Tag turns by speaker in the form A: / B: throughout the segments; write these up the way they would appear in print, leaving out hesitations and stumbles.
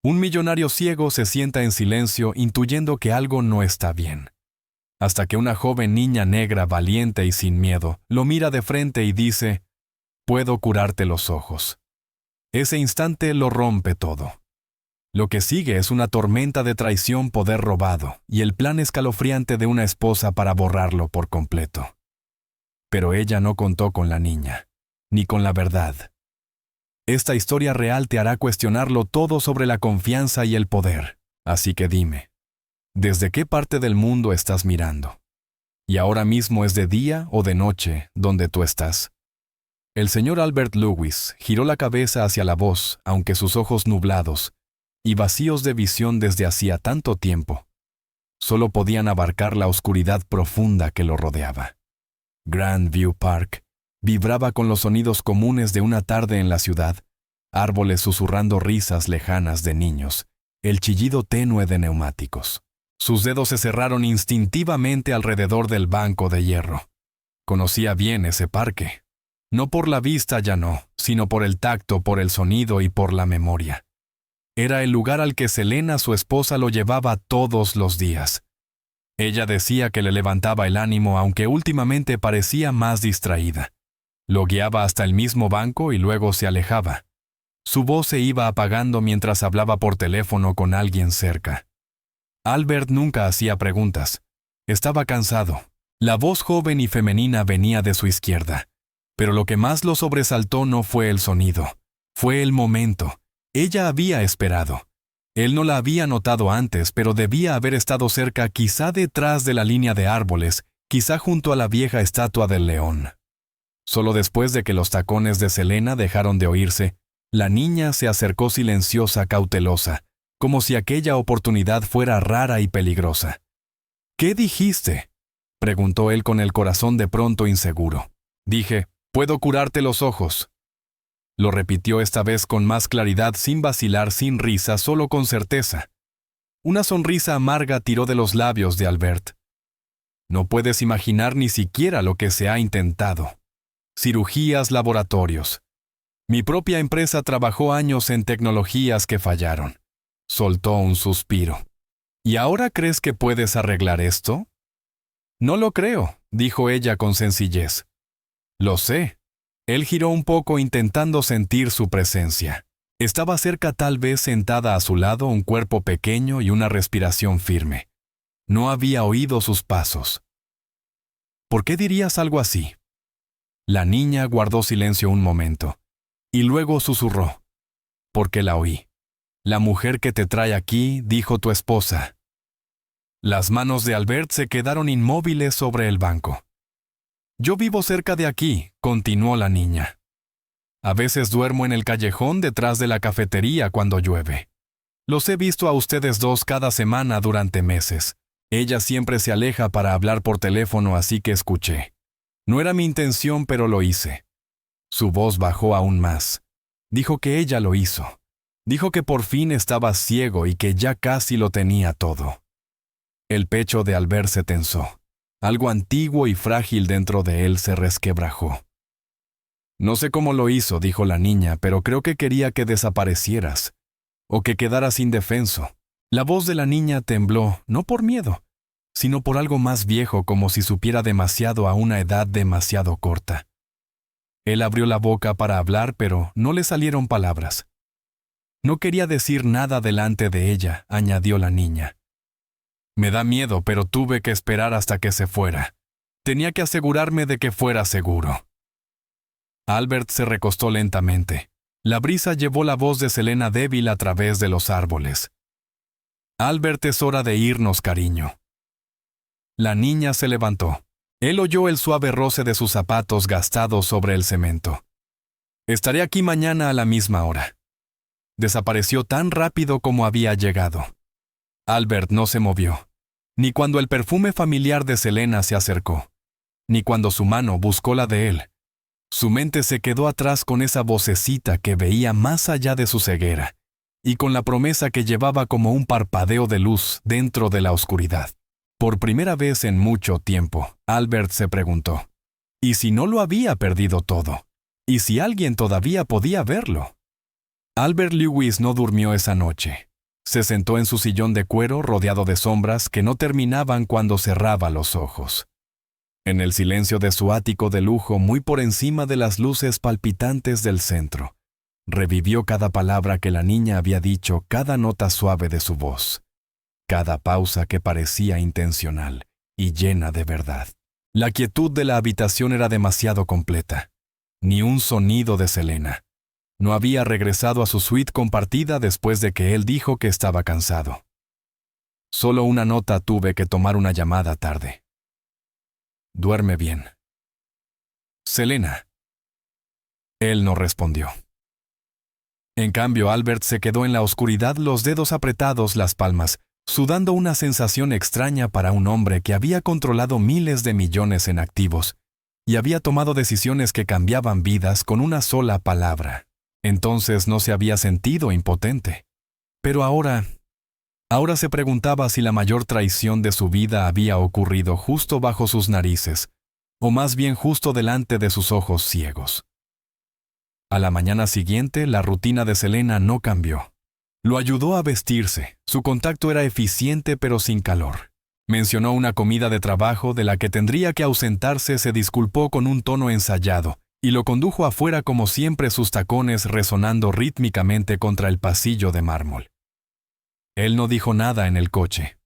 A: Un millonario ciego se sienta en silencio intuyendo que algo no está bien. Hasta que una joven niña negra, valiente y sin miedo, lo mira de frente y dice, «Puedo curarte los ojos». Ese instante lo rompe todo. Lo que sigue es una tormenta de traición, poder robado, y el plan escalofriante de una esposa para borrarlo por completo. Pero ella no contó con la niña, ni con la verdad. Esta historia real te hará cuestionarlo todo sobre la confianza y el poder. Así que dime, ¿desde qué parte del mundo estás mirando? ¿Y ahora mismo es de día o de noche donde tú estás? El señor Albert Lewis giró la cabeza hacia la voz, aunque sus ojos nublados y vacíos de visión desde hacía tanto tiempo solo podían abarcar la oscuridad profunda que lo rodeaba. Grandview Park vibraba con los sonidos comunes de una tarde en la ciudad, árboles susurrando risas lejanas de niños, el chillido tenue de neumáticos. Sus dedos se cerraron instintivamente alrededor del banco de hierro. Conocía bien ese parque. No por la vista ya no, sino por el tacto, por el sonido y por la memoria. Era el lugar al que Selena, su esposa, lo llevaba todos los días. Ella decía que le levantaba el ánimo, aunque últimamente parecía más distraída. Lo guiaba hasta el mismo banco y luego se alejaba. Su voz se iba apagando mientras hablaba por teléfono con alguien cerca. Albert nunca hacía preguntas. Estaba cansado. La voz joven y femenina venía de su izquierda. Pero lo que más lo sobresaltó no fue el sonido. Fue el momento. Ella había esperado. Él no la había notado antes, pero debía haber estado cerca, quizá detrás de la línea de árboles, quizá junto a la vieja estatua del león. Solo después de que los tacones de Selena dejaron de oírse, la niña se acercó silenciosa, cautelosa, como si aquella oportunidad fuera rara y peligrosa. «¿Qué dijiste?», preguntó él con el corazón de pronto inseguro. «Dije, puedo curarte los ojos». Lo repitió esta vez con más claridad, sin vacilar, sin risa, solo con certeza. Una sonrisa amarga tiró de los labios de Albert. No puedes imaginar ni siquiera lo que se ha intentado. Cirugías, laboratorios. Mi propia empresa trabajó años en tecnologías que fallaron. Soltó un suspiro. ¿Y ahora crees que puedes arreglar esto? No lo creo, dijo ella con sencillez. Lo sé. Él giró un poco intentando sentir su presencia. Estaba cerca, tal vez sentada a su lado, un cuerpo pequeño y una respiración firme. No había oído sus pasos. ¿Por qué dirías algo así? La niña guardó silencio un momento, y luego susurró. Porque la oí. La mujer que te trae aquí, dijo tu esposa. Las manos de Albert se quedaron inmóviles sobre el banco. Yo vivo cerca de aquí, continuó la niña. A veces duermo en el callejón detrás de la cafetería cuando llueve. Los he visto a ustedes dos cada semana durante meses. Ella siempre se aleja para hablar por teléfono, así que escuché. No era mi intención, pero lo hice. Su voz bajó aún más. Dijo que ella lo hizo. Dijo que por fin estaba ciego y que ya casi lo tenía todo. El pecho de Albert se tensó. Algo antiguo y frágil dentro de él se resquebrajó. No sé cómo lo hizo, dijo la niña, pero creo que quería que desaparecieras, o que quedaras indefenso. La voz de la niña tembló, no por miedo, sino por algo más viejo, como si supiera demasiado a una edad demasiado corta. Él abrió la boca para hablar, pero no le salieron palabras. No quería decir nada delante de ella, añadió la niña. Me da miedo, pero tuve que esperar hasta que se fuera. Tenía que asegurarme de que fuera seguro. Albert se recostó lentamente. La brisa llevó la voz de Selena débil a través de los árboles. Albert, es hora de irnos, cariño. La niña se levantó. Él oyó el suave roce de sus zapatos gastados sobre el cemento. Estaré aquí mañana a la misma hora. Desapareció tan rápido como había llegado. Albert no se movió. Ni cuando el perfume familiar de Selena se acercó, ni cuando su mano buscó la de él. Su mente se quedó atrás con esa vocecita que veía más allá de su ceguera, y con la promesa que llevaba como un parpadeo de luz dentro de la oscuridad. Por primera vez en mucho tiempo, Albert se preguntó, ¿y si no lo había perdido todo? ¿Y si alguien todavía podía verlo? Albert Lewis no durmió esa noche. Se sentó en su sillón de cuero rodeado de sombras que no terminaban cuando cerraba los ojos. En el silencio de su ático de lujo, muy por encima de las luces palpitantes del centro, revivió cada palabra que la niña había dicho, cada nota suave de su voz, cada pausa que parecía intencional y llena de verdad. La quietud de la habitación era demasiado completa. Ni un sonido de Selena. No había regresado a su suite compartida después de que él dijo que estaba cansado. Solo una nota: tuve que tomar una llamada tarde. Duerme bien. Selena. Él no respondió. En cambio, Albert se quedó en la oscuridad, los dedos apretados, las palmas, sudando, una sensación extraña para un hombre que había controlado miles de millones en activos y había tomado decisiones que cambiaban vidas con una sola palabra. Entonces no se había sentido impotente. Pero ahora se preguntaba si la mayor traición de su vida había ocurrido justo bajo sus narices, o más bien justo delante de sus ojos ciegos. A la mañana siguiente, la rutina de Selena no cambió. Lo ayudó a vestirse. Su contacto era eficiente pero sin calor. Mencionó una comida de trabajo de la que tendría que ausentarse, se disculpó con un tono ensayado y lo condujo afuera, como siempre, sus tacones resonando rítmicamente contra el pasillo de mármol. Él no dijo nada en el coche.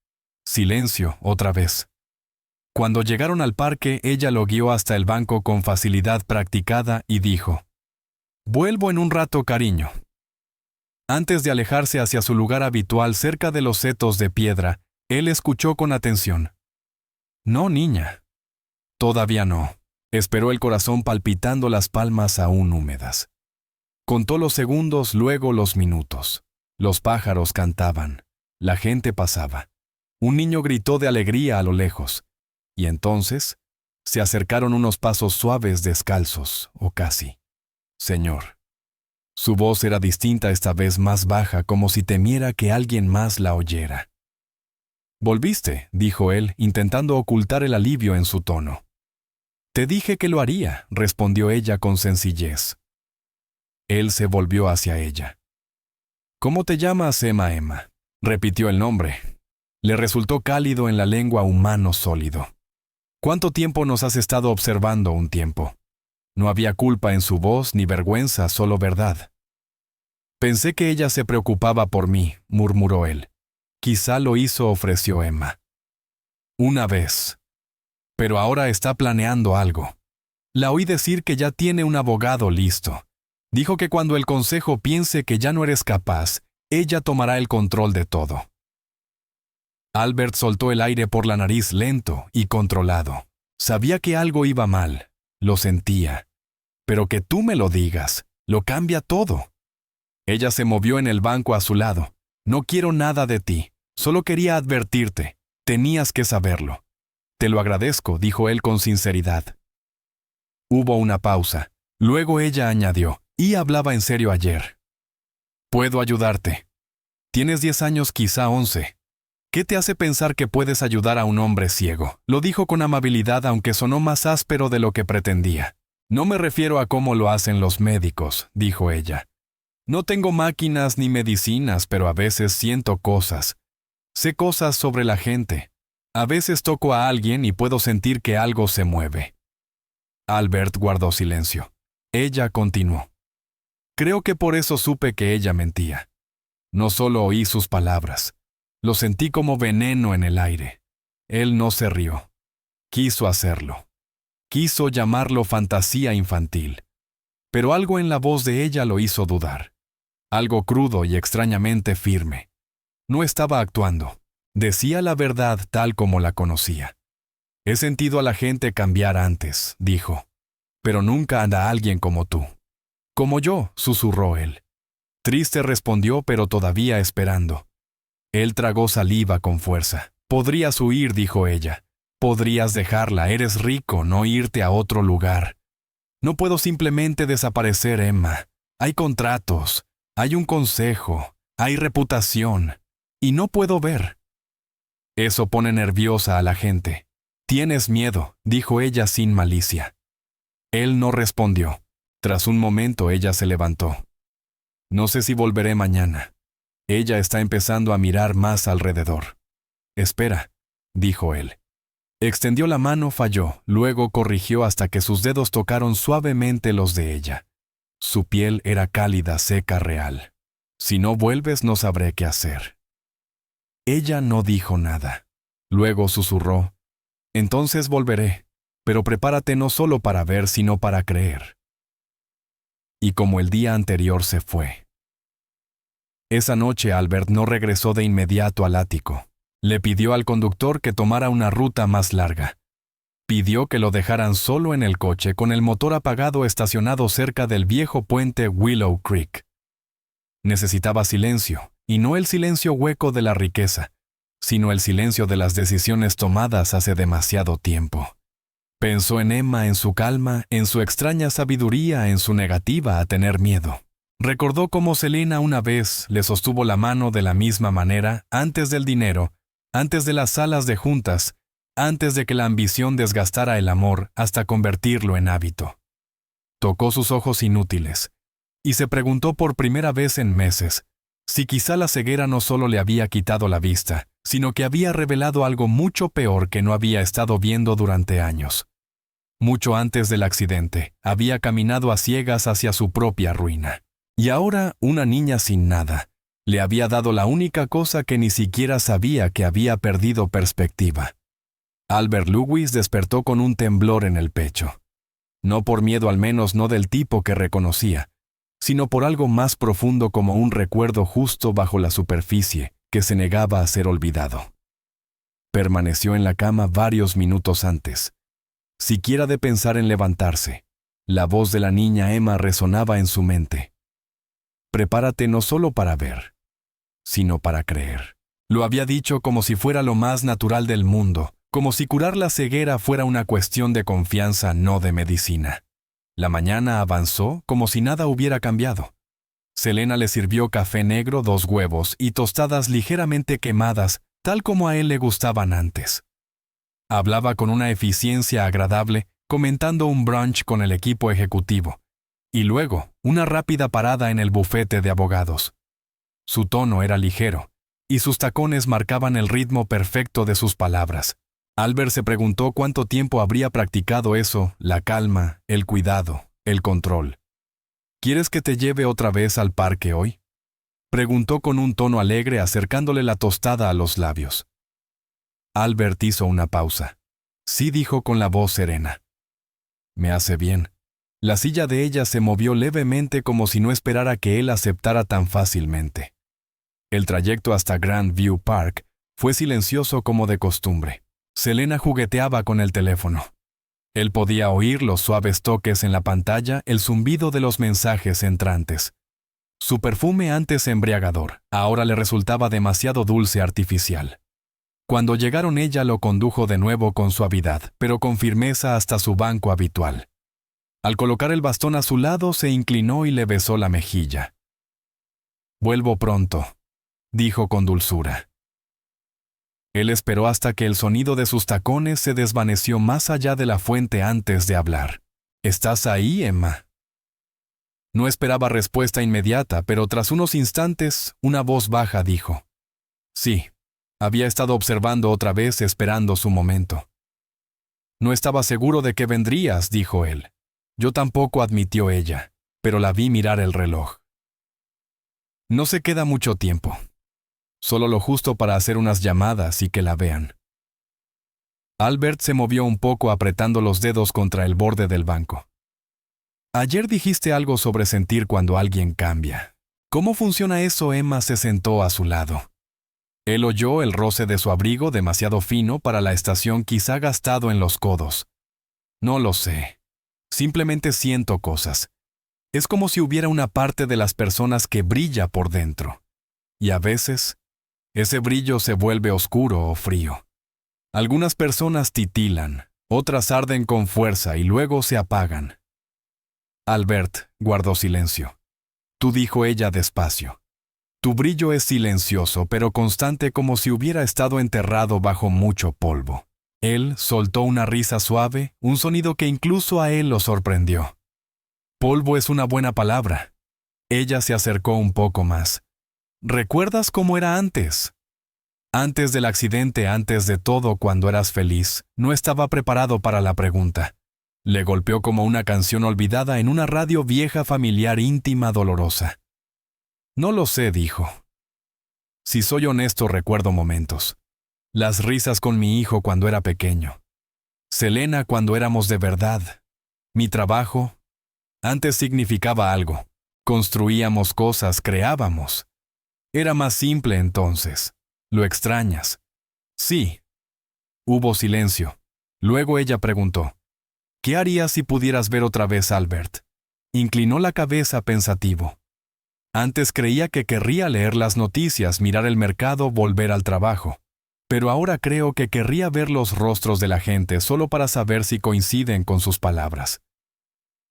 A: Silencio otra vez. Cuando llegaron al parque, ella lo guió hasta el banco con facilidad practicada y dijo: «Vuelvo en un rato, cariño». Antes de alejarse hacia su lugar habitual cerca de los setos de piedra, él escuchó con atención. «No, niña». «Todavía no». Esperó, el corazón palpitando, las palmas aún húmedas. Contó los segundos, luego los minutos. Los pájaros cantaban. La gente pasaba. Un niño gritó de alegría a lo lejos. Y entonces se acercaron unos pasos suaves, descalzos, o casi. «Señor». Su voz era distinta, esta vez más baja, como si temiera que alguien más la oyera. «¿Volviste?», dijo él, intentando ocultar el alivio en su tono. «Te dije que lo haría», respondió ella con sencillez. Él se volvió hacia ella. «¿Cómo te llamas, Emma?» «Emma», repitió el nombre. Le resultó cálido en la lengua, humano, sólido. «¿Cuánto tiempo nos has estado observando?» «Un tiempo». No había culpa en su voz ni vergüenza, solo verdad. «Pensé que ella se preocupaba por mí», murmuró él. «Quizá lo hizo», ofreció Emma. «Una vez. Pero ahora está planeando algo. La oí decir que ya tiene un abogado listo. Dijo que cuando el consejo piense que ya no eres capaz, ella tomará el control de todo». Albert soltó el aire por la nariz, lento y controlado. Sabía que algo iba mal. Lo sentía. «Pero que tú me lo digas, lo cambia todo». Ella se movió en el banco a su lado. «No quiero nada de ti. Solo quería advertirte. Tenías que saberlo». «Te lo agradezco», dijo él con sinceridad. Hubo una pausa. Luego ella añadió: «Y hablaba en serio ayer. Puedo ayudarte. Tienes 10 años, quizá 11. ¿Qué te hace pensar que puedes ayudar a un hombre ciego?». Lo dijo con amabilidad, aunque sonó más áspero de lo que pretendía. «No me refiero a cómo lo hacen los médicos», dijo ella. «No tengo máquinas ni medicinas, pero a veces siento cosas. Sé cosas sobre la gente. A veces toco a alguien y puedo sentir que algo se mueve». Albert guardó silencio. Ella continuó: «Creo que por eso supe que ella mentía. No solo oí sus palabras. Lo sentí como veneno en el aire». Él no se rió. Quiso hacerlo. Quiso llamarlo fantasía infantil. Pero algo en la voz de ella lo hizo dudar. Algo crudo y extrañamente firme. No estaba actuando. Decía la verdad tal como la conocía. «He sentido a la gente cambiar antes», dijo. «Pero nunca a alguien como tú». «Como yo», susurró él. Triste respondió, pero todavía esperando. Él tragó saliva con fuerza. «Podrías huir», dijo ella. «Podrías dejarla, eres rico, no irte a otro lugar». «No puedo simplemente desaparecer, Emma. Hay contratos, hay un consejo, hay reputación, y no puedo ver». «Eso pone nerviosa a la gente». «Tienes miedo», dijo ella sin malicia. Él no respondió. Tras un momento ella se levantó. «No sé si volveré mañana». Ella está empezando a mirar más alrededor. Espera, dijo él. Extendió la mano, falló, luego corrigió hasta que sus dedos tocaron suavemente los de ella. Su piel era cálida, seca, real. Si no vuelves, no sabré qué hacer. Ella no dijo nada. Luego susurró, entonces volveré, pero prepárate no solo para ver, sino para creer. Y como el día anterior se fue. Esa noche Albert no regresó de inmediato al ático. Le pidió al conductor que tomara una ruta más larga. Pidió que lo dejaran solo en el coche con el motor apagado estacionado cerca del viejo puente Willow Creek. Necesitaba silencio, y no el silencio hueco de la riqueza, sino el silencio de las decisiones tomadas hace demasiado tiempo. Pensó en Emma, en su calma, en su extraña sabiduría, en su negativa a tener miedo. Recordó cómo Selena una vez le sostuvo la mano de la misma manera antes del dinero, antes de las salas de juntas, antes de que la ambición desgastara el amor hasta convertirlo en hábito. Tocó sus ojos inútiles, y se preguntó por primera vez en meses si quizá la ceguera no solo le había quitado la vista, sino que había revelado algo mucho peor que no había estado viendo durante años. Mucho antes del accidente, había caminado a ciegas hacia su propia ruina. Y ahora, una niña sin nada, le había dado la única cosa que ni siquiera sabía que había perdido perspectiva. Albert Lewis despertó con un temblor en el pecho. No por miedo, al menos no del tipo que reconocía, sino por algo más profundo, como un recuerdo justo bajo la superficie que se negaba a ser olvidado. Permaneció en la cama varios minutos antes, siquiera de pensar en levantarse. La voz de la niña Emma resonaba en su mente. Prepárate no solo para ver, sino para creer. Lo había dicho como si fuera lo más natural del mundo, como si curar la ceguera fuera una cuestión de confianza, no de medicina. La mañana avanzó como si nada hubiera cambiado. Selena le sirvió café negro, 2 huevos y tostadas ligeramente quemadas, tal como a él le gustaban antes. Hablaba con una eficiencia agradable, comentando un brunch con el equipo ejecutivo, y luego una rápida parada en el bufete de abogados. Su tono era ligero, y sus tacones marcaban el ritmo perfecto de sus palabras. Albert se preguntó cuánto tiempo habría practicado eso, la calma, el cuidado, el control. ¿Quieres que te lleve otra vez al parque hoy?, preguntó con un tono alegre, acercándole la tostada a los labios. Albert hizo una pausa. Sí, dijo con la voz serena. Me hace bien. La silla de ella se movió levemente como si no esperara que él aceptara tan fácilmente. El trayecto hasta Grandview Park fue silencioso como de costumbre. Selena jugueteaba con el teléfono. Él podía oír los suaves toques en la pantalla, el zumbido de los mensajes entrantes. Su perfume, antes embriagador, ahora le resultaba demasiado dulce, artificial. Cuando llegaron, ella lo condujo de nuevo con suavidad, pero con firmeza hasta su banco habitual. Al colocar el bastón a su lado, se inclinó y le besó la mejilla. «Vuelvo pronto», dijo con dulzura. Él esperó hasta que el sonido de sus tacones se desvaneció más allá de la fuente antes de hablar. «¿Estás ahí, Emma?». No esperaba respuesta inmediata, pero tras unos instantes, una voz baja dijo: «Sí». Había estado observando otra vez, esperando su momento. «No estaba seguro de que vendrías», dijo él. «Yo tampoco», admitió ella, pero la vi mirar el reloj. «No se queda mucho tiempo. Solo lo justo para hacer unas llamadas y que la vean». Albert se movió un poco, apretando los dedos contra el borde del banco. «Ayer dijiste algo sobre sentir cuando alguien cambia. ¿Cómo funciona eso?». Emma se sentó a su lado. Él oyó el roce de su abrigo, demasiado fino para la estación, quizá gastado en los codos. «No lo sé. Simplemente siento cosas. Es como si hubiera una parte de las personas que brilla por dentro. Y a veces, ese brillo se vuelve oscuro o frío. Algunas personas titilan, otras arden con fuerza y luego se apagan». Albert guardó silencio. «Tú», dijo ella despacio. «Tu brillo es silencioso, pero constante, como si hubiera estado enterrado bajo mucho polvo». Él soltó una risa suave, un sonido que incluso a él lo sorprendió. «Polvo es una buena palabra». Ella se acercó un poco más. ¿Recuerdas cómo era antes? Antes del accidente, antes de todo, cuando eras feliz, no estaba preparado para la pregunta. Le golpeó como una canción olvidada en una radio vieja, familiar, íntima, dolorosa. No lo sé, dijo. Si soy honesto, recuerdo momentos. Las risas con mi hijo cuando era pequeño. Selena cuando éramos de verdad. Mi trabajo. Antes significaba algo. Construíamos cosas, creábamos. Era más simple entonces. ¿Lo extrañas? Sí. Hubo silencio. Luego ella preguntó, ¿qué harías si pudieras ver otra vez a Albert? Inclinó la cabeza pensativo. Antes creía que querría leer las noticias, mirar el mercado, volver al trabajo. Pero ahora creo que querría ver los rostros de la gente solo para saber si coinciden con sus palabras.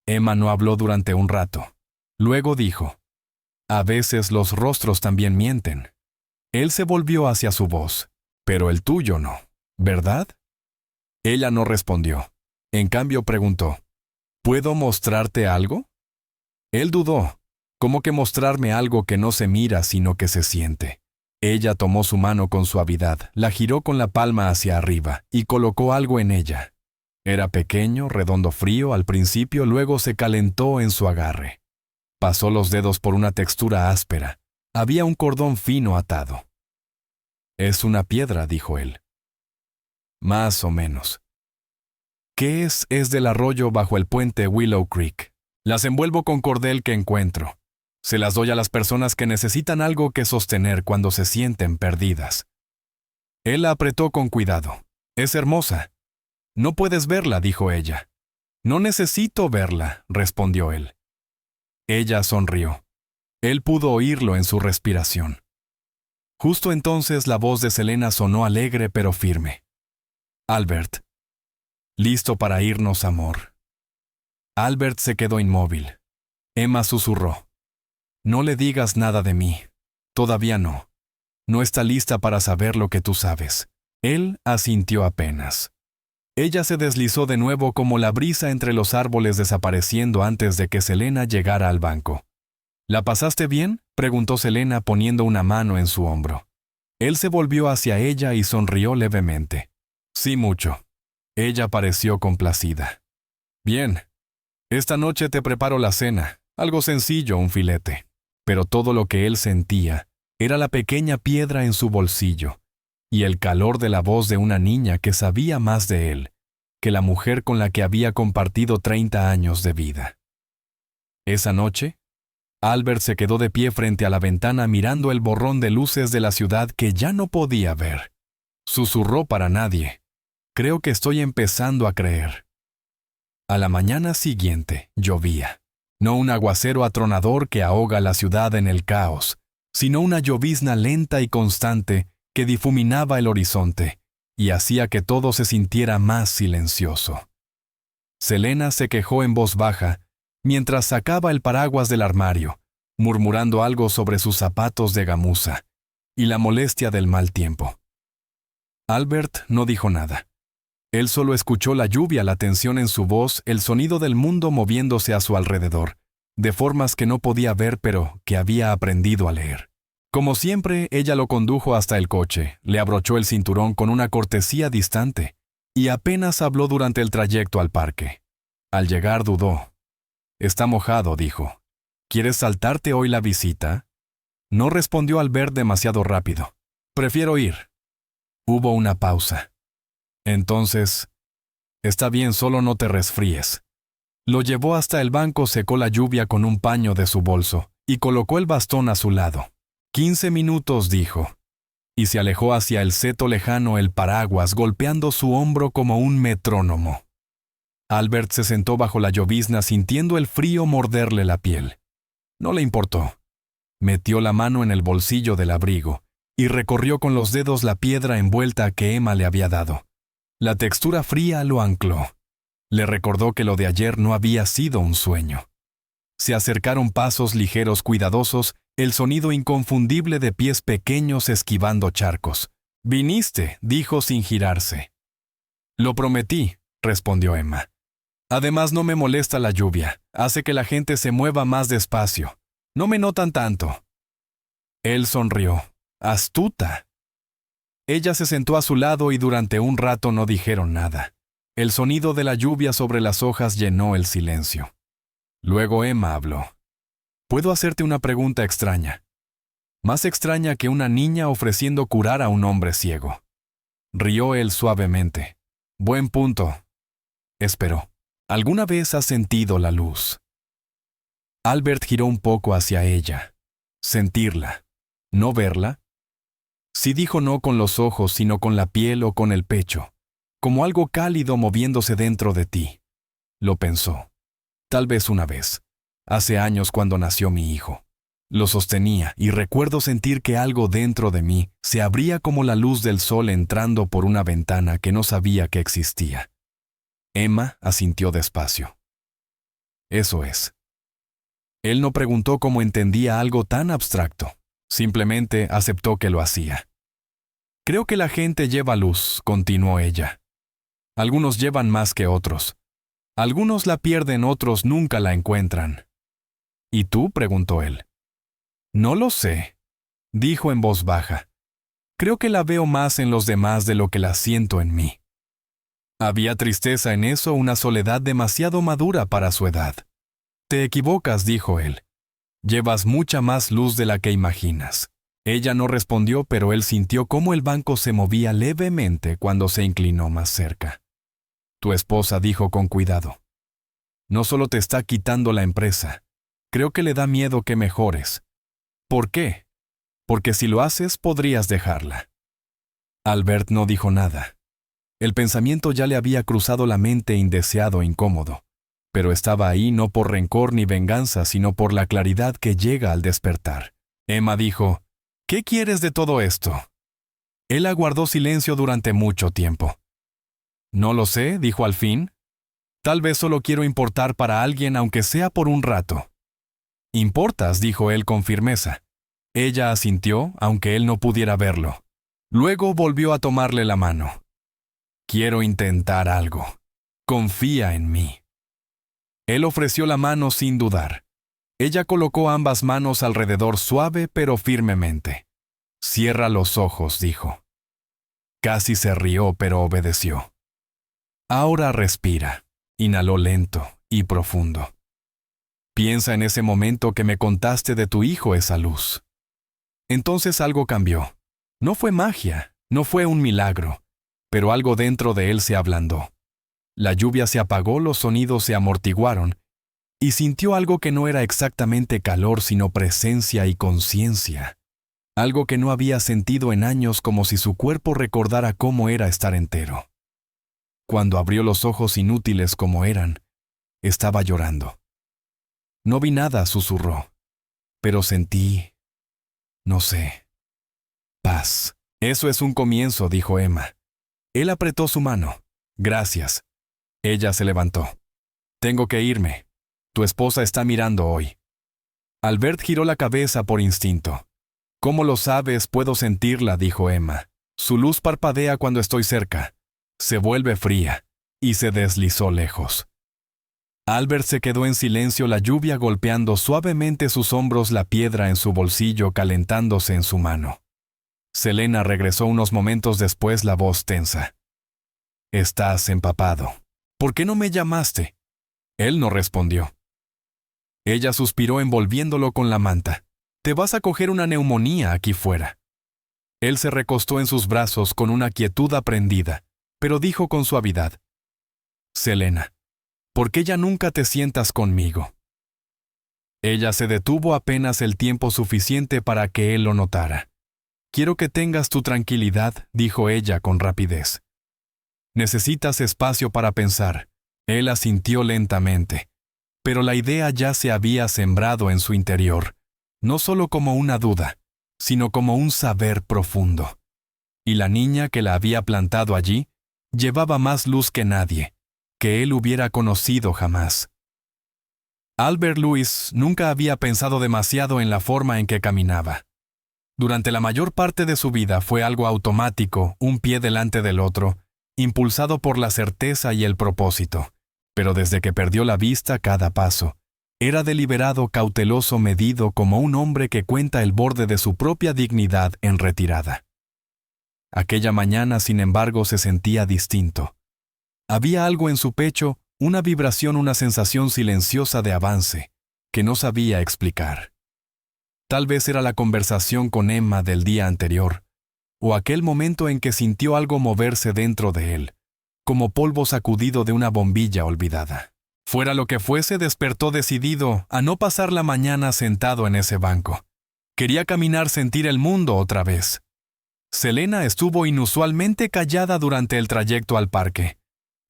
A: Emma no habló durante un rato. Luego dijo, a veces los rostros también mienten. Él se volvió hacia su voz, pero el tuyo no, ¿verdad? Ella no respondió. En cambio preguntó, ¿puedo mostrarte algo? Él dudó. ¿Cómo que mostrarme algo que no se mira sino que se siente? Ella tomó su mano con suavidad, la giró con la palma hacia arriba y colocó algo en ella. Era pequeño, redondo, frío al principio, luego se calentó en su agarre. Pasó los dedos por una textura áspera. Había un cordón fino atado. Es una piedra, dijo él. Más o menos. ¿Qué es? Es del arroyo bajo el puente Willow Creek. Las envuelvo con cordel que encuentro. Se las doy a las personas que necesitan algo que sostener cuando se sienten perdidas. Él la apretó con cuidado. Es hermosa. No puedes verla, dijo ella. No necesito verla, respondió él. Ella sonrió. Él pudo oírlo en su respiración. Justo entonces la voz de Selena sonó alegre pero firme. Albert. Listo para irnos, amor. Albert se quedó inmóvil. Emma susurró. No le digas nada de mí. Todavía no. No está lista para saber lo que tú sabes. Él asintió apenas. Ella se deslizó de nuevo como la brisa entre los árboles desapareciendo antes de que Selena llegara al banco. ¿La pasaste bien?, preguntó Selena poniendo una mano en su hombro. Él se volvió hacia ella y sonrió levemente. Sí, mucho. Ella pareció complacida. Bien. Esta noche te preparo la cena, algo sencillo, un filete. Pero todo lo que él sentía era la pequeña piedra en su bolsillo y el calor de la voz de una niña que sabía más de él que la mujer con la que había compartido 30 años de vida. Esa noche, Albert se quedó de pie frente a la ventana mirando el borrón de luces de la ciudad que ya no podía ver. Susurró para nadie. Creo que estoy empezando a creer. A la mañana siguiente llovía. No un aguacero atronador que ahoga la ciudad en el caos, sino una llovizna lenta y constante que difuminaba el horizonte y hacía que todo se sintiera más silencioso. Selena se quejó en voz baja mientras sacaba el paraguas del armario, murmurando algo sobre sus zapatos de gamuza y la molestia del mal tiempo. Albert no dijo nada. Él solo escuchó la lluvia, la tensión en su voz, el sonido del mundo moviéndose a su alrededor, de formas que no podía ver pero que había aprendido a leer. Como siempre, ella lo condujo hasta el coche, le abrochó el cinturón con una cortesía distante y apenas habló durante el trayecto al parque. Al llegar dudó. Está mojado, dijo. ¿Quieres saltarte hoy la visita? No respondió al ver demasiado rápido. Prefiero ir. Hubo una pausa. Entonces, está bien, solo no te resfríes. Lo llevó hasta el banco, secó la lluvia con un paño de su bolso y colocó el bastón a su lado. 15 minutos, dijo. Y se alejó hacia el seto lejano, el paraguas golpeando su hombro como un metrónomo. Albert se sentó bajo la llovizna sintiendo el frío morderle la piel. No le importó. Metió la mano en el bolsillo del abrigo y recorrió con los dedos la piedra envuelta que Emma le había dado. La textura fría lo ancló. Le recordó que lo de ayer no había sido un sueño. Se acercaron pasos ligeros, cuidadosos, el sonido inconfundible de pies pequeños esquivando charcos. «Viniste», dijo sin girarse. «Lo prometí», respondió Emma. «Además no me molesta la lluvia, hace que la gente se mueva más despacio. No me notan tanto». Él sonrió. ¡Astuta! Ella se sentó a su lado y durante un rato no dijeron nada. El sonido de la lluvia sobre las hojas llenó el silencio. Luego Emma habló. «Puedo hacerte una pregunta extraña. Más extraña que una niña ofreciendo curar a un hombre ciego». Rió él suavemente. «Buen punto». Esperó. «¿Alguna vez has sentido la luz?» Albert giró un poco hacia ella. Sentirla. ¿No verla? Sí dijo no con los ojos, sino con la piel o con el pecho, como algo cálido moviéndose dentro de ti. Lo pensó. Tal vez una vez, hace años cuando nació mi hijo. Lo sostenía y recuerdo sentir que algo dentro de mí se abría como la luz del sol entrando por una ventana que no sabía que existía. Emma asintió despacio. Eso es. Él no preguntó cómo entendía algo tan abstracto. Simplemente aceptó que lo hacía. «Creo que la gente lleva luz», continuó ella. «Algunos llevan más que otros. Algunos la pierden, otros nunca la encuentran». «¿Y tú?», preguntó él. «No lo sé», dijo en voz baja. «Creo que la veo más en los demás de lo que la siento en mí». Había tristeza en eso, una soledad demasiado madura para su edad. «Te equivocas», dijo él. «Llevas mucha más luz de la que imaginas». Ella no respondió, pero él sintió cómo el banco se movía levemente cuando se inclinó más cerca. «Tu esposa», dijo con cuidado. «No solo te está quitando la empresa. Creo que le da miedo que mejores». «¿Por qué?» «Porque si lo haces, podrías dejarla». Albert no dijo nada. El pensamiento ya le había cruzado la mente, indeseado e incómodo. Pero estaba ahí no por rencor ni venganza, sino por la claridad que llega al despertar. Emma dijo, «¿Qué quieres de todo esto?» Él aguardó silencio durante mucho tiempo. «No lo sé», dijo al fin. «Tal vez solo quiero importar para alguien, aunque sea por un rato». «Importas», dijo él con firmeza. Ella asintió, aunque él no pudiera verlo. Luego volvió a tomarle la mano. «Quiero intentar algo. Confía en mí». Él ofreció la mano sin dudar. Ella colocó ambas manos alrededor suave pero firmemente. «Cierra los ojos», dijo. Casi se rió, pero obedeció. «Ahora respira». Inhaló lento y profundo. «Piensa en ese momento que me contaste de tu hijo, esa luz». Entonces algo cambió. No fue magia, no fue un milagro, pero algo dentro de él se ablandó. La lluvia se apagó, los sonidos se amortiguaron, y sintió algo que no era exactamente calor, sino presencia y conciencia. Algo que no había sentido en años, como si su cuerpo recordara cómo era estar entero. Cuando abrió los ojos inútiles como eran, estaba llorando. «No vi nada», susurró, «pero sentí, no sé, paz». «Eso es un comienzo», dijo Emma. Él apretó su mano. «Gracias». Ella se levantó. «Tengo que irme. Tu esposa está mirando hoy». Albert giró la cabeza por instinto. «¿Cómo lo sabes? Puedo sentirla», dijo Emma. «Su luz parpadea cuando estoy cerca. Se vuelve fría». Y se deslizó lejos. Albert se quedó en silencio, la lluvia golpeando suavemente sus hombros, la piedra en su bolsillo calentándose en su mano. Selena regresó unos momentos después, la voz tensa. «Estás empapado. ¿Por qué no me llamaste?» Él no respondió. Ella suspiró envolviéndolo con la manta. «Te vas a coger una neumonía aquí fuera». Él se recostó en sus brazos con una quietud aprendida, pero dijo con suavidad, «Selena, ¿por qué ya nunca te sientas conmigo?» Ella se detuvo apenas el tiempo suficiente para que él lo notara. «Quiero que tengas tu tranquilidad», dijo ella con rapidez. «Necesitas espacio para pensar». Él asintió lentamente, pero la idea ya se había sembrado en su interior, no solo como una duda, sino como un saber profundo. Y la niña que la había plantado allí llevaba más luz que nadie, que él hubiera conocido jamás. Albert Lewis nunca había pensado demasiado en la forma en que caminaba. Durante la mayor parte de su vida fue algo automático, un pie delante del otro, impulsado por la certeza y el propósito. Pero desde que perdió la vista cada paso, Era deliberado, cauteloso, medido, como un hombre que cuenta el borde de su propia dignidad en retirada. Aquella mañana, sin embargo, se sentía distinto. Había algo en su pecho, una vibración, una sensación silenciosa de avance, que no sabía explicar. Tal vez era la conversación con Emma del día anterior, o aquel momento en que sintió algo moverse dentro de él, como polvo sacudido de una bombilla olvidada. Fuera lo que fuese, despertó decidido a no pasar la mañana sentado en ese banco. Quería caminar, sentir el mundo otra vez. Selena estuvo inusualmente callada durante el trayecto al parque.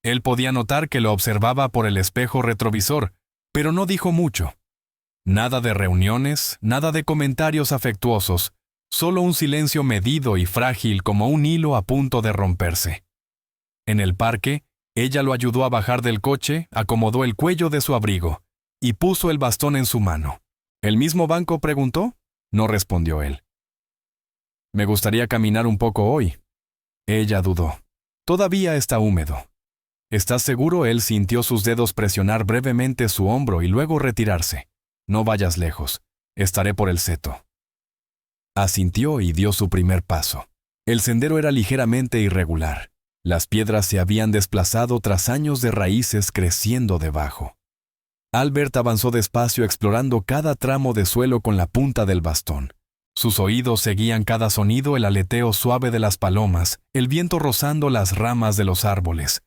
A: Él podía notar que lo observaba por el espejo retrovisor, pero no dijo mucho. Nada de reuniones, nada de comentarios afectuosos, solo un silencio medido y frágil como un hilo a punto de romperse. En el parque, ella lo ayudó a bajar del coche, acomodó el cuello de su abrigo y puso el bastón en su mano. ¿El mismo banco preguntó? No respondió él. Me gustaría caminar un poco hoy. Ella dudó. Todavía está húmedo. ¿Estás seguro? Él sintió sus dedos presionar brevemente su hombro y luego retirarse. No vayas lejos. Estaré por el seto. Asintió y dio su primer paso. El sendero era ligeramente irregular. Las piedras se habían desplazado tras años de raíces creciendo debajo. Albert avanzó despacio explorando cada tramo de suelo con la punta del bastón. Sus oídos seguían cada sonido, el aleteo suave de las palomas, el viento rozando las ramas de los árboles,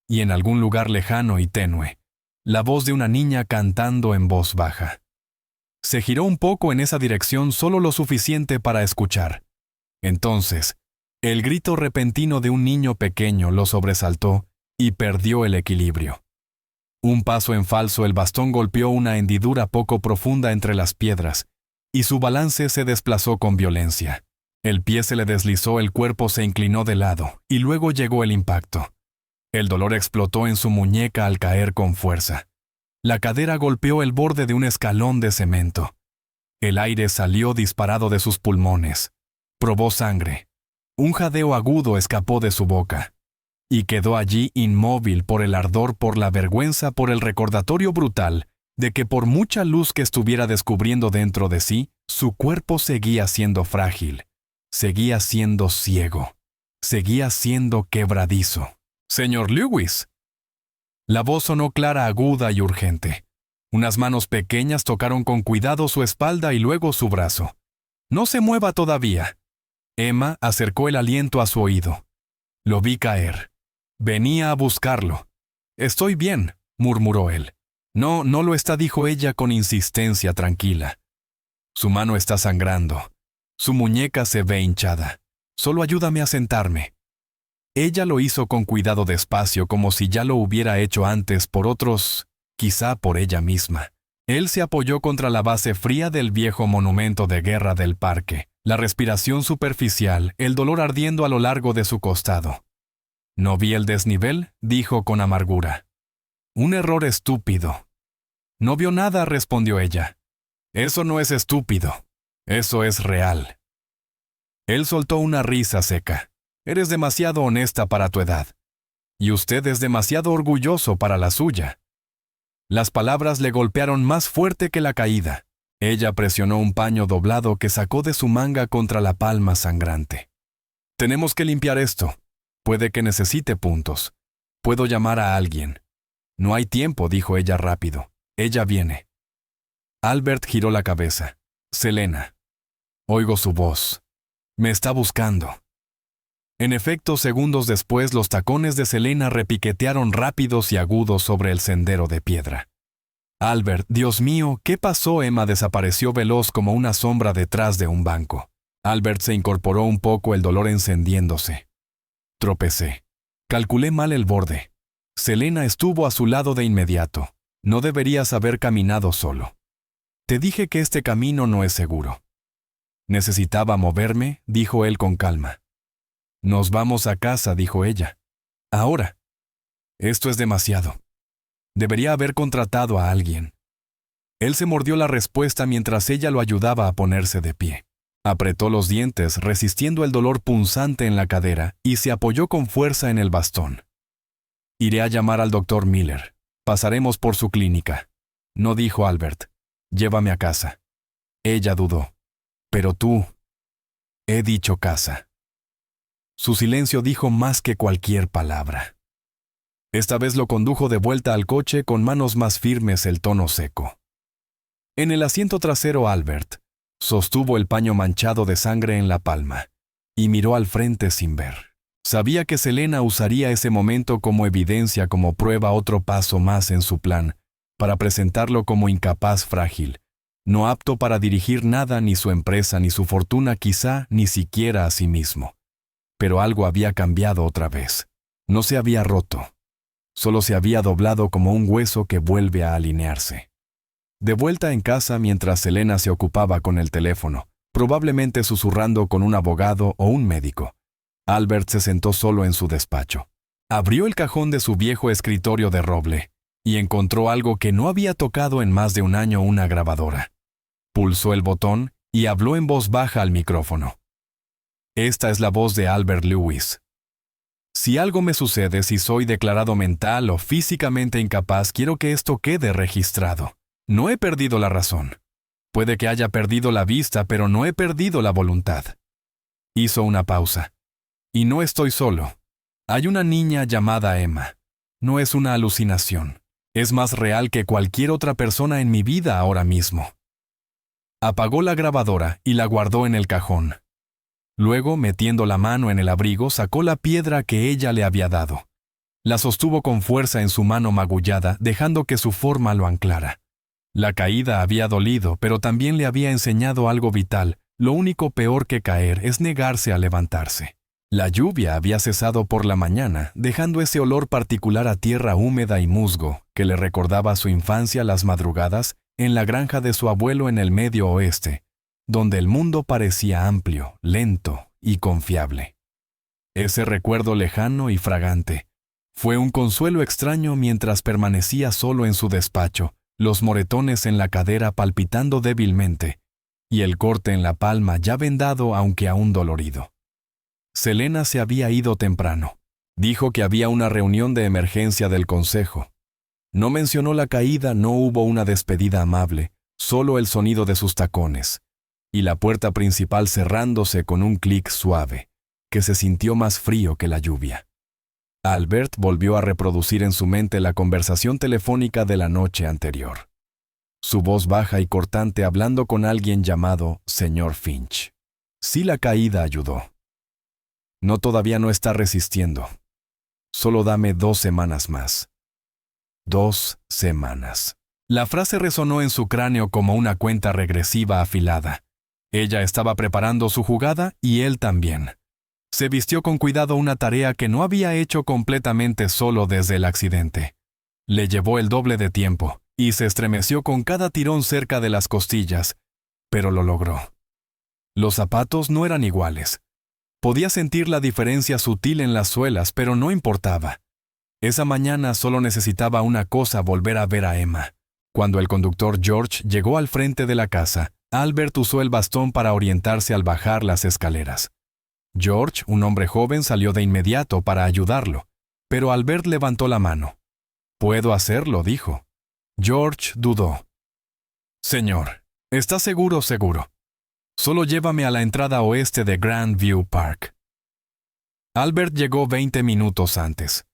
A: y en algún lugar lejano y tenue, la voz de una niña cantando en voz baja. Se giró un poco en esa dirección, solo lo suficiente para escuchar. Entonces, el grito repentino de un niño pequeño lo sobresaltó y perdió el equilibrio. Un paso en falso, el bastón golpeó una hendidura poco profunda entre las piedras, y su balance se desplazó con violencia. El pie se le deslizó, el cuerpo se inclinó de lado, y luego llegó el impacto. El dolor explotó en su muñeca al caer con fuerza. La cadera golpeó el borde de un escalón de cemento. El aire salió disparado de sus pulmones. Probó sangre. Un jadeo agudo escapó de su boca. Y quedó allí inmóvil por el ardor, por la vergüenza, por el recordatorio brutal de que por mucha luz que estuviera descubriendo dentro de sí, su cuerpo seguía siendo frágil, seguía siendo ciego, seguía siendo quebradizo. «Señor Lewis». La voz sonó clara, aguda y urgente. Unas manos pequeñas tocaron con cuidado su espalda y luego su brazo. «No se mueva todavía». Emma acercó el aliento a su oído. Lo vi caer. Venía a buscarlo. «Estoy bien», murmuró él. «No, no lo está», dijo ella con insistencia tranquila. «Su mano está sangrando. Su muñeca se ve hinchada. Solo ayúdame a sentarme». Ella lo hizo con cuidado, despacio, como si ya lo hubiera hecho antes por otros, quizá por ella misma. Él se apoyó contra la base fría del viejo monumento de guerra del parque, la respiración superficial, el dolor ardiendo a lo largo de su costado. «¿No vi el desnivel?», dijo con amargura. «Un error estúpido». «No vio nada», respondió ella. «Eso no es estúpido. Eso es real». Él soltó una risa seca. «Eres demasiado honesta para tu edad. Y usted es demasiado orgulloso para la suya». Las palabras le golpearon más fuerte que la caída. Ella presionó un paño doblado que sacó de su manga contra la palma sangrante. «Tenemos que limpiar esto. Puede que necesite puntos. Puedo llamar a alguien». «No hay tiempo», dijo ella rápido. «Ella viene». Albert giró la cabeza. «Selena». Oigo su voz. «Me está buscando». En efecto, segundos después, los tacones de Selena repiquetearon rápidos y agudos sobre el sendero de piedra. «Albert, Dios mío, ¿qué pasó?» Emma desapareció veloz como una sombra detrás de un banco. Albert se incorporó un poco, el dolor encendiéndose. Tropecé. Calculé mal el borde. Selena estuvo a su lado de inmediato. No deberías haber caminado solo. Te dije que este camino no es seguro. Necesitaba moverme, dijo él con calma. Nos vamos a casa, dijo ella. Ahora. Esto es demasiado. Debería haber contratado a alguien. Él se mordió la respuesta mientras ella lo ayudaba a ponerse de pie. Apretó los dientes, resistiendo el dolor punzante en la cadera, y se apoyó con fuerza en el bastón. Iré a llamar al doctor Miller. Pasaremos por su clínica. No, dijo Albert. Llévame a casa. Ella dudó. Pero tú. He dicho casa. Su silencio dijo más que cualquier palabra. Esta vez lo condujo de vuelta al coche con manos más firmes, el tono seco. En el asiento trasero Albert sostuvo el paño manchado de sangre en la palma y miró al frente sin ver. Sabía que Selena usaría ese momento como evidencia, como prueba, otro paso más en su plan, para presentarlo como incapaz, frágil, no apto para dirigir nada, ni su empresa, ni su fortuna, quizá ni siquiera a sí mismo. Pero algo había cambiado otra vez. No se había roto. Solo se había doblado como un hueso que vuelve a alinearse. De vuelta en casa, mientras Selena se ocupaba con el teléfono, probablemente susurrando con un abogado o un médico, Albert se sentó solo en su despacho. Abrió el cajón de su viejo escritorio de roble y encontró algo que no había tocado en más de un año: una grabadora. Pulsó el botón y habló en voz baja al micrófono. Esta es la voz de Albert Lewis. Si algo me sucede, si soy declarado mental o físicamente incapaz, quiero que esto quede registrado. No he perdido la razón. Puede que haya perdido la vista, pero no he perdido la voluntad. Hizo una pausa. Y no estoy solo. Hay una niña llamada Emma. No es una alucinación. Es más real que cualquier otra persona en mi vida ahora mismo. Apagó la grabadora y la guardó en el cajón. Luego, metiendo la mano en el abrigo, sacó la piedra que ella le había dado. La sostuvo con fuerza en su mano magullada, dejando que su forma lo anclara. La caída había dolido, pero también le había enseñado algo vital. Lo único peor que caer es negarse a levantarse. La lluvia había cesado por la mañana, dejando ese olor particular a tierra húmeda y musgo que le recordaba a su infancia, las madrugadas en la granja de su abuelo en el Medio Oeste, donde el mundo parecía amplio, lento y confiable. Ese recuerdo lejano y fragante fue un consuelo extraño mientras permanecía solo en su despacho, los moretones en la cadera palpitando débilmente y el corte en la palma ya vendado, aunque aún dolorido. Selena se había ido temprano. Dijo que había una reunión de emergencia del consejo. No mencionó la caída, no hubo una despedida amable, solo el sonido de sus tacones y la puerta principal cerrándose con un clic suave, que se sintió más frío que la lluvia. Albert volvió a reproducir en su mente la conversación telefónica de la noche anterior. Su voz baja y cortante hablando con alguien llamado Señor Finch. Sí, la caída ayudó. No, todavía no está resistiendo. Solo dame 2 semanas más. 2 semanas. La frase resonó en su cráneo como una cuenta regresiva afilada. Ella estaba preparando su jugada y él también. Se vistió con cuidado, una tarea que no había hecho completamente solo desde el accidente. Le llevó el doble de tiempo y se estremeció con cada tirón cerca de las costillas, pero lo logró. Los zapatos no eran iguales. Podía sentir la diferencia sutil en las suelas, pero no importaba. Esa mañana solo necesitaba una cosa: volver a ver a Emma. Cuando el conductor George llegó al frente de la casa, Albert usó el bastón para orientarse al bajar las escaleras. George, un hombre joven, salió de inmediato para ayudarlo, pero Albert levantó la mano. «Puedo hacerlo», dijo. George dudó. «Señor, ¿está seguro?» «Seguro. Solo llévame a la entrada oeste de Grandview Park». Albert llegó 20 minutos antes.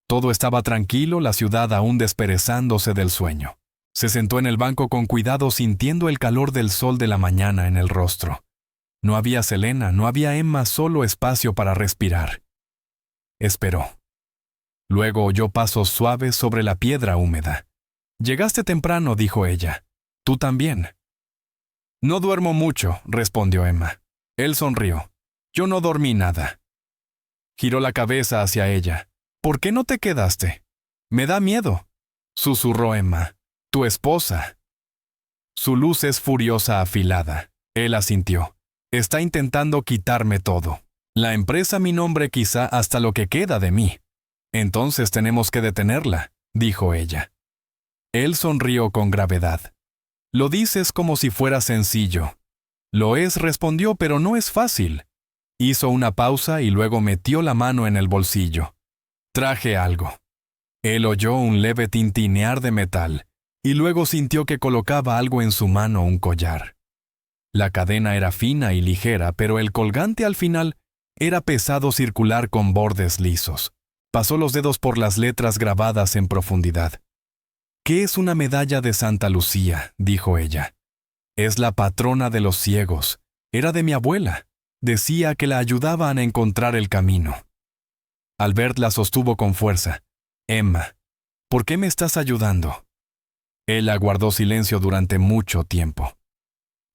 A: Todo estaba tranquilo, la ciudad aún desperezándose del sueño. Se sentó en el banco con cuidado, sintiendo el calor del sol de la mañana en el rostro. No había Selena, no había Emma, solo espacio para respirar. Esperó. Luego oyó pasos suaves sobre la piedra húmeda. «Llegaste temprano», dijo ella. «Tú también». «No duermo mucho», respondió Emma. Él sonrió. «Yo no dormí nada». Giró la cabeza hacia ella. «¿Por qué no te quedaste?» «Me da miedo», susurró Emma. «Tu esposa». Su luz es furiosa, afilada. Él asintió. «Está intentando quitarme todo. La empresa, mi nombre, quizá hasta lo que queda de mí». «Entonces tenemos que detenerla», dijo ella. Él sonrió con gravedad. «Lo dices como si fuera sencillo». «Lo es», respondió, «pero no es fácil». Hizo una pausa y luego metió la mano en el bolsillo. «Traje algo». Él oyó un leve tintinear de metal y luego sintió que colocaba algo en su mano, un collar. La cadena era fina y ligera, pero el colgante al final era pesado, circular con bordes lisos. Pasó los dedos por las letras grabadas en profundidad. «¿Qué es una medalla de Santa Lucía?», dijo ella. «Es la patrona de los ciegos. Era de mi abuela. Decía que la ayudaban a encontrar el camino». Albert la sostuvo con fuerza. «Emma, ¿por qué me estás ayudando?». Él aguardó silencio durante mucho tiempo.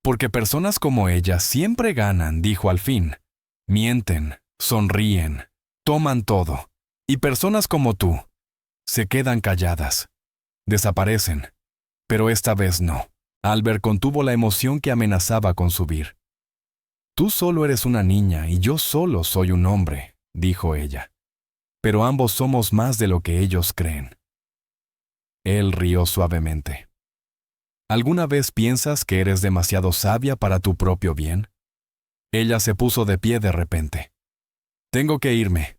A: «Porque personas como ella siempre ganan», dijo al fin. «Mienten, sonríen, toman todo. Y personas como tú se quedan calladas. Desaparecen. Pero esta vez no». Albert contuvo la emoción que amenazaba con subir. «Tú solo eres una niña y yo solo soy un hombre», dijo ella. «Pero ambos somos más de lo que ellos creen». Él rió suavemente. «¿Alguna vez piensas que eres demasiado sabia para tu propio bien?». Ella se puso de pie de repente. «Tengo que irme.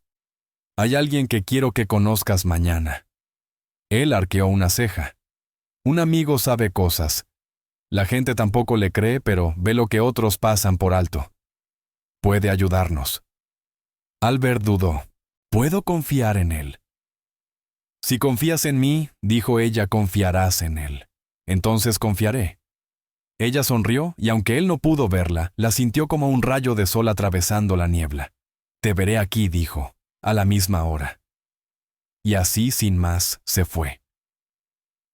A: Hay alguien que quiero que conozcas mañana». Él arqueó una ceja. «Un amigo sabe cosas. La gente tampoco le cree, pero ve lo que otros pasan por alto. Puede ayudarnos». Albert dudó. «¿Puedo confiar en él?». «Si confías en mí», dijo ella, «confiarás en él. Entonces confiaré». Ella sonrió y aunque él no pudo verla, la sintió como un rayo de sol atravesando la niebla. «Te veré aquí», dijo, «a la misma hora». Y así, sin más, se fue.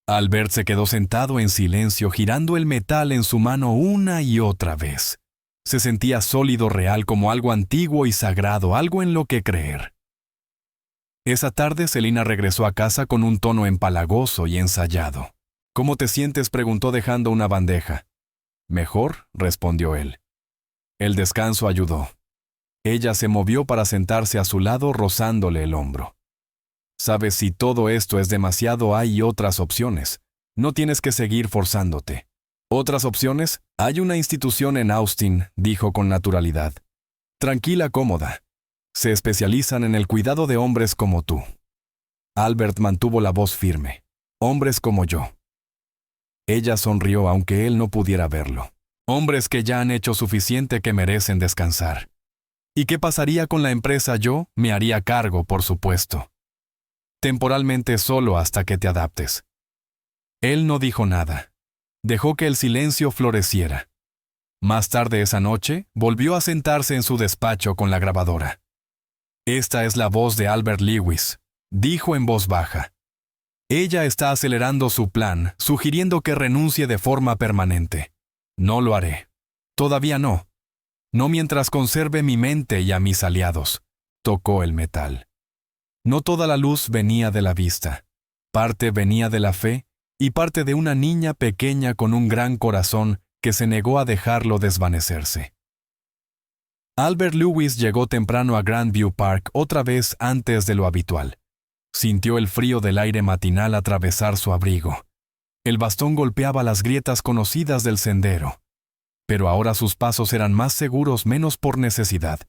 A: Albert se quedó sentado en silencio, girando el metal en su mano una y otra vez. Se sentía sólido, real, como algo antiguo y sagrado, algo en lo que creer. Esa tarde Selina regresó a casa con un tono empalagoso y ensayado. «¿Cómo te sientes?», preguntó dejando una bandeja. «Mejor», respondió él. El descanso ayudó. Ella se movió para sentarse a su lado, rozándole el hombro. «Sabes, si todo esto es demasiado, hay otras opciones. No tienes que seguir forzándote». «¿Otras opciones? Hay una institución en Austin», dijo con naturalidad. «Tranquila, cómoda. Se especializan en el cuidado de hombres como tú». Albert mantuvo la voz firme. «Hombres como yo». Ella sonrió aunque él no pudiera verlo. «Hombres que ya han hecho suficiente, que merecen descansar». «¿Y qué pasaría con la empresa? Yo me haría cargo, por supuesto. Temporalmente, solo hasta que te adaptes». Él no dijo nada. Dejó que el silencio floreciera. Más tarde esa noche, volvió a sentarse en su despacho con la grabadora. «Esta es la voz de Albert Lewis», dijo en voz baja. «Ella está acelerando su plan, sugiriendo que renuncie de forma permanente. No lo haré. Todavía no. No mientras conserve mi mente y a mis aliados». Tocó el metal. No toda la luz venía de la vista. Parte venía de la fe y parte de una niña pequeña con un gran corazón que se negó a dejarlo desvanecerse. Albert Lewis llegó temprano a Grandview Park otra vez antes de lo habitual. Sintió el frío del aire matinal atravesar su abrigo. El bastón golpeaba las grietas conocidas del sendero. Pero ahora sus pasos eran más seguros, menos por necesidad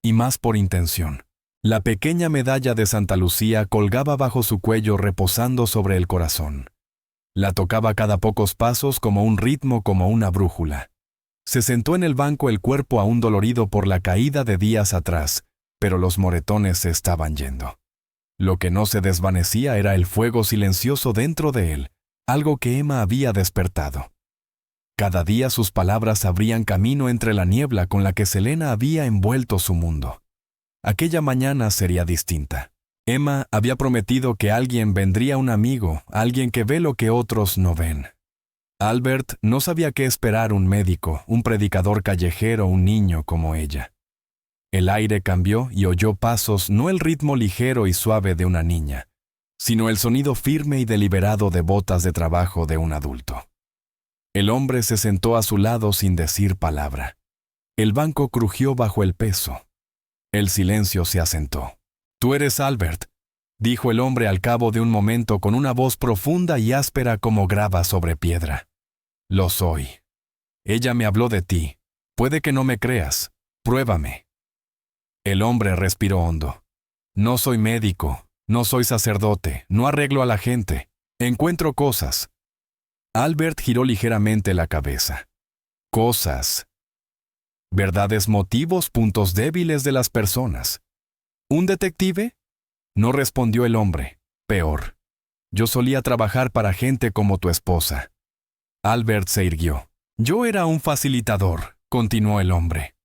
A: y más por intención. La pequeña medalla de Santa Lucía colgaba bajo su cuello, reposando sobre el corazón. La tocaba cada pocos pasos como un ritmo, como una brújula. Se sentó en el banco, el cuerpo aún dolorido por la caída de días atrás, pero los moretones se estaban yendo. Lo que no se desvanecía era el fuego silencioso dentro de él, algo que Emma había despertado. Cada día sus palabras abrían camino entre la niebla con la que Selena había envuelto su mundo. Aquella mañana sería distinta. Emma había prometido que alguien vendría, un amigo, alguien que ve lo que otros no ven. Albert no sabía qué esperar, un médico, un predicador callejero, un niño como ella. El aire cambió y oyó pasos, no el ritmo ligero y suave de una niña, sino el sonido firme y deliberado de botas de trabajo de un adulto. El hombre se sentó a su lado sin decir palabra. El banco crujió bajo el peso. El silencio se asentó. «Tú eres Albert», dijo el hombre al cabo de un momento con una voz profunda y áspera como grava sobre piedra. «Lo soy. Ella me habló de ti. Puede que no me creas. Pruébame». El hombre respiró hondo. «No soy médico, no soy sacerdote, no arreglo a la gente. Encuentro cosas. Albert giró ligeramente la cabeza. Cosas. Verdades, motivos, puntos débiles de las personas. ¿Un detective? No respondió el hombre. Peor. Yo solía trabajar para gente como tu esposa. Albert se irguió. Yo era un facilitador, continuó el hombre.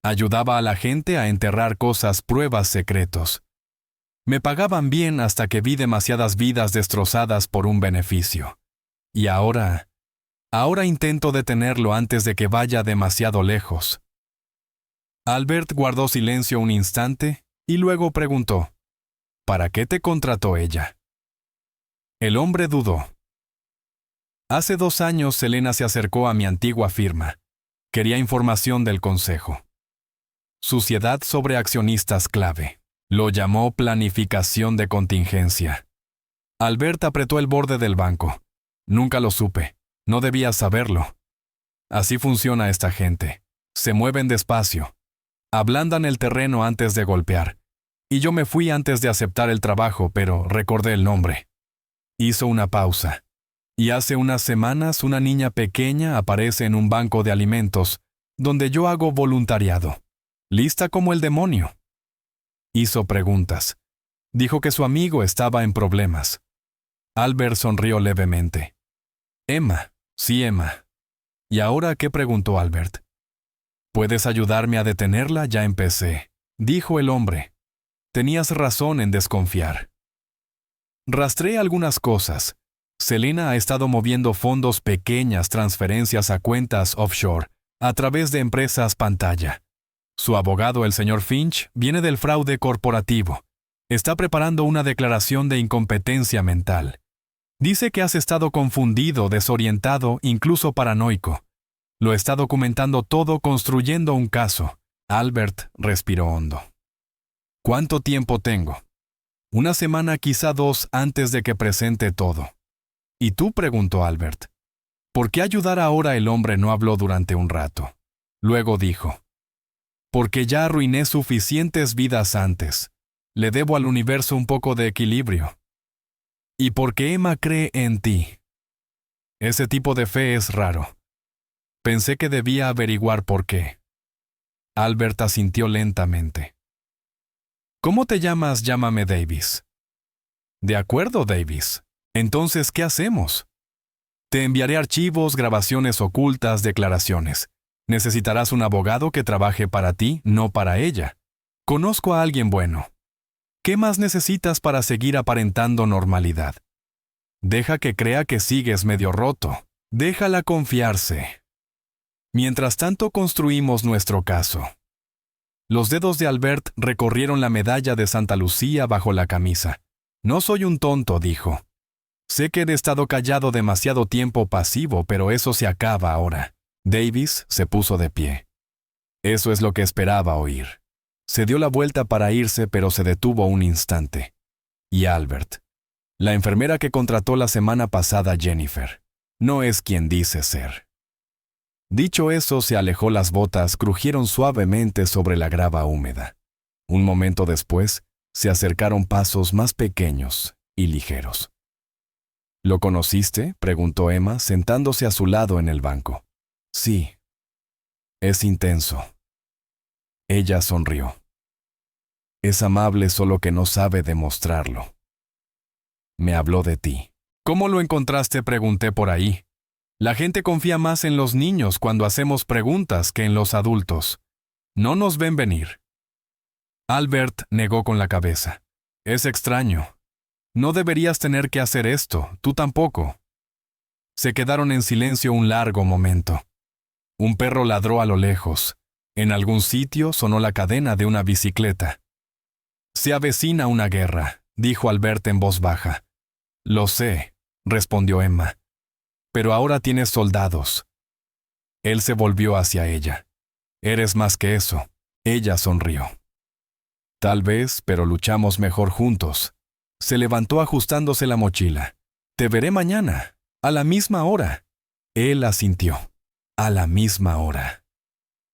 A: Ayudaba a la gente a enterrar cosas, pruebas, secretos. Me pagaban bien hasta que vi demasiadas vidas destrozadas por un beneficio. Y ahora intento detenerlo antes de que vaya demasiado lejos. Albert guardó silencio un instante y luego preguntó, ¿para qué te contrató ella? El hombre dudó. Hace 2 años Selena se acercó a mi antigua firma. Quería información del consejo. Suciedad sobre accionistas clave. Lo llamó planificación de contingencia. Albert apretó el borde del banco. Nunca lo supe. No debía saberlo. Así funciona esta gente. Se mueven despacio. Ablandan el terreno antes de golpear. Y yo me fui antes de aceptar el trabajo, pero recordé el nombre. Hizo una pausa. Y hace unas semanas una niña pequeña aparece en un banco de alimentos, donde yo hago voluntariado. Lista como el demonio. Hizo preguntas. Dijo que su amigo estaba en problemas. Albert sonrió levemente. Emma. Sí, Emma. ¿Y ahora qué? Preguntó Albert. ¿Puedes ayudarme a detenerla? Ya empecé, dijo el hombre. Tenías razón en desconfiar. Rastré algunas cosas. Selena ha estado moviendo fondos, pequeñas transferencias a cuentas offshore, a través de empresas pantalla. Su abogado, el señor Finch, viene del fraude corporativo. Está preparando una declaración de incompetencia mental. Dice que has estado confundido, desorientado, incluso paranoico. Lo está documentando todo, construyendo un caso. Albert respiró hondo. ¿Cuánto tiempo tengo? 1 semana, quizá 2, antes de que presente todo. ¿Y tú? Preguntó Albert. ¿Por qué ayudar ahora? El hombre no habló durante un rato. Luego dijo, porque ya arruiné suficientes vidas antes. Le debo al universo un poco de equilibrio. Y porque Emma cree en ti. Ese tipo de fe es raro. Pensé que debía averiguar por qué. Albert asintió lentamente. ¿Cómo te llamas? Llámame Davis. De acuerdo, Davis. Entonces, ¿qué hacemos? Te enviaré archivos, grabaciones ocultas, declaraciones. Necesitarás un abogado que trabaje para ti, no para ella. Conozco a alguien bueno. ¿Qué más necesitas para seguir aparentando normalidad? Deja que crea que sigues medio roto. Déjala confiarse. Mientras tanto, construimos nuestro caso. Los dedos de Albert recorrieron la medalla de Santa Lucía bajo la camisa. No soy un tonto, dijo. Sé que he estado callado demasiado tiempo, pasivo, pero eso se acaba ahora. Davis se puso de pie. Eso es lo que esperaba oír. Se dio la vuelta para irse, pero se detuvo un instante. Y Albert, la enfermera que contrató la semana pasada, Jennifer, no es quien dice ser. Dicho eso, se alejó. Las botas crujieron suavemente sobre la grava húmeda. Un momento después, se acercaron pasos más pequeños y ligeros. ¿Lo conociste? Preguntó Emma, sentándose a su lado en el banco. Sí. Es intenso. Ella sonrió. Es amable, solo que no sabe demostrarlo. Me habló de ti. ¿Cómo lo encontraste? Pregunté por ahí. La gente confía más en los niños cuando hacemos preguntas que en los adultos. No nos ven venir. Albert negó con la cabeza. Es extraño. No deberías tener que hacer esto, tú tampoco. Se quedaron en silencio un largo momento. Un perro ladró a lo lejos. En algún sitio sonó la cadena de una bicicleta. Se avecina una guerra, dijo Albert en voz baja. Lo sé, respondió Emma. Pero ahora tienes soldados. Él se volvió hacia ella. Eres más que eso. Ella sonrió. Tal vez, pero luchamos mejor juntos. Se levantó ajustándose la mochila. Te veré mañana, a la misma hora. Él asintió. A la misma hora.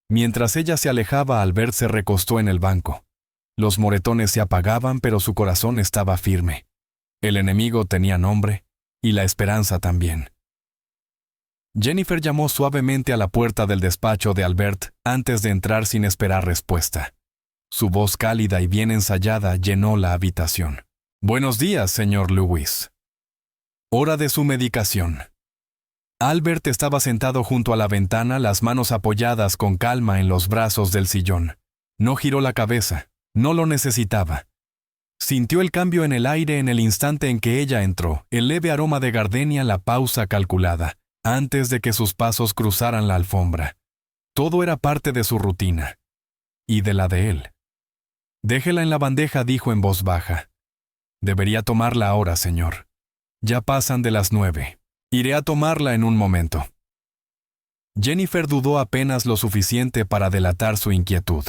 A: Mientras ella se alejaba, Albert se recostó en el banco. Los moretones se apagaban, pero su corazón estaba firme. El enemigo tenía nombre, y la esperanza también. Jennifer llamó suavemente a la puerta del despacho de Albert antes de entrar sin esperar respuesta. Su voz cálida y bien ensayada llenó la habitación. «Buenos días, señor Lewis». Hora de su medicación. Albert estaba sentado junto a la ventana, las manos apoyadas con calma en los brazos del sillón. No giró la cabeza. No lo necesitaba. Sintió el cambio en el aire en el instante en que ella entró, el leve aroma de gardenia, la pausa calculada, antes de que sus pasos cruzaran la alfombra. Todo era parte de su rutina. Y de la de él. «Déjela en la bandeja», dijo en voz baja. «Debería tomarla ahora, señor. Ya pasan de las 9. Iré a tomarla en un momento». Jennifer dudó apenas lo suficiente para delatar su inquietud.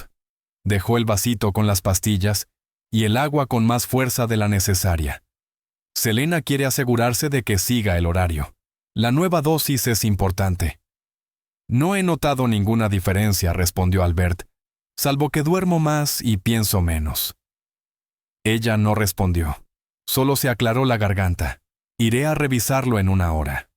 A: Dejó el vasito con las pastillas y el agua con más fuerza de la necesaria. Selena quiere asegurarse de que siga el horario. La nueva dosis es importante. «No he notado ninguna diferencia», respondió Albert, «salvo que duermo más y pienso menos». Ella no respondió. Solo se aclaró la garganta. «Iré a revisarlo en una hora».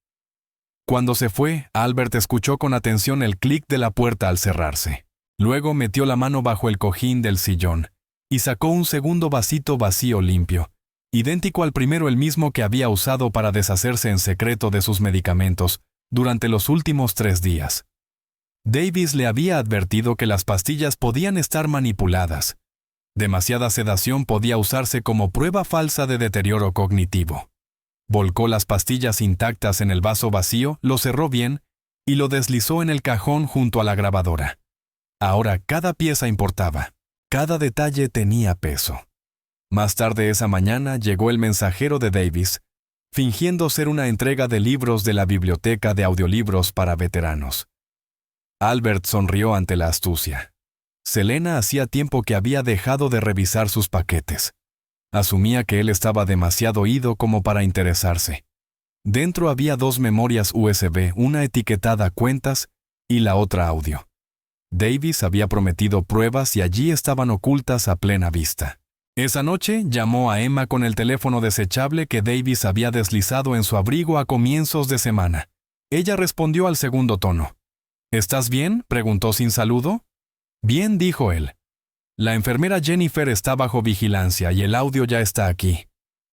A: Cuando se fue, Albert escuchó con atención el clic de la puerta al cerrarse. Luego metió la mano bajo el cojín del sillón y sacó un segundo vasito vacío limpio, idéntico al primero, el mismo que había usado para deshacerse en secreto de sus medicamentos durante los últimos 3 días. Davis le había advertido que las pastillas podían estar manipuladas. Demasiada sedación podía usarse como prueba falsa de deterioro cognitivo. Volcó las pastillas intactas en el vaso vacío, lo cerró bien y lo deslizó en el cajón junto a la grabadora. Ahora cada pieza importaba. Cada detalle tenía peso. Más tarde esa mañana llegó el mensajero de Davis, fingiendo ser una entrega de libros de la biblioteca de audiolibros para veteranos. Albert sonrió ante la astucia. Selena hacía tiempo que había dejado de revisar sus paquetes. Asumía que él estaba demasiado ido como para interesarse. Dentro había 2 memorias USB, una etiquetada cuentas y la otra audio. Davis había prometido pruebas y allí estaban ocultas a plena vista. Esa noche llamó a Emma con el teléfono desechable que Davis había deslizado en su abrigo a comienzos de semana. Ella respondió al segundo tono. «¿Estás bien?», preguntó sin saludo. «Bien», dijo él. «La enfermera Jennifer está bajo vigilancia y el audio ya está aquí.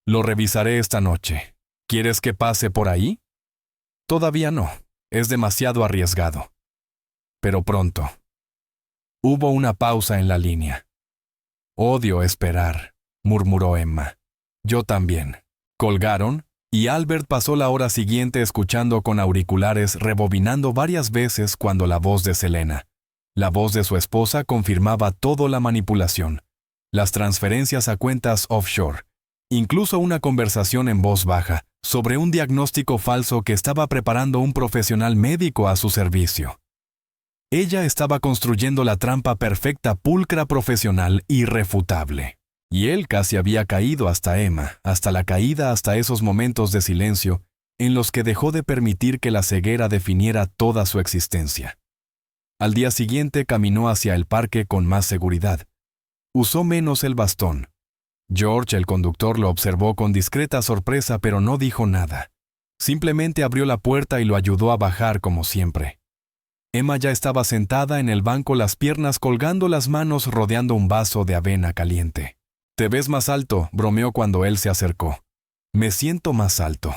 A: Lo revisaré esta noche. ¿Quieres que pase por ahí?» «Todavía no. Es demasiado arriesgado. Pero pronto». Hubo una pausa en la línea. «Odio esperar», murmuró Emma. «Yo también». Colgaron, y Albert pasó la hora siguiente escuchando con auriculares, rebobinando varias veces cuando la voz de Selena, la voz de su esposa, confirmaba toda la manipulación, las transferencias a cuentas offshore, incluso una conversación en voz baja sobre un diagnóstico falso que estaba preparando un profesional médico a su servicio. Ella estaba construyendo la trampa perfecta, pulcra, profesional, irrefutable. Y él casi había caído hasta Emma, hasta la caída, hasta esos momentos de silencio en los que dejó de permitir que la ceguera definiera toda su existencia. Al día siguiente caminó hacia el parque con más seguridad. Usó menos el bastón. George, el conductor, lo observó con discreta sorpresa, pero no dijo nada. Simplemente abrió la puerta y lo ayudó a bajar como siempre. Emma ya estaba sentada en el banco, las piernas colgando, las manos rodeando un vaso de avena caliente. «Te ves más alto», bromeó cuando él se acercó. «Me siento más alto».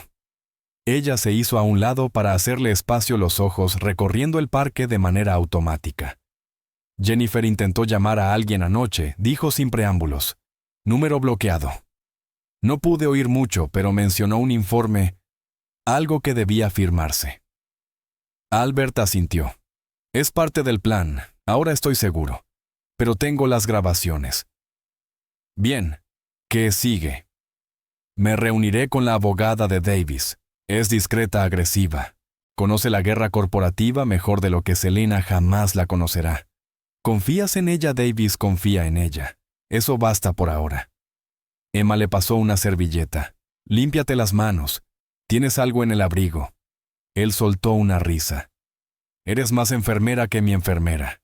A: Ella se hizo a un lado para hacerle espacio, los ojos recorriendo el parque de manera automática. «Jennifer intentó llamar a alguien anoche», dijo sin preámbulos. «Número bloqueado». No pude oír mucho, pero mencionó un informe, algo que debía firmarse. Albert asintió. «Es parte del plan, ahora estoy seguro. Pero tengo las grabaciones». «Bien, ¿qué sigue?» «Me reuniré con la abogada de Davis. Es discreta, agresiva. Conoce la guerra corporativa mejor de lo que Selena jamás la conocerá. ¿Confías en ella, Davis? Confía en ella. Eso basta por ahora». Emma le pasó una servilleta. «Límpiate las manos. Tienes algo en el abrigo». Él soltó una risa. «Eres más enfermera que mi enfermera».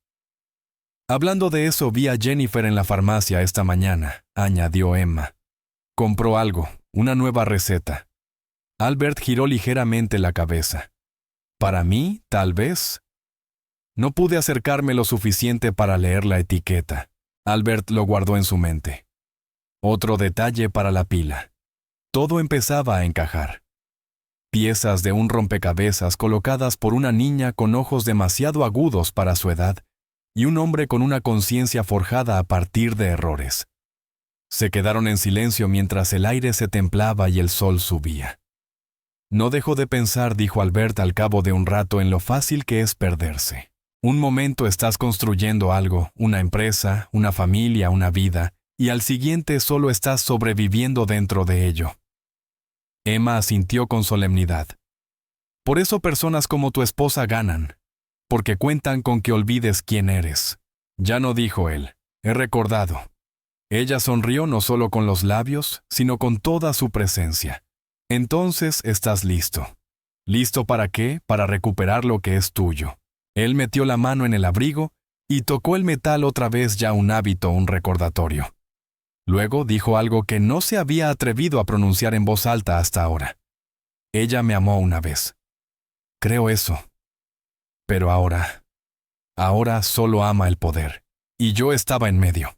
A: «Hablando de eso, vi a Jennifer en la farmacia esta mañana», añadió Emma. «Compró algo, una nueva receta». Albert giró ligeramente la cabeza. Para mí, tal vez. No pude acercarme lo suficiente para leer la etiqueta. Albert lo guardó en su mente. Otro detalle para la pila. Todo empezaba a encajar. Piezas de un rompecabezas colocadas por una niña con ojos demasiado agudos para su edad y un hombre con una conciencia forjada a partir de errores. Se quedaron en silencio mientras el aire se templaba y el sol subía. No dejó de pensar, dijo Albert al cabo de un rato, en lo fácil que es perderse. Un momento estás construyendo algo, una empresa, una familia, una vida, y al siguiente solo estás sobreviviendo dentro de ello. Emma asintió con solemnidad. Por eso personas como tu esposa ganan, porque cuentan con que olvides quién eres. Ya no, dijo él, he recordado. Ella sonrió no solo con los labios, sino con toda su presencia. Entonces estás listo. ¿Listo para qué? Para recuperar lo que es tuyo. Él metió la mano en el abrigo y tocó el metal otra vez, ya un hábito, un recordatorio. Luego dijo algo que no se había atrevido a pronunciar en voz alta hasta ahora. Ella me amó una vez. Creo eso. Pero ahora solo ama el poder. Y yo estaba en medio.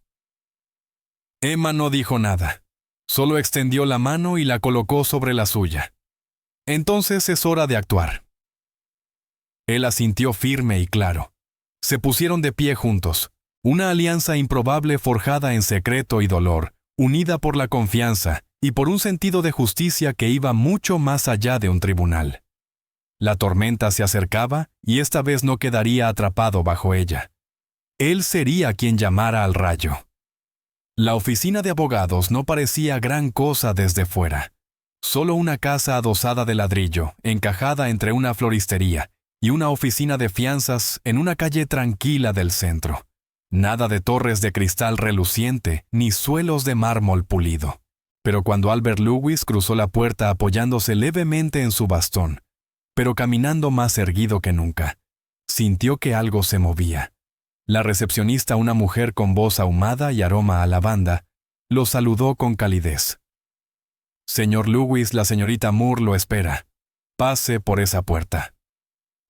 A: Emma no dijo nada. Solo extendió la mano y la colocó sobre la suya. Entonces es hora de actuar. Él asintió firme y claro. Se pusieron de pie juntos. Una alianza improbable forjada en secreto y dolor, unida por la confianza y por un sentido de justicia que iba mucho más allá de un tribunal. La tormenta se acercaba y esta vez no quedaría atrapado bajo ella. Él sería quien llamara al rayo. La oficina de abogados no parecía gran cosa desde fuera. Solo una casa adosada de ladrillo, encajada entre una floristería y una oficina de fianzas en una calle tranquila del centro. Nada de torres de cristal reluciente ni suelos de mármol pulido. Pero cuando Albert Lewis cruzó la puerta apoyándose levemente en su bastón, pero caminando más erguido que nunca, sintió que algo se movía. La recepcionista, una mujer con voz ahumada y aroma a lavanda, lo saludó con calidez. Señor Lewis, la señorita Moore lo espera. Pase por esa puerta.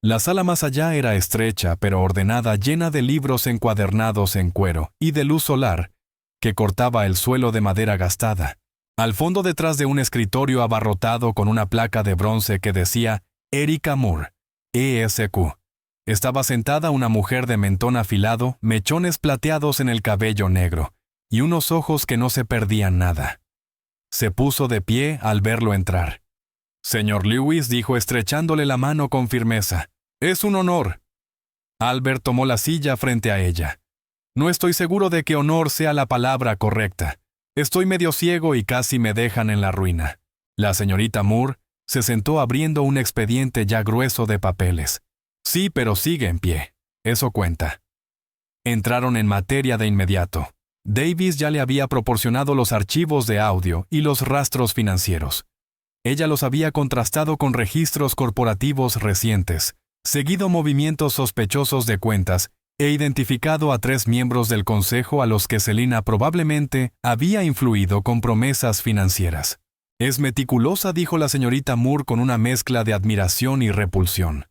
A: La sala más allá era estrecha pero ordenada, llena de libros encuadernados en cuero y de luz solar que cortaba el suelo de madera gastada. Al fondo, detrás de un escritorio abarrotado con una placa de bronce que decía Erika Moore, ESQ, estaba sentada una mujer de mentón afilado, mechones plateados en el cabello negro y unos ojos que no se perdían nada. Se puso de pie al verlo entrar. Señor Lewis, dijo estrechándole la mano con firmeza. Es un honor. Albert tomó la silla frente a ella. No estoy seguro de que honor sea la palabra correcta. Estoy medio ciego y casi me dejan en la ruina. La señorita Moore se sentó abriendo un expediente ya grueso de papeles. Sí, pero sigue en pie. Eso cuenta. Entraron en materia de inmediato. Davis ya le había proporcionado los archivos de audio y los rastros financieros. Ella los había contrastado con registros corporativos recientes, seguido movimientos sospechosos de cuentas e identificado a 3 miembros del consejo a los que Selina probablemente había influido con promesas financieras. Es meticulosa, dijo la señorita Moore con una mezcla de admiración y repulsión.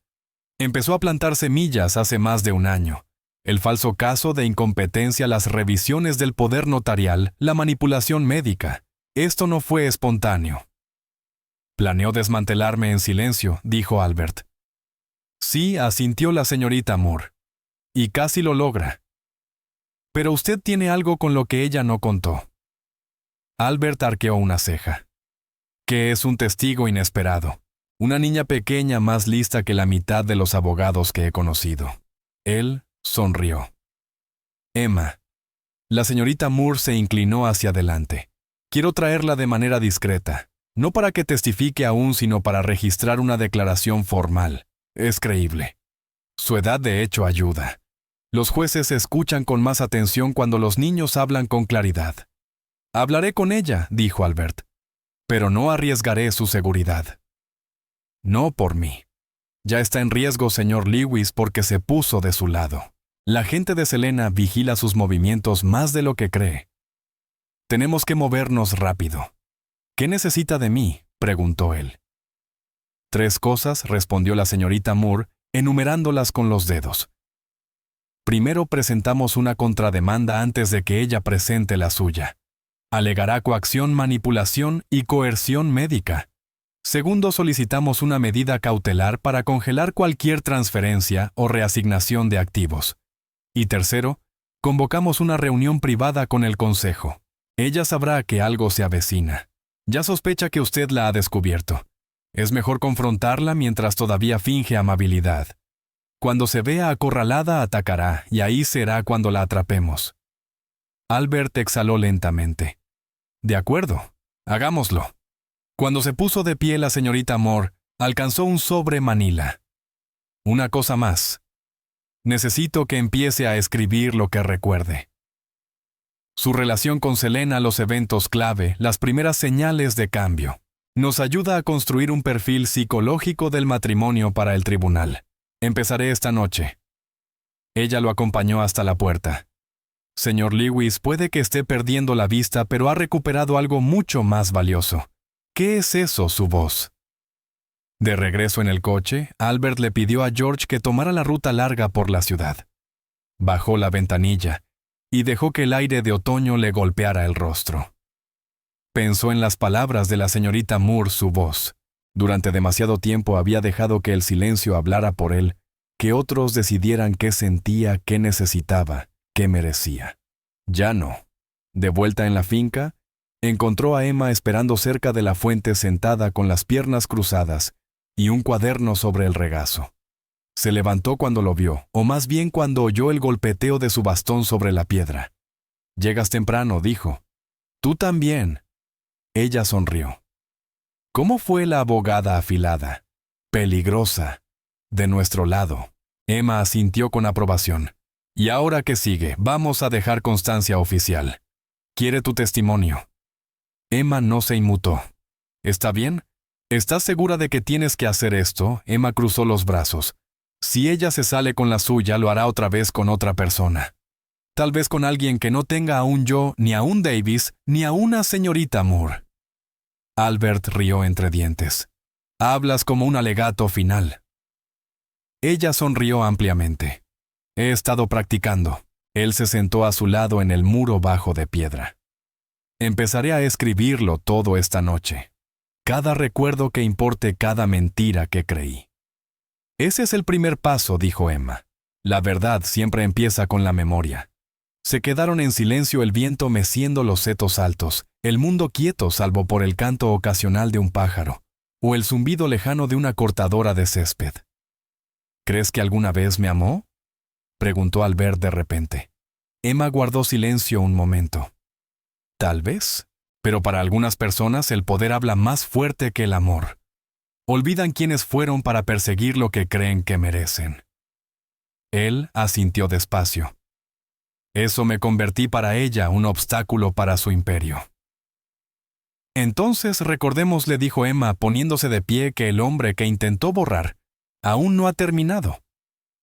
A: Empezó a plantar semillas hace más de un año. El falso caso de incompetencia, las revisiones del poder notarial, la manipulación médica. Esto no fue espontáneo. Planeó desmantelarme en silencio, dijo Albert. Sí, asintió la señorita Moore. Y casi lo logra. Pero usted tiene algo con lo que ella no contó. Albert arqueó una ceja. Que es un testigo inesperado. Una niña pequeña más lista que la mitad de los abogados que he conocido. Él sonrió. Emma. La señorita Moore se inclinó hacia adelante. Quiero traerla de manera discreta. No para que testifique aún, sino para registrar una declaración formal. Es creíble. Su edad de hecho ayuda. Los jueces escuchan con más atención cuando los niños hablan con claridad. Hablaré con ella, dijo Albert. Pero no arriesgaré su seguridad. No por mí. Ya está en riesgo, señor Lewis, porque se puso de su lado. La gente de Selena vigila sus movimientos más de lo que cree. Tenemos que movernos rápido. ¿Qué necesita de mí?, preguntó él. 3 cosas, respondió la señorita Moore, enumerándolas con los dedos. Primero presentamos una contrademanda antes de que ella presente la suya. Alegará coacción, manipulación y coerción médica. Segundo, solicitamos una medida cautelar para congelar cualquier transferencia o reasignación de activos. Y tercero, convocamos una reunión privada con el consejo. Ella sabrá que algo se avecina. Ya sospecha que usted la ha descubierto. Es mejor confrontarla mientras todavía finge amabilidad. Cuando se vea acorralada, atacará, y ahí será cuando la atrapemos. Albert exhaló lentamente. De acuerdo, hagámoslo. Cuando se puso de pie la señorita Moore, alcanzó un sobre Manila. Una cosa más. Necesito que empiece a escribir lo que recuerde. Su relación con Selena, los eventos clave, las primeras señales de cambio. Nos ayuda a construir un perfil psicológico del matrimonio para el tribunal. Empezaré esta noche. Ella lo acompañó hasta la puerta. Señor Lewis, puede que esté perdiendo la vista, pero ha recuperado algo mucho más valioso. ¿Qué es eso, su voz? De regreso en el coche, Albert le pidió a George que tomara la ruta larga por la ciudad. Bajó la ventanilla y dejó que el aire de otoño le golpeara el rostro. Pensó en las palabras de la señorita Moore, su voz. Durante demasiado tiempo había dejado que el silencio hablara por él, que otros decidieran qué sentía, qué necesitaba, qué merecía. Ya no. De vuelta en la finca, encontró a Emma esperando cerca de la fuente sentada con las piernas cruzadas y un cuaderno sobre el regazo. Se levantó cuando lo vio, o más bien cuando oyó el golpeteo de su bastón sobre la piedra. «Llegas temprano», dijo. «Tú también». Ella sonrió. ¿Cómo fue la abogada afilada? Peligrosa. De nuestro lado. Emma asintió con aprobación. «¿Y ahora qué sigue? Vamos a dejar constancia oficial. Quiere tu testimonio». Emma no se inmutó. «¿Está bien? ¿Estás segura de que tienes que hacer esto?» Emma cruzó los brazos. «Si ella se sale con la suya, lo hará otra vez con otra persona. Tal vez con alguien que no tenga a un yo, ni a un Davis, ni a una señorita Moore». Albert rió entre dientes. «Hablas como un alegato final». Ella sonrió ampliamente. «He estado practicando». Él se sentó a su lado en el muro bajo de piedra. «Empezaré a escribirlo todo esta noche. Cada recuerdo que importe, cada mentira que creí». «Ese es el primer paso», dijo Emma. «La verdad siempre empieza con la memoria». Se quedaron en silencio, el viento meciendo los setos altos, el mundo quieto salvo por el canto ocasional de un pájaro, o el zumbido lejano de una cortadora de césped. «¿Crees que alguna vez me amó?», preguntó Albert de repente. Emma guardó silencio un momento. «Tal vez, pero para algunas personas el poder habla más fuerte que el amor. Olvidan quiénes fueron para perseguir lo que creen que merecen». Él asintió despacio. «Eso me convertí para ella, un obstáculo para su imperio». «Entonces recordemos», le dijo Emma, poniéndose de pie, «que el hombre que intentó borrar aún no ha terminado».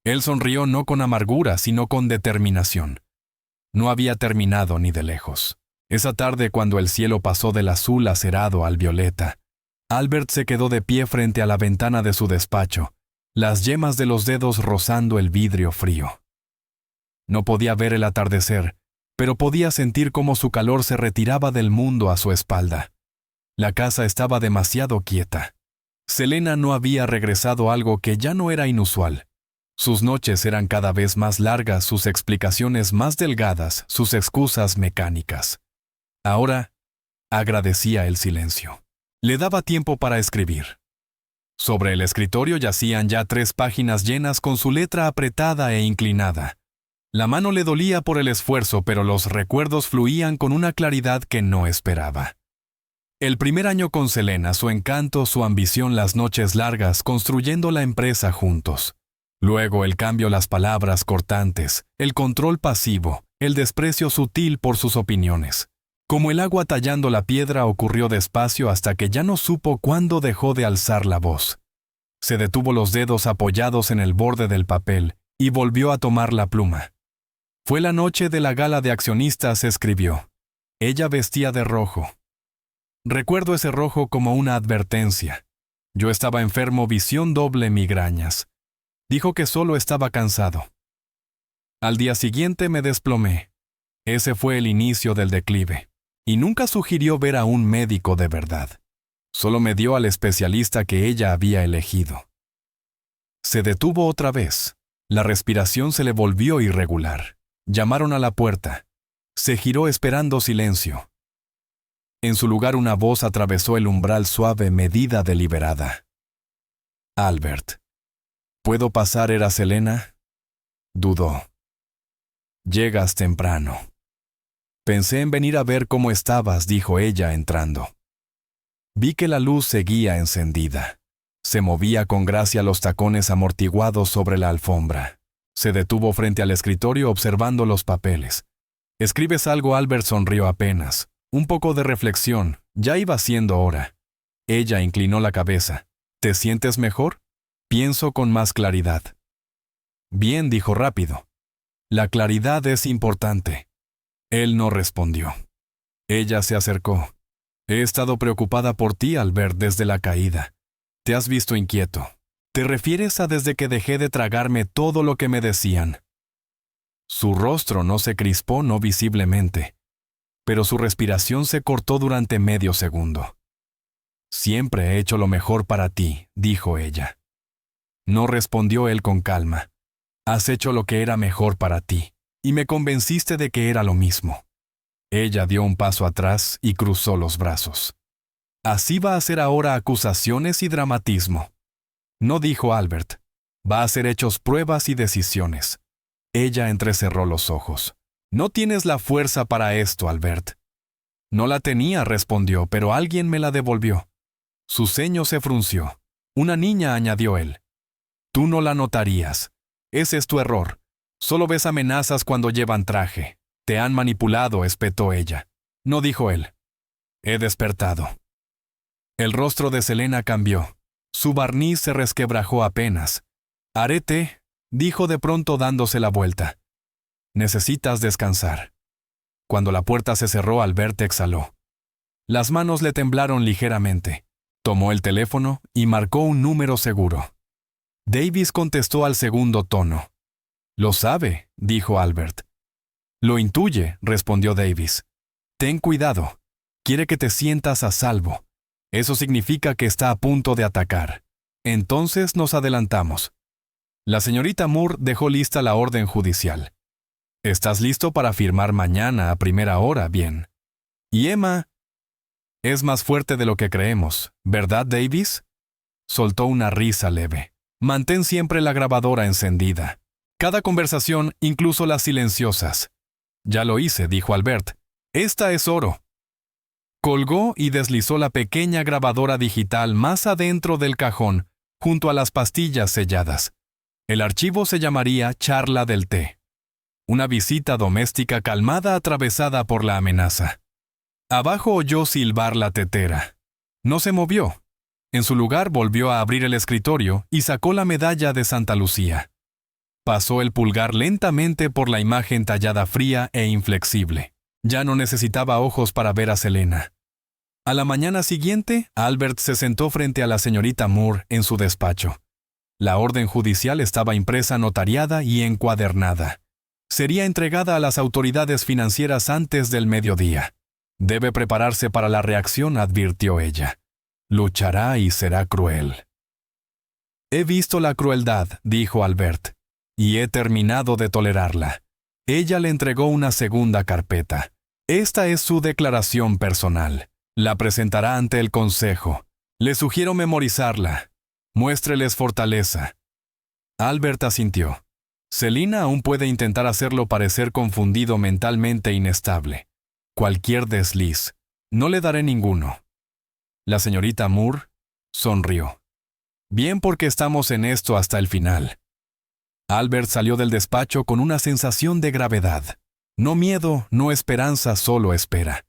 A: Él sonrió no con amargura, sino con determinación. No había terminado ni de lejos. Esa tarde, cuando el cielo pasó del azul acerado al violeta, Albert se quedó de pie frente a la ventana de su despacho, las yemas de los dedos rozando el vidrio frío. No podía ver el atardecer, pero podía sentir cómo su calor se retiraba del mundo a su espalda. La casa estaba demasiado quieta. Selena no había regresado, algo que ya no era inusual. Sus noches eran cada vez más largas, sus explicaciones más delgadas, sus excusas mecánicas. Ahora, agradecía el silencio. Le daba tiempo para escribir. Sobre el escritorio yacían ya 3 páginas llenas con su letra apretada e inclinada. La mano le dolía por el esfuerzo, pero los recuerdos fluían con una claridad que no esperaba. El primer año con Selena, su encanto, su ambición, las noches largas, construyendo la empresa juntos. Luego el cambio, las palabras cortantes, el control pasivo, el desprecio sutil por sus opiniones. Como el agua tallando la piedra, ocurrió despacio hasta que ya no supo cuándo dejó de alzar la voz. Se detuvo, los dedos apoyados en el borde del papel, y volvió a tomar la pluma. Fue la noche de la gala de accionistas, escribió. Ella vestía de rojo. Recuerdo ese rojo como una advertencia. Yo estaba enfermo, visión doble, migrañas. Dijo que solo estaba cansado. Al día siguiente me desplomé. Ese fue el inicio del declive. Y nunca sugirió ver a un médico de verdad. Solo me dio al especialista que ella había elegido. Se detuvo otra vez. La respiración se le volvió irregular. Llamaron a la puerta. Se giró esperando silencio. En su lugar una voz atravesó el umbral suave, medida, deliberada. Albert. ¿Puedo pasar? ¿Era Selena? Dudó. Llegas temprano. Pensé en venir a ver cómo estabas, dijo ella entrando. Vi que la luz seguía encendida. Se movía con gracia los tacones amortiguados sobre la alfombra. Se detuvo frente al escritorio observando los papeles. ¿Escribes algo? Albert sonrió apenas. Un poco de reflexión. Ya iba siendo hora. Ella inclinó la cabeza. ¿Te sientes mejor? Pienso con más claridad. Bien, dijo rápido. La claridad es importante. Él no respondió. Ella se acercó. He estado preocupada por ti, Albert, desde la caída. Te has visto inquieto. ¿Te refieres a desde que dejé de tragarme todo lo que me decían? Su rostro no se crispó, no visiblemente, pero su respiración se cortó durante medio segundo. Siempre he hecho lo mejor para ti, dijo ella. No respondió él con calma. Has hecho lo que era mejor para ti, y me convenciste de que era lo mismo. Ella dio un paso atrás y cruzó los brazos. Así va a ser ahora acusaciones y dramatismo. No, dijo Albert. Va a ser hechos, pruebas y decisiones. Ella entrecerró los ojos. No tienes la fuerza para esto, Albert. No la tenía, respondió, pero alguien me la devolvió. Su ceño se frunció. Una niña, añadió él. Tú no la notarías. Ese es tu error. Solo ves amenazas cuando llevan traje. Te han manipulado, espetó ella. No, dijo él. He despertado. El rostro de Selena cambió. Su barniz se resquebrajó apenas. Haré té, dijo de pronto dándose la vuelta. Necesitas descansar. Cuando la puerta se cerró, Albert exhaló. Las manos le temblaron ligeramente. Tomó el teléfono y marcó un número seguro. Davis contestó al segundo tono. Lo sabe, dijo Albert. Lo intuye, respondió Davis. Ten cuidado. Quiere que te sientas a salvo. Eso significa que está a punto de atacar. Entonces nos adelantamos. La señorita Moore dejó lista la orden judicial. ¿Estás listo para firmar mañana a primera hora? Bien. ¿Y Emma? Es más fuerte de lo que creemos, ¿verdad, Davis? Soltó una risa leve. Mantén siempre la grabadora encendida. Cada conversación, incluso las silenciosas. Ya lo hice, dijo Albert. Esta es oro. Colgó y deslizó la pequeña grabadora digital más adentro del cajón, junto a las pastillas selladas. El archivo se llamaría Charla del té. Una visita doméstica calmada atravesada por la amenaza. Abajo oyó silbar la tetera. No se movió. En su lugar volvió a abrir el escritorio y sacó la medalla de Santa Lucía. Pasó el pulgar lentamente por la imagen tallada fría e inflexible. Ya no necesitaba ojos para ver a Selena. A la mañana siguiente, Albert se sentó frente a la señorita Moore en su despacho. La orden judicial estaba impresa, notariada y encuadernada. Sería entregada a las autoridades financieras antes del mediodía. Debe prepararse para la reacción, advirtió ella. Luchará y será cruel. He visto la crueldad, dijo Albert, y he terminado de tolerarla. Ella le entregó una segunda carpeta. Esta es su declaración personal. La presentará ante el consejo. Le sugiero memorizarla. Muéstreles fortaleza. Albert asintió. Selena aún puede intentar hacerlo parecer confundido, mentalmente inestable. Cualquier desliz. No le daré ninguno. La señorita Moore sonrió. Bien, porque estamos en esto hasta el final. Albert salió del despacho con una sensación de gravedad. No miedo, no esperanza, solo espera.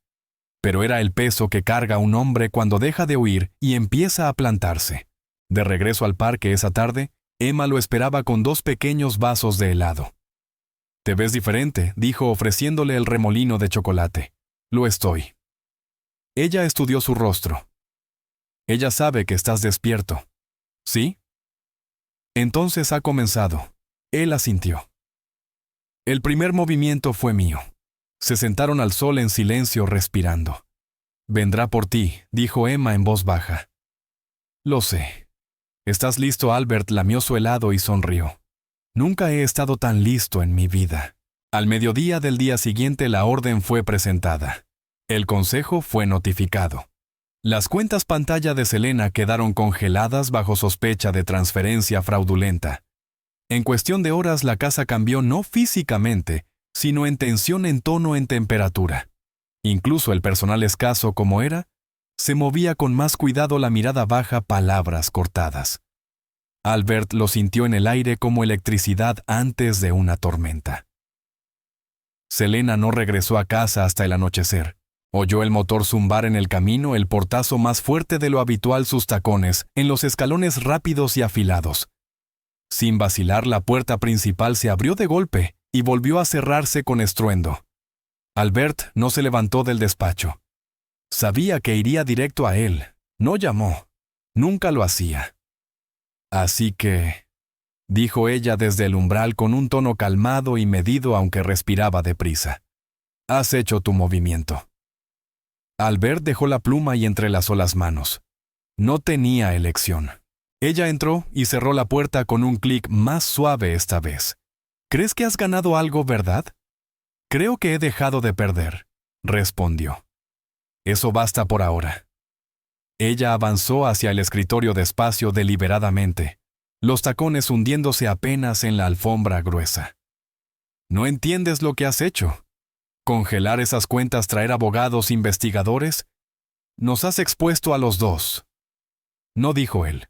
A: Pero era el peso que carga un hombre cuando deja de huir y empieza a plantarse. De regreso al parque esa tarde, Emma lo esperaba con 2 pequeños vasos de helado. «Te ves diferente», dijo ofreciéndole el remolino de chocolate. «Lo estoy». Ella estudió su rostro. Ella sabe que estás despierto. ¿Sí? Entonces ha comenzado. Él asintió. El primer movimiento fue mío. Se sentaron al sol en silencio respirando. Vendrá por ti, dijo Emma en voz baja. Lo sé. ¿Estás listo? Albert lamió su helado y sonrió. Nunca he estado tan listo en mi vida. Al mediodía del día siguiente la orden fue presentada. El consejo fue notificado. Las cuentas pantalla de Selena quedaron congeladas bajo sospecha de transferencia fraudulenta. En cuestión de horas la casa cambió no físicamente, sino en tensión en tono en temperatura. Incluso el personal escaso como era, se movía con más cuidado, la mirada baja, palabras cortadas. Albert lo sintió en el aire como electricidad antes de una tormenta. Selena no regresó a casa hasta el anochecer. Oyó el motor zumbar en el camino, el portazo más fuerte de lo habitual, sus tacones, en los escalones rápidos y afilados. Sin vacilar, la puerta principal se abrió de golpe y volvió a cerrarse con estruendo. Albert no se levantó del despacho. Sabía que iría directo a él. No llamó. Nunca lo hacía. Así que, dijo ella desde el umbral con un tono calmado y medido aunque respiraba deprisa. Has hecho tu movimiento. Albert dejó la pluma y entrelazó las manos. No tenía elección. Ella entró y cerró la puerta con un clic más suave esta vez. ¿Crees que has ganado algo, verdad? Creo que he dejado de perder, respondió. Eso basta por ahora. Ella avanzó hacia el escritorio despacio deliberadamente, los tacones hundiéndose apenas en la alfombra gruesa. ¿No entiendes lo que has hecho? ¿Congelar esas cuentas, traer abogados, investigadores? Nos has expuesto a los dos. No, dijo él.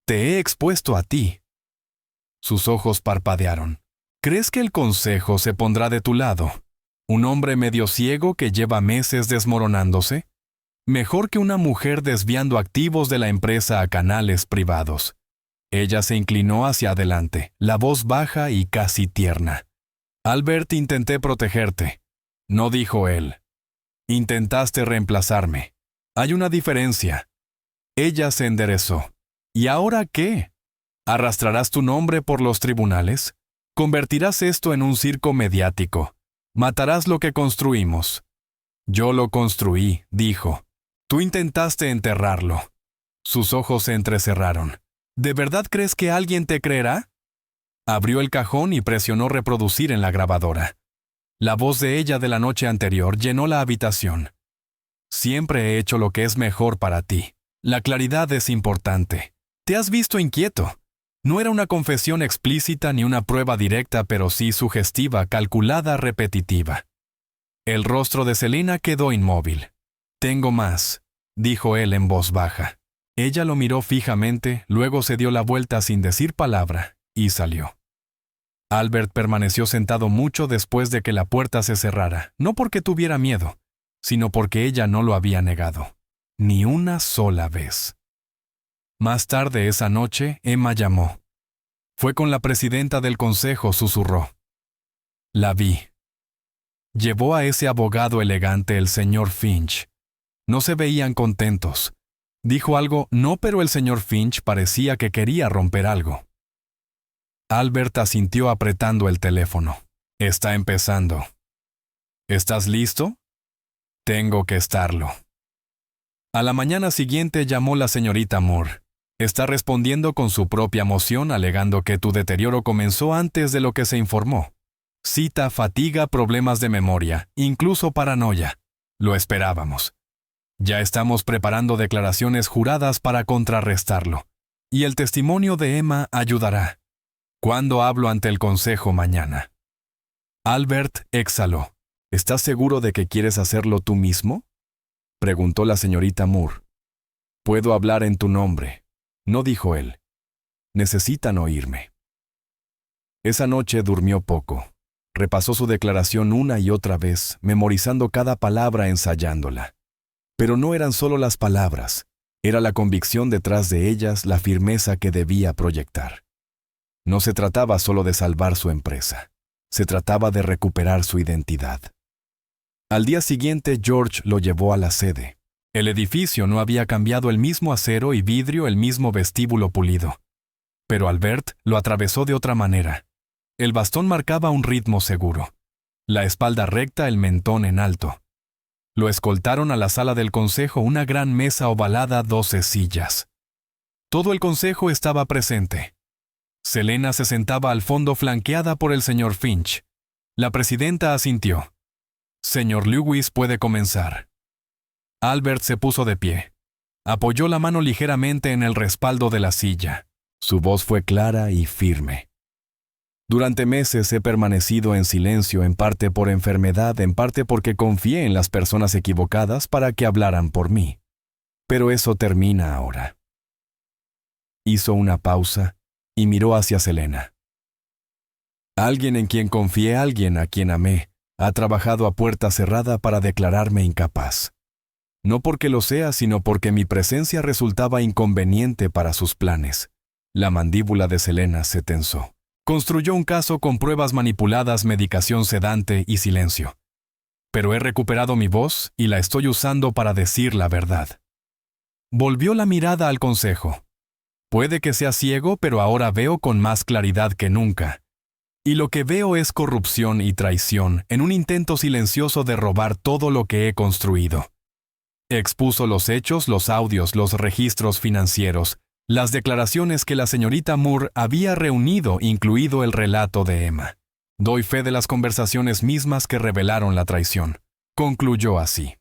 A: Te he expuesto a ti. Sus ojos parpadearon. ¿Crees que el consejo se pondrá de tu lado? ¿Un hombre medio ciego que lleva meses desmoronándose? Mejor que una mujer desviando activos de la empresa a canales privados. Ella se inclinó hacia adelante, la voz baja y casi tierna. Albert, intenté protegerte. No, dijo él. Intentaste reemplazarme. Hay una diferencia. Ella se enderezó. ¿Y ahora qué? ¿Arrastrarás tu nombre por los tribunales? ¿Convertirás esto en un circo mediático? ¿Matarás lo que construimos? Yo lo construí, dijo. Tú intentaste enterrarlo. Sus ojos se entrecerraron. ¿De verdad crees que alguien te creerá? Abrió el cajón y presionó reproducir en la grabadora. La voz de ella de la noche anterior llenó la habitación. Siempre he hecho lo que es mejor para ti. La claridad es importante. Te has visto inquieto. No era una confesión explícita ni una prueba directa, pero sí sugestiva, calculada, repetitiva. El rostro de Selena quedó inmóvil. Tengo más, dijo él en voz baja. Ella lo miró fijamente, luego se dio la vuelta sin decir palabra y salió. Albert permaneció sentado mucho después de que la puerta se cerrara, no porque tuviera miedo, sino porque ella no lo había negado. Ni una sola vez. Más tarde esa noche, Emma llamó. Fue con la presidenta del consejo, susurró. La vi. Llevó a ese abogado elegante, el señor Finch. No se veían contentos. Dijo algo, no, pero el señor Finch parecía que quería romper algo. Albert asintió apretando el teléfono. Está empezando. ¿Estás listo? Tengo que estarlo. A la mañana siguiente llamó la señorita Moore. Está respondiendo con su propia moción, alegando que tu deterioro comenzó antes de lo que se informó. Cita fatiga, problemas de memoria, incluso paranoia. Lo esperábamos. Ya estamos preparando declaraciones juradas para contrarrestarlo. Y el testimonio de Emma ayudará. ¿Cuándo hablo ante el consejo mañana? Albert exhaló. ¿Estás seguro de que quieres hacerlo tú mismo? Preguntó la señorita Moore. Puedo hablar en tu nombre. No, dijo él. Necesitan oírme. Esa noche durmió poco. Repasó su declaración una y otra vez, memorizando cada palabra, ensayándola. Pero no eran solo las palabras. Era la convicción detrás de ellas, la firmeza que debía proyectar. No se trataba solo de salvar su empresa. Se trataba de recuperar su identidad. Al día siguiente, George lo llevó a la sede. El edificio no había cambiado, el mismo acero y vidrio, el mismo vestíbulo pulido. Pero Albert lo atravesó de otra manera. El bastón marcaba un ritmo seguro. La espalda recta, el mentón en alto. Lo escoltaron a la sala del consejo, una gran mesa ovalada, 12 sillas. Todo el consejo estaba presente. Selena se sentaba al fondo flanqueada por el señor Finch. La presidenta asintió. Señor Lewis, puede comenzar. Albert se puso de pie. Apoyó la mano ligeramente en el respaldo de la silla. Su voz fue clara y firme. Durante meses he permanecido en silencio, en parte por enfermedad, en parte porque confié en las personas equivocadas para que hablaran por mí. Pero eso termina ahora. Hizo una pausa y miró hacia Selena. Alguien en quien confié, alguien a quien amé, ha trabajado a puerta cerrada para declararme incapaz. No porque lo sea, sino porque mi presencia resultaba inconveniente para sus planes. La mandíbula de Selena se tensó. Construyó un caso con pruebas manipuladas, medicación sedante y silencio. Pero he recuperado mi voz y la estoy usando para decir la verdad. Volvió la mirada al consejo. Puede que sea ciego, pero ahora veo con más claridad que nunca. Y lo que veo es corrupción y traición en un intento silencioso de robar todo lo que he construido. Expuso los hechos, los audios, los registros financieros, las declaraciones que la señorita Moore había reunido, incluido el relato de Emma. Doy fe de las conversaciones mismas que revelaron la traición. Concluyó así.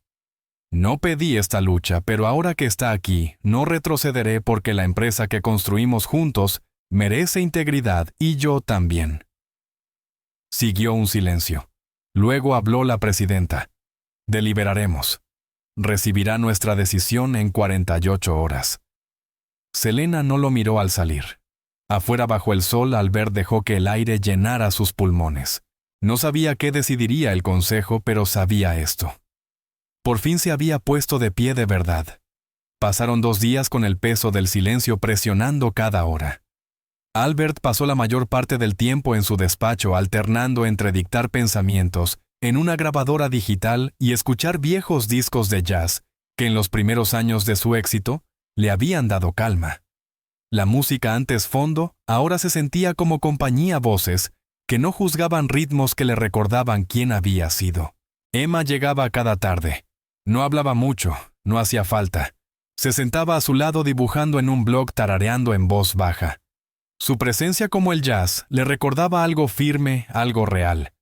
A: No pedí esta lucha, pero ahora que está aquí, no retrocederé porque la empresa que construimos juntos merece integridad y yo también. Siguió un silencio. Luego habló la presidenta. Deliberaremos. Recibirá nuestra decisión en 48 horas. Selena no lo miró al salir. Afuera bajo el sol, Albert dejó que el aire llenara sus pulmones. No sabía qué decidiría el consejo, pero sabía esto. Por fin se había puesto de pie de verdad. Pasaron 2 días con el peso del silencio presionando cada hora. Albert pasó la mayor parte del tiempo en su despacho alternando entre dictar pensamientos en una grabadora digital y escuchar viejos discos de jazz que en los primeros años de su éxito le habían dado calma. La música antes fondo ahora se sentía como compañía, voces que no juzgaban, ritmos que le recordaban quién había sido. Emma llegaba cada tarde. No hablaba mucho, no hacía falta. Se sentaba a su lado dibujando en un blog, tarareando en voz baja. Su presencia, como el jazz, le recordaba algo firme, algo real.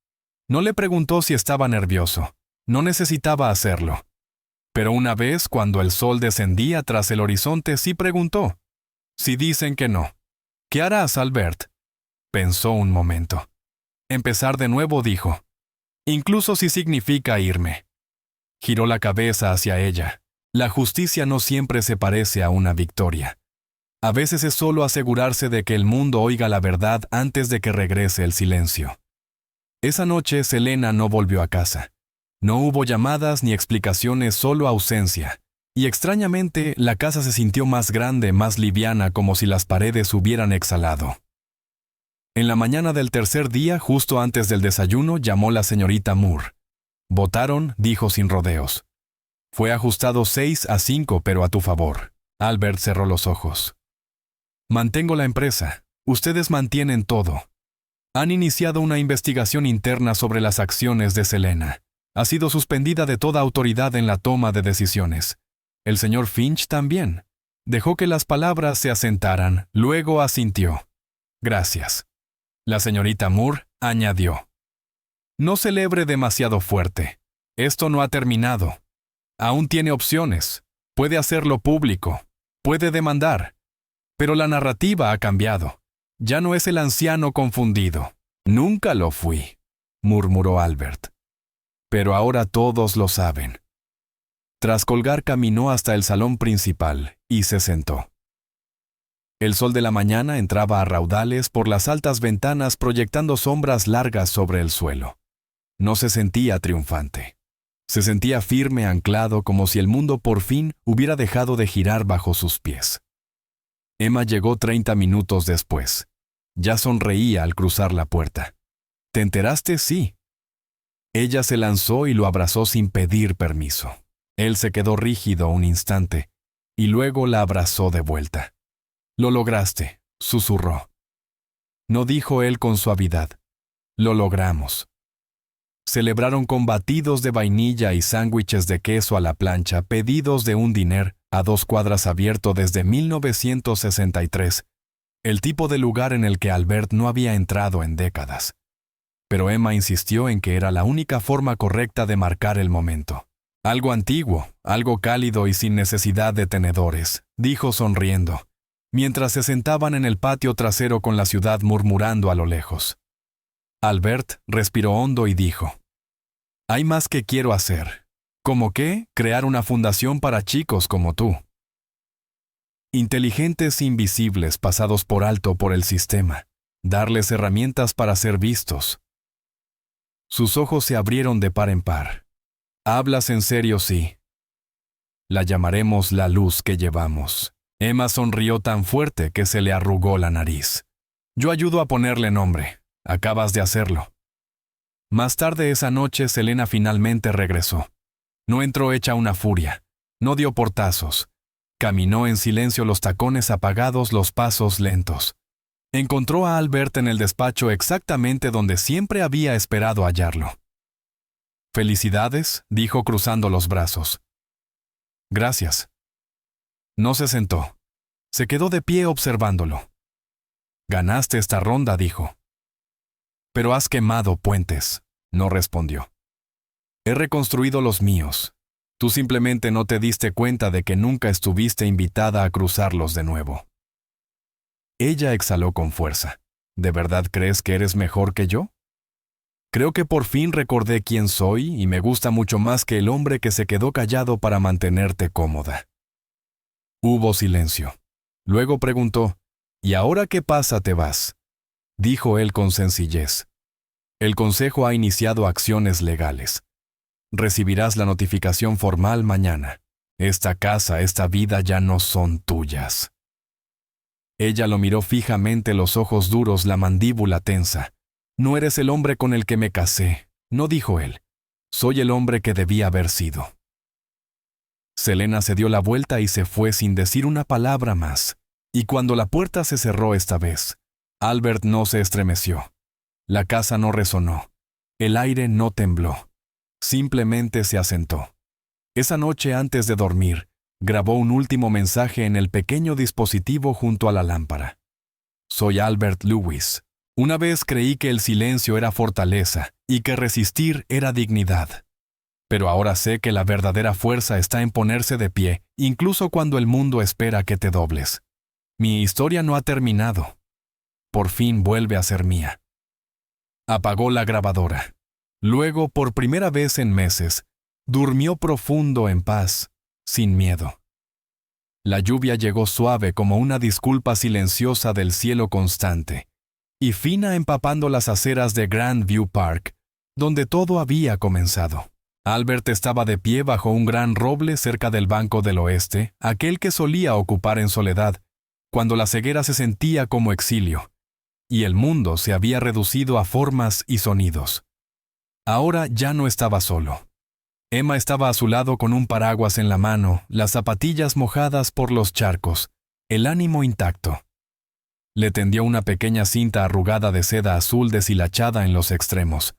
A: No le preguntó si estaba nervioso. No necesitaba hacerlo. Pero una vez, cuando el sol descendía tras el horizonte, sí preguntó. Si dicen que no, ¿qué harás, Albert? Pensó un momento. Empezar de nuevo, dijo. Incluso si significa irme. Giró la cabeza hacia ella. La justicia no siempre se parece a una victoria. A veces es solo asegurarse de que el mundo oiga la verdad antes de que regrese el silencio. Esa noche Selena no volvió a casa. No hubo llamadas ni explicaciones, solo ausencia. Y extrañamente, la casa se sintió más grande, más liviana, como si las paredes hubieran exhalado. En la mañana del tercer día, justo antes del desayuno, llamó la señorita Moore. Votaron, dijo sin rodeos. Fue ajustado 6-5, pero a tu favor. Albert cerró los ojos. Mantengo la empresa. Ustedes mantienen todo. Han iniciado una investigación interna sobre las acciones de Selena. Ha sido suspendida de toda autoridad en la toma de decisiones. El señor Finch también. Dejó que las palabras se asentaran, luego asintió. Gracias. La señorita Moore añadió. No celebre demasiado fuerte. Esto no ha terminado. Aún tiene opciones. Puede hacerlo público. Puede demandar. Pero la narrativa ha cambiado. Ya no es el anciano confundido. Nunca lo fui, murmuró Albert. Pero ahora todos lo saben. Tras colgar, caminó hasta el salón principal y se sentó. El sol de la mañana entraba a raudales por las altas ventanas proyectando sombras largas sobre el suelo. No se sentía triunfante. Se sentía firme, anclado, como si el mundo por fin hubiera dejado de girar bajo sus pies. Emma llegó 30 minutos después. Ya sonreía al cruzar la puerta. ¿Te enteraste? Sí. Ella se lanzó y lo abrazó sin pedir permiso. Él se quedó rígido un instante, y luego la abrazó de vuelta. «Lo lograste», susurró. No dijo él con suavidad. «Lo logramos». Celebraron con batidos de vainilla y sándwiches de queso a la plancha pedidos de un diner a 2 cuadras abierto desde 1963, el tipo de lugar en el que Albert no había entrado en décadas. Pero Emma insistió en que era la única forma correcta de marcar el momento. «Algo antiguo, algo cálido y sin necesidad de tenedores», dijo sonriendo, mientras se sentaban en el patio trasero con la ciudad murmurando a lo lejos. Albert respiró hondo y dijo: «Hay más que quiero hacer. ¿Cómo qué? Crear una fundación para chicos como tú. Inteligentes invisibles pasados por alto por el sistema. Darles herramientas para ser vistos». Sus ojos se abrieron de par en par. «¿Hablas en serio, sí?» «La llamaremos la luz que llevamos». Emma sonrió tan fuerte que se le arrugó la nariz. «Yo ayudo a ponerle nombre. Acabas de hacerlo». Más tarde esa noche, Selena finalmente regresó. No entró hecha una furia. No dio portazos. Caminó en silencio, los tacones apagados, los pasos lentos. Encontró a Albert en el despacho exactamente donde siempre había esperado hallarlo. «Felicidades», dijo cruzando los brazos. «Gracias». No se sentó. Se quedó de pie observándolo. «Ganaste esta ronda», dijo. «Pero has quemado puentes», no respondió. «He reconstruido los míos. Tú simplemente no te diste cuenta de que nunca estuviste invitada a cruzarlos de nuevo». Ella exhaló con fuerza. «¿De verdad crees que eres mejor que yo? Creo que por fin recordé quién soy y me gusta mucho más que el hombre que se quedó callado para mantenerte cómoda». Hubo silencio. Luego preguntó: «¿Y ahora qué pasa? ¿Te vas?». Dijo él con sencillez: «El Consejo ha iniciado acciones legales. Recibirás la notificación formal mañana. Esta casa, esta vida ya no son tuyas». Ella lo miró fijamente, los ojos duros, la mandíbula tensa. «No eres el hombre con el que me casé», no dijo él. «Soy el hombre que debía haber sido». Selena se dio la vuelta y se fue sin decir una palabra más. Y cuando la puerta se cerró esta vez, Albert no se estremeció. La casa no resonó. El aire no tembló. Simplemente se asentó. Esa noche, antes de dormir, grabó un último mensaje en el pequeño dispositivo junto a la lámpara. «Soy Albert Lewis. Una vez creí que el silencio era fortaleza y que resistir era dignidad. Pero ahora sé que la verdadera fuerza está en ponerse de pie, incluso cuando el mundo espera que te dobles. Mi historia no ha terminado. Por fin vuelve a ser mía». Apagó la grabadora. Luego, por primera vez en meses, durmió profundo en paz, sin miedo. La lluvia llegó suave como una disculpa silenciosa del cielo constante, y fina empapando las aceras de Grandview Park, donde todo había comenzado. Albert estaba de pie bajo un gran roble cerca del Banco del Oeste, aquel que solía ocupar en soledad, cuando la ceguera se sentía como exilio, y el mundo se había reducido a formas y sonidos. Ahora ya no estaba solo. Emma estaba a su lado con un paraguas en la mano, las zapatillas mojadas por los charcos, el ánimo intacto. Le tendió una pequeña cinta arrugada de seda azul deshilachada en los extremos.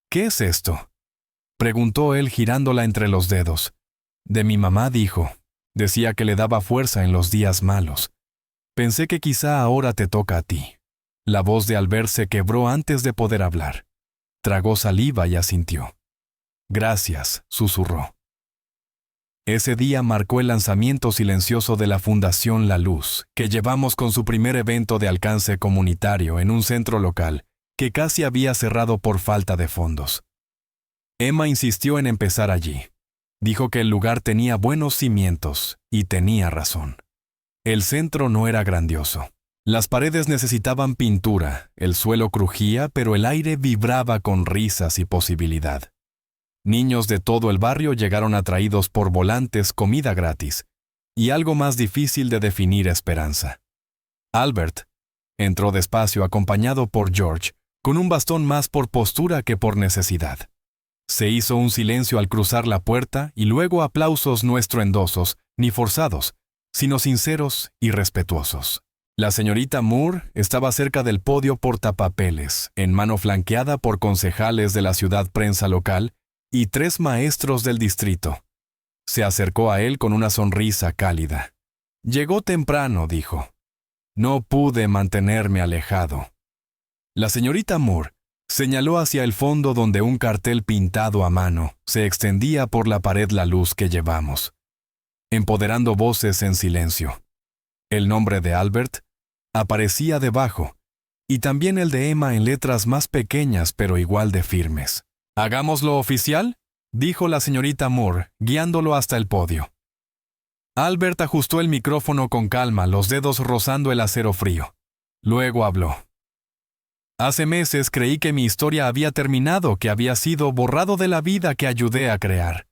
A: «¿Qué es esto?», preguntó él girándola entre los dedos. «De mi mamá», dijo. «Decía que le daba fuerza en los días malos. Pensé que quizá ahora te toca a ti». La voz de Albert se quebró antes de poder hablar. Tragó saliva y asintió. «Gracias», susurró. Ese día marcó el lanzamiento silencioso de la Fundación La Luz, que llevamos con su primer evento de alcance comunitario en un centro local, que casi había cerrado por falta de fondos. Emma insistió en empezar allí. Dijo que el lugar tenía buenos cimientos, y tenía razón. El centro no era grandioso. Las paredes necesitaban pintura, el suelo crujía, pero el aire vibraba con risas y posibilidad. Niños de todo el barrio llegaron atraídos por volantes, comida gratis, y algo más difícil de definir, esperanza. Albert entró despacio acompañado por George, con un bastón más por postura que por necesidad. Se hizo un silencio al cruzar la puerta y luego aplausos no estruendosos, ni forzados, sino sinceros y respetuosos. La señorita Moore estaba cerca del podio portapapeles, en mano flanqueada por concejales de la ciudad prensa local y 3 maestros del distrito. Se acercó a él con una sonrisa cálida. Llegó temprano, dijo. No pude mantenerme alejado. La señorita Moore señaló hacia el fondo donde un cartel pintado a mano se extendía por la pared la luz que llevamos, empoderando voces en silencio. El nombre de Albert aparecía debajo, y también el de Emma en letras más pequeñas pero igual de firmes. «¿Hagámoslo oficial?», dijo la señorita Moore, guiándolo hasta el podio. Albert ajustó el micrófono con calma, los dedos rozando el acero frío. Luego habló. Hace meses creí que mi historia había terminado, que había sido borrado de la vida que ayudé a crear.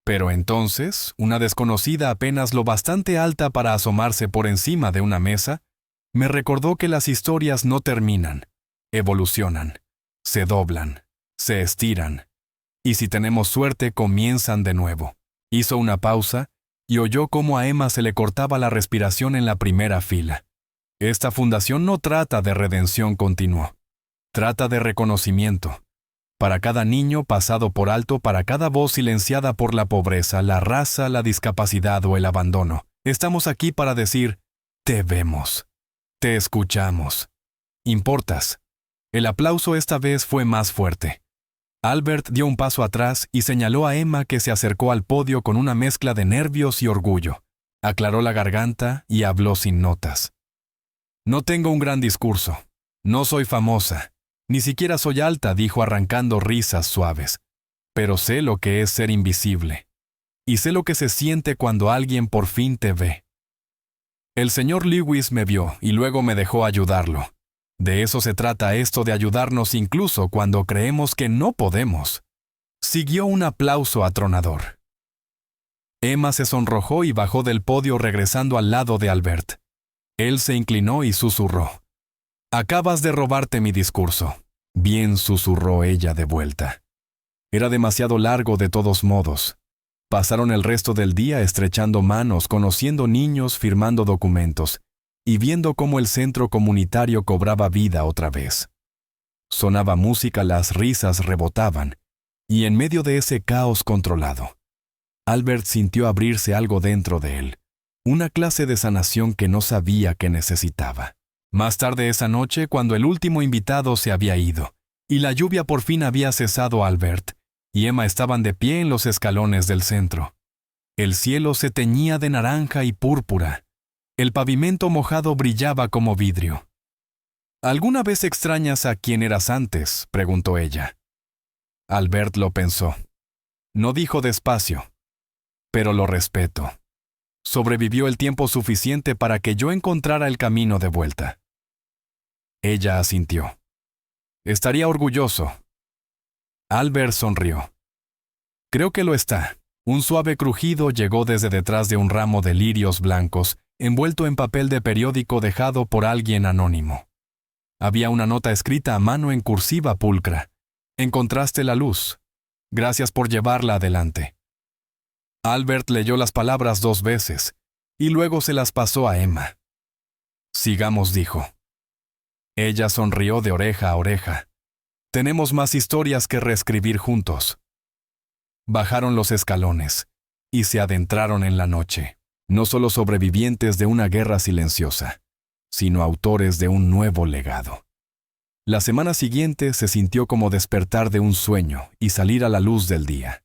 A: Pero entonces, una desconocida apenas lo bastante alta para asomarse por encima de una mesa, me recordó que las historias no terminan, evolucionan, se doblan, se estiran, y si tenemos suerte comienzan de nuevo. Hizo una pausa y oyó cómo a Emma se le cortaba la respiración en la primera fila. Esta fundación no trata de redención, continuó. Trata de reconocimiento. Para cada niño pasado por alto, para cada voz silenciada por la pobreza, la raza, la discapacidad o el abandono, estamos aquí para decir, te vemos, te escuchamos, importas. El aplauso esta vez fue más fuerte. Albert dio un paso atrás y señaló a Emma, que se acercó al podio con una mezcla de nervios y orgullo. Aclaró la garganta y habló sin notas. No tengo un gran discurso. No soy famosa. Ni siquiera soy alta, dijo arrancando risas suaves. Pero sé lo que es ser invisible. Y sé lo que se siente cuando alguien por fin te ve. El señor Lewis me vio y luego me dejó ayudarlo. De eso se trata esto de ayudarnos incluso cuando creemos que no podemos. Siguió un aplauso atronador. Emma se sonrojó y bajó del podio regresando al lado de Albert. Él se inclinó y susurró. «Acabas de robarte mi discurso». Bien, susurró ella de vuelta. Era demasiado largo de todos modos. Pasaron el resto del día estrechando manos, conociendo niños, firmando documentos y viendo cómo el centro comunitario cobraba vida otra vez. Sonaba música, las risas rebotaban, y en medio de ese caos controlado, Albert sintió abrirse algo dentro de él, una clase de sanación que no sabía que necesitaba. Más tarde esa noche, cuando el último invitado se había ido, y la lluvia por fin había cesado, Albert y Emma estaban de pie en los escalones del centro. El cielo se teñía de naranja y púrpura. El pavimento mojado brillaba como vidrio. «¿Alguna vez extrañas a quién eras antes?», preguntó ella. Albert lo pensó. No dijo despacio, «pero lo respeto. Sobrevivió el tiempo suficiente para que yo encontrara el camino de vuelta». Ella asintió. «Estaría orgulloso». Albert sonrió. «Creo que lo está». Un suave crujido llegó desde detrás de un ramo de lirios blancos, envuelto en papel de periódico dejado por alguien anónimo. Había una nota escrita a mano en cursiva pulcra. «Encontraste la luz. Gracias por llevarla adelante». Albert leyó las palabras 2 veces, y luego se las pasó a Emma. «Sigamos», dijo. Ella sonrió de oreja a oreja. «Tenemos más historias que reescribir juntos». Bajaron los escalones, y se adentraron en la noche, no solo sobrevivientes de una guerra silenciosa, sino autores de un nuevo legado. La semana siguiente se sintió como despertar de un sueño y salir a la luz del día.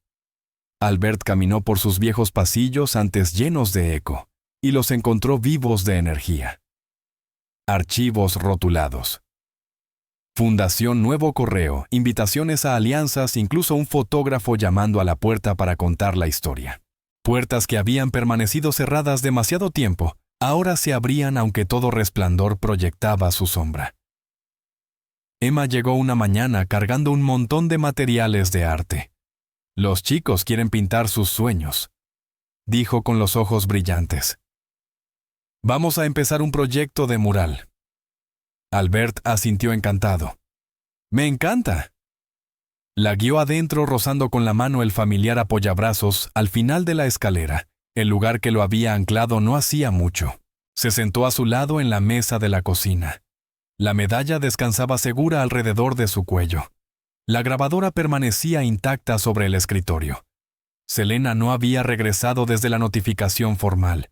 A: Albert caminó por sus viejos pasillos antes llenos de eco, y los encontró vivos de energía. Archivos rotulados. Fundación Nuevo Correo, invitaciones a alianzas, incluso un fotógrafo llamando a la puerta para contar la historia. Puertas que habían permanecido cerradas demasiado tiempo, ahora se abrían aunque todo resplandor proyectaba su sombra. Emma llegó una mañana cargando un montón de materiales de arte. «Los chicos quieren pintar sus sueños», dijo con los ojos brillantes. «Vamos a empezar un proyecto de mural». Albert asintió encantado. «Me encanta». La guió adentro rozando con la mano el familiar apoyabrazos al final de la escalera, el lugar que lo había anclado no hacía mucho. Se sentó a su lado en la mesa de la cocina. La medalla descansaba segura alrededor de su cuello. La grabadora permanecía intacta sobre el escritorio. Selena no había regresado desde la notificación formal.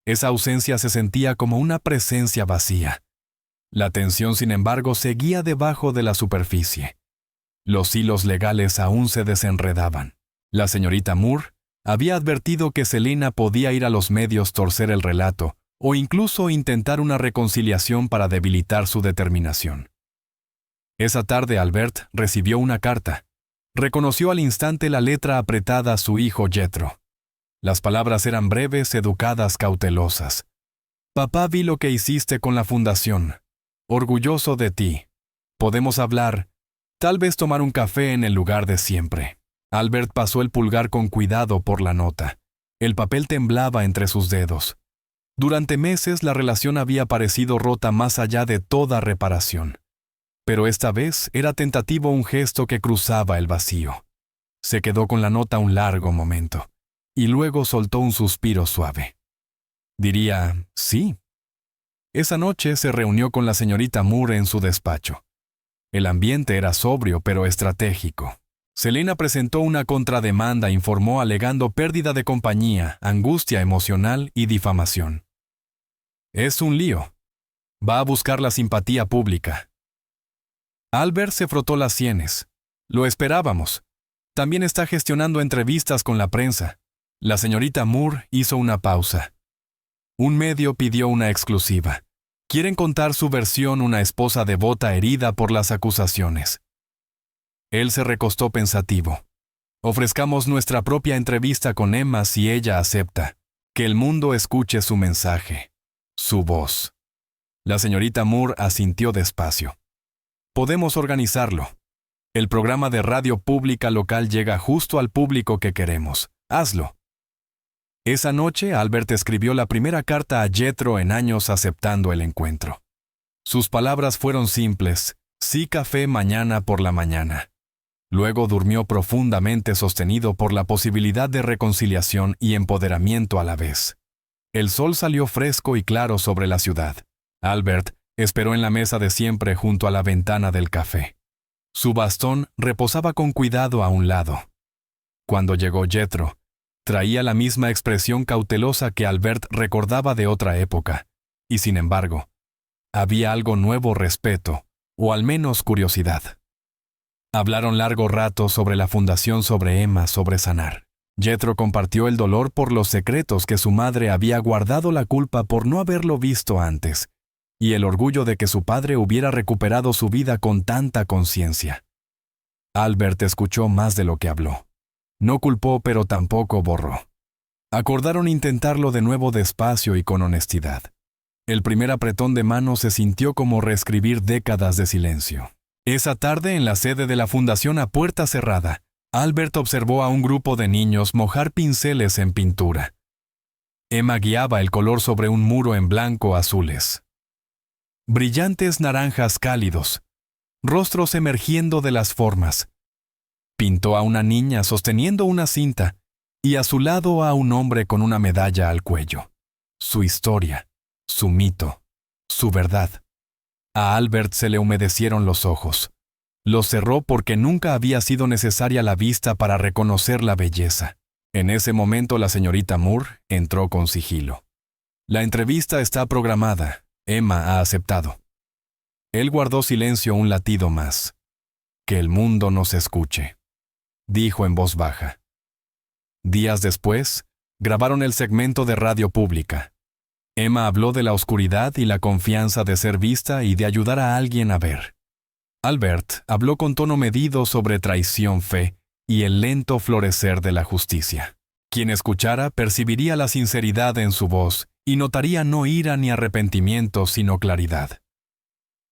A: Esa ausencia se sentía como una presencia vacía. La tensión, sin embargo, seguía debajo de la superficie. Los hilos legales aún se desenredaban. La señorita Moore había advertido que Selena podía ir a los medios torcer el relato o incluso intentar una reconciliación para debilitar su determinación. Esa tarde Albert recibió una carta. Reconoció al instante la letra apretada a su hijo Jethro. Las palabras eran breves, educadas, cautelosas. Papá, vi lo que hiciste con la fundación. Orgulloso de ti. Podemos hablar, tal vez tomar un café en el lugar de siempre. Albert pasó el pulgar con cuidado por la nota. El papel temblaba entre sus dedos. Durante meses la relación había parecido rota más allá de toda reparación. Pero esta vez era tentativo un gesto que cruzaba el vacío. Se quedó con la nota un largo momento, y luego soltó un suspiro suave. Diría, sí. Esa noche se reunió con la señorita Moore en su despacho. El ambiente era sobrio pero estratégico. Selena presentó una contrademanda, informó alegando pérdida de compañía, angustia emocional y difamación. Es un lío. Va a buscar la simpatía pública. Albert se frotó las sienes. Lo esperábamos. También está gestionando entrevistas con la prensa. La señorita Moore hizo una pausa. Un medio pidió una exclusiva. Quieren contar su versión, una esposa devota herida por las acusaciones. Él se recostó pensativo. Ofrezcamos nuestra propia entrevista con Emma si ella acepta. Que el mundo escuche su mensaje. Su voz. La señorita Moore asintió despacio. Podemos organizarlo. El programa de radio pública local llega justo al público que queremos. Hazlo. Esa noche, Albert escribió la primera carta a Jethro en años aceptando el encuentro. Sus palabras fueron simples: sí, café mañana por la mañana. Luego durmió profundamente, sostenido por la posibilidad de reconciliación y empoderamiento a la vez. El sol salió fresco y claro sobre la ciudad. Albert esperó en la mesa de siempre junto a la ventana del café. Su bastón reposaba con cuidado a un lado. Cuando llegó Jethro, traía la misma expresión cautelosa que Albert recordaba de otra época, y sin embargo, había algo nuevo: respeto, o al menos curiosidad. Hablaron largo rato sobre la fundación, sobre Emma, sobre sanar. Jethro compartió el dolor por los secretos que su madre había guardado, la culpa por no haberlo visto antes, y el orgullo de que su padre hubiera recuperado su vida con tanta conciencia. Albert escuchó más de lo que habló. No culpó, pero tampoco borró. Acordaron intentarlo de nuevo despacio y con honestidad. El primer apretón de mano se sintió como reescribir décadas de silencio. Esa tarde, en la sede de la fundación a puerta cerrada, Albert observó a un grupo de niños mojar pinceles en pintura. Emma guiaba el color sobre un muro en blanco azules. Brillantes naranjas cálidos, rostros emergiendo de las formas. Pintó a una niña sosteniendo una cinta y a su lado a un hombre con una medalla al cuello. Su historia, su mito, su verdad. A Albert se le humedecieron los ojos. Los cerró porque nunca había sido necesaria la vista para reconocer la belleza. En ese momento la señorita Moore entró con sigilo. La entrevista está programada. Emma ha aceptado. Él guardó silencio un latido más. Que el mundo nos escuche, dijo en voz baja. Días después, grabaron el segmento de radio pública. Emma habló de la oscuridad y la confianza de ser vista y de ayudar a alguien a ver. Albert habló con tono medido sobre traición, fe y el lento florecer de la justicia. Quien escuchara percibiría la sinceridad en su voz y notaría no ira ni arrepentimiento, sino claridad.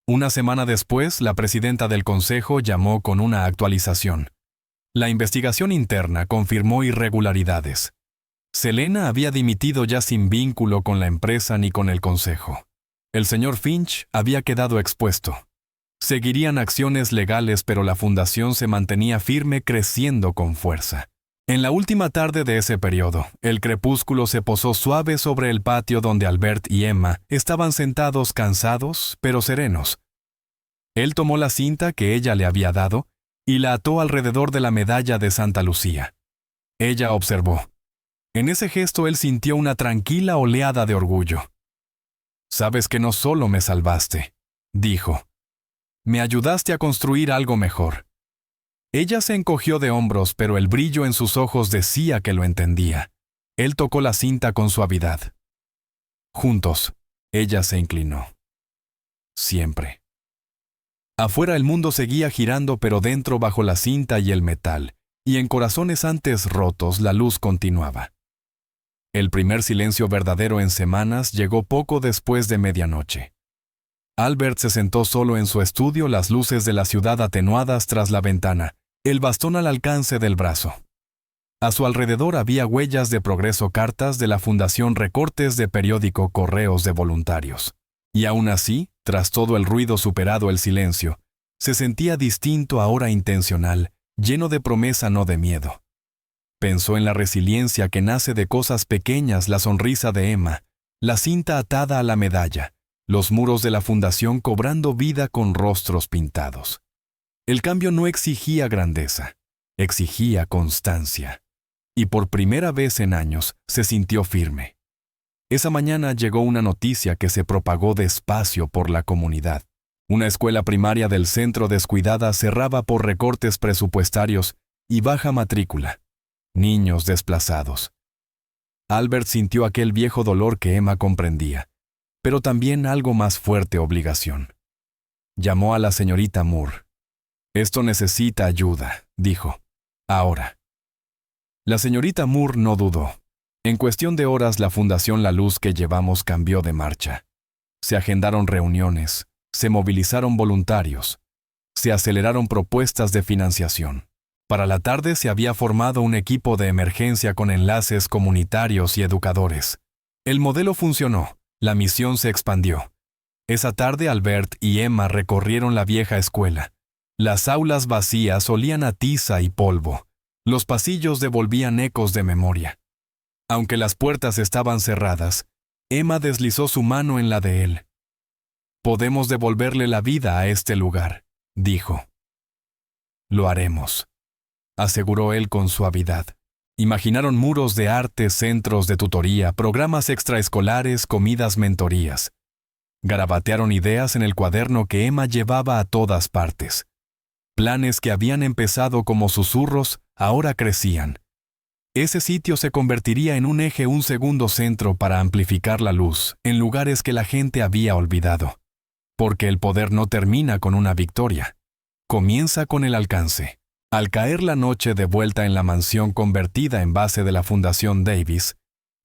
A: Una semana después, la presidenta del consejo llamó con una actualización. La investigación interna confirmó irregularidades. Selena había dimitido ya sin vínculo con la empresa ni con el consejo. El señor Finch había quedado expuesto. Seguirían acciones legales, pero la fundación se mantenía firme, creciendo con fuerza. En la última tarde de ese periodo, el crepúsculo se posó suave sobre el patio donde Albert y Emma estaban sentados cansados, pero serenos. Él tomó la cinta que ella le había dado y la ató alrededor de la medalla de Santa Lucía. Ella observó. En ese gesto él sintió una tranquila oleada de orgullo. «Sabes que no solo me salvaste», dijo. «Me ayudaste a construir algo mejor». Ella se encogió de hombros, pero el brillo en sus ojos decía que lo entendía. Él tocó la cinta con suavidad. Juntos, ella se inclinó. Siempre. Afuera el mundo seguía girando, pero dentro, bajo la cinta y el metal, y en corazones antes rotos, la luz continuaba. El primer silencio verdadero en semanas llegó poco después de medianoche. Albert se sentó solo en su estudio, las luces de la ciudad atenuadas tras la ventana, el bastón al alcance del brazo. A su alrededor había huellas de progreso, cartas de la fundación, recortes de periódico, correos de voluntarios. Y aún así, tras todo el ruido superado el silencio, se sentía distinto, ahora intencional, lleno de promesa, no de miedo. Pensó en la resiliencia que nace de cosas pequeñas, la sonrisa de Emma, la cinta atada a la medalla, los muros de la fundación cobrando vida con rostros pintados. El cambio no exigía grandeza, exigía constancia. Y por primera vez en años se sintió firme. Esa mañana llegó una noticia que se propagó despacio por la comunidad. Una escuela primaria del centro descuidada cerraba por recortes presupuestarios y baja matrícula. Niños desplazados. Albert sintió aquel viejo dolor que Emma comprendía, pero también algo más fuerte: obligación. Llamó a la señorita Moore. «Esto necesita ayuda», dijo. «Ahora». La señorita Moore no dudó. En cuestión de horas la Fundación La Luz que llevamos cambió de marcha. Se agendaron reuniones, se movilizaron voluntarios, se aceleraron propuestas de financiación. Para la tarde se había formado un equipo de emergencia con enlaces comunitarios y educadores. El modelo funcionó, la misión se expandió. Esa tarde Albert y Emma recorrieron la vieja escuela. Las aulas vacías olían a tiza y polvo. Los pasillos devolvían ecos de memoria. Aunque las puertas estaban cerradas, Emma deslizó su mano en la de él. «Podemos devolverle la vida a este lugar», dijo. «Lo haremos», aseguró él con suavidad. Imaginaron muros de arte, centros de tutoría, programas extraescolares, comidas, mentorías. Garabatearon ideas en el cuaderno que Emma llevaba a todas partes. Planes que habían empezado como susurros, ahora crecían. Ese sitio se convertiría en un eje, un segundo centro para amplificar la luz en lugares que la gente había olvidado. Porque el poder no termina con una victoria. Comienza con el alcance. Al caer la noche, de vuelta en la mansión convertida en base de la Fundación Davis,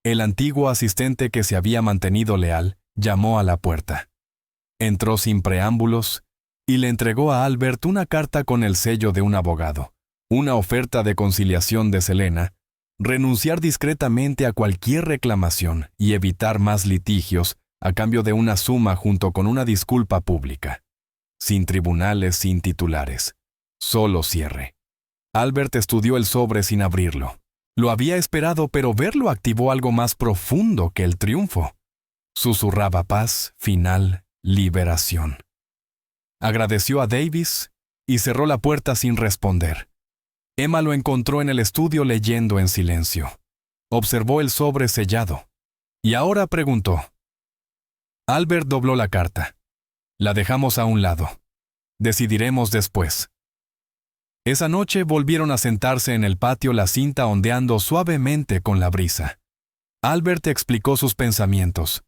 A: el antiguo asistente que se había mantenido leal llamó a la puerta. Entró sin preámbulos y le entregó a Albert una carta con el sello de un abogado, una oferta de conciliación de Selena, renunciar discretamente a cualquier reclamación y evitar más litigios a cambio de una suma junto con una disculpa pública. Sin tribunales, sin titulares. Solo cierre. Albert estudió el sobre sin abrirlo. Lo había esperado, pero verlo activó algo más profundo que el triunfo. Susurraba paz, final, liberación. Agradeció a Davis y cerró la puerta sin responder. Emma lo encontró en el estudio leyendo en silencio. Observó el sobre sellado. Y ahora preguntó. Albert dobló la carta. La dejamos a un lado. Decidiremos después. Esa noche volvieron a sentarse en el patio, la cinta ondeando suavemente con la brisa. Albert explicó sus pensamientos.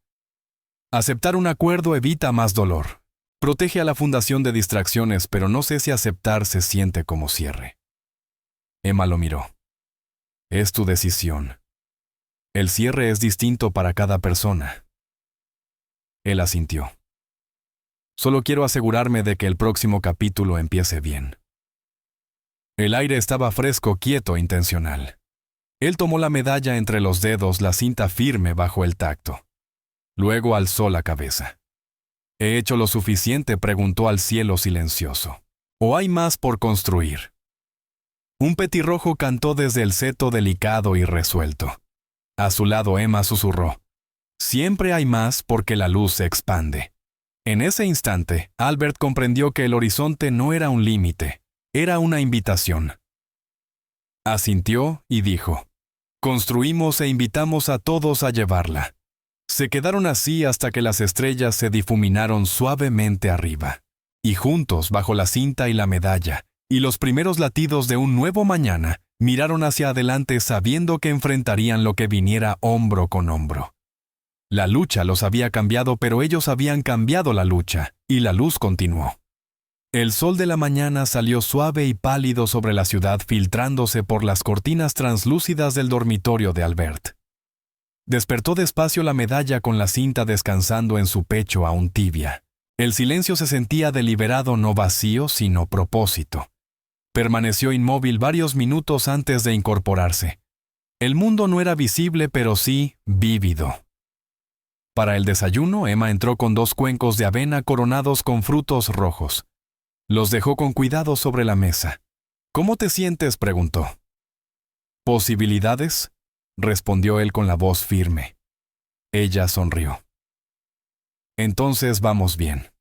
A: Aceptar un acuerdo evita más dolor. Protege a la fundación de distracciones, pero no sé si aceptar se siente como cierre. Emma lo miró. Es tu decisión. El cierre es distinto para cada persona. Él asintió. Solo quiero asegurarme de que el próximo capítulo empiece bien. El aire estaba fresco, quieto, intencional. Él tomó la medalla entre los dedos, la cinta firme bajo el tacto. Luego alzó la cabeza. ¿He hecho lo suficiente?, preguntó al cielo silencioso. ¿O hay más por construir? Un petirrojo cantó desde el seto delicado y resuelto. A su lado Emma susurró: «Siempre hay más porque la luz se expande». En ese instante, Albert comprendió que el horizonte no era un límite, era una invitación. Asintió y dijo: «Construimos e invitamos a todos a llevarla». Se quedaron así hasta que las estrellas se difuminaron suavemente arriba. Y juntos, bajo la cinta y la medalla, y los primeros latidos de un nuevo mañana, miraron hacia adelante sabiendo que enfrentarían lo que viniera hombro con hombro. La lucha los había cambiado, pero ellos habían cambiado la lucha, y la luz continuó. El sol de la mañana salió suave y pálido sobre la ciudad, filtrándose por las cortinas translúcidas del dormitorio de Albert. Despertó despacio la medalla con la cinta descansando en su pecho aún tibia. El silencio se sentía deliberado, no vacío, sino propósito. Permaneció inmóvil varios minutos antes de incorporarse. El mundo no era visible, pero sí vívido. Para el desayuno, Emma entró con 2 cuencos de avena coronados con frutos rojos. Los dejó con cuidado sobre la mesa. «¿Cómo te sientes?», preguntó. «¿Posibilidades?», respondió él con la voz firme. Ella sonrió. «Entonces vamos bien».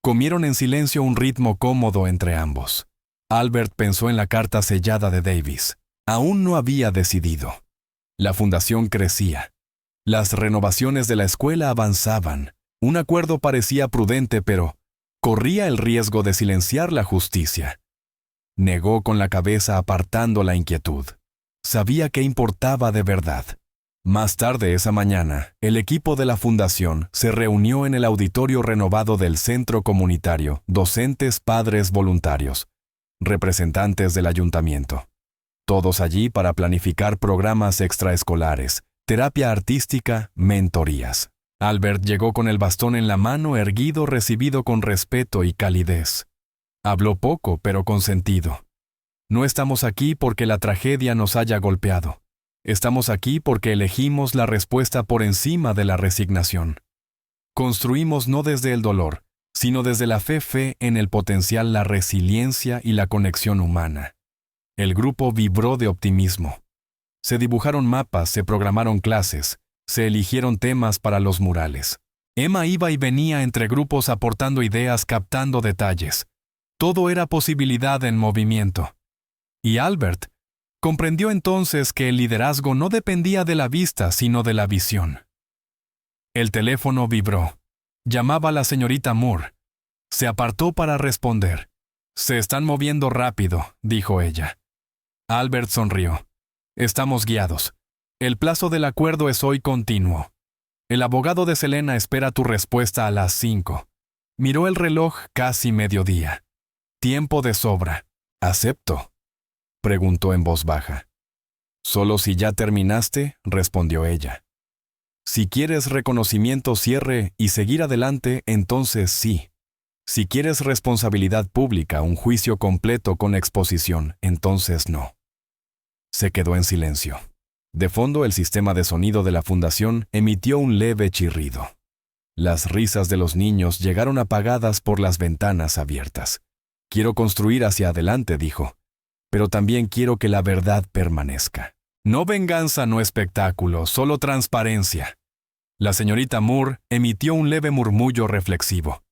A: Comieron en silencio un ritmo cómodo entre ambos. Albert pensó en la carta sellada de Davis. Aún no había decidido. La fundación crecía. Las renovaciones de la escuela avanzaban. Un acuerdo parecía prudente, pero corría el riesgo de silenciar la justicia. Negó con la cabeza, apartando la inquietud. Sabía que importaba de verdad. Más tarde esa mañana, el equipo de la fundación se reunió en el auditorio renovado del centro comunitario, docentes, padres, voluntarios, representantes del ayuntamiento. Todos allí para planificar programas extraescolares, terapia artística, mentorías. Albert llegó con el bastón en la mano, erguido, recibido con respeto y calidez. Habló poco, pero con sentido. No estamos aquí porque la tragedia nos haya golpeado. Estamos aquí porque elegimos la respuesta por encima de la resignación. Construimos no desde el dolor, sino desde la fe en el potencial, la resiliencia y la conexión humana. El grupo vibró de optimismo. Se dibujaron mapas, se programaron clases, se eligieron temas para los murales. Emma iba y venía entre grupos aportando ideas, captando detalles. Todo era posibilidad en movimiento. Y Albert comprendió entonces que el liderazgo no dependía de la vista, sino de la visión. El teléfono vibró. Llamaba a la señorita Moore. Se apartó para responder. «Se están moviendo rápido», dijo ella. Albert sonrió. «Estamos guiados. El plazo del acuerdo es hoy continuo. El abogado de Selena espera tu respuesta a las 5. Miró el reloj, casi mediodía. Tiempo de sobra. «¿Acepto?», preguntó en voz baja. «Solo si ya terminaste», respondió ella. «Si quieres reconocimiento, cierre y seguir adelante, entonces sí. Si quieres responsabilidad pública, un juicio completo con exposición, entonces no». Se quedó en silencio. De fondo, el sistema de sonido de la fundación emitió un leve chirrido. Las risas de los niños llegaron apagadas por las ventanas abiertas. «Quiero construir hacia adelante», dijo. «Pero también quiero que la verdad permanezca. No venganza, no espectáculo, solo transparencia». La señorita Moore emitió un leve murmullo reflexivo.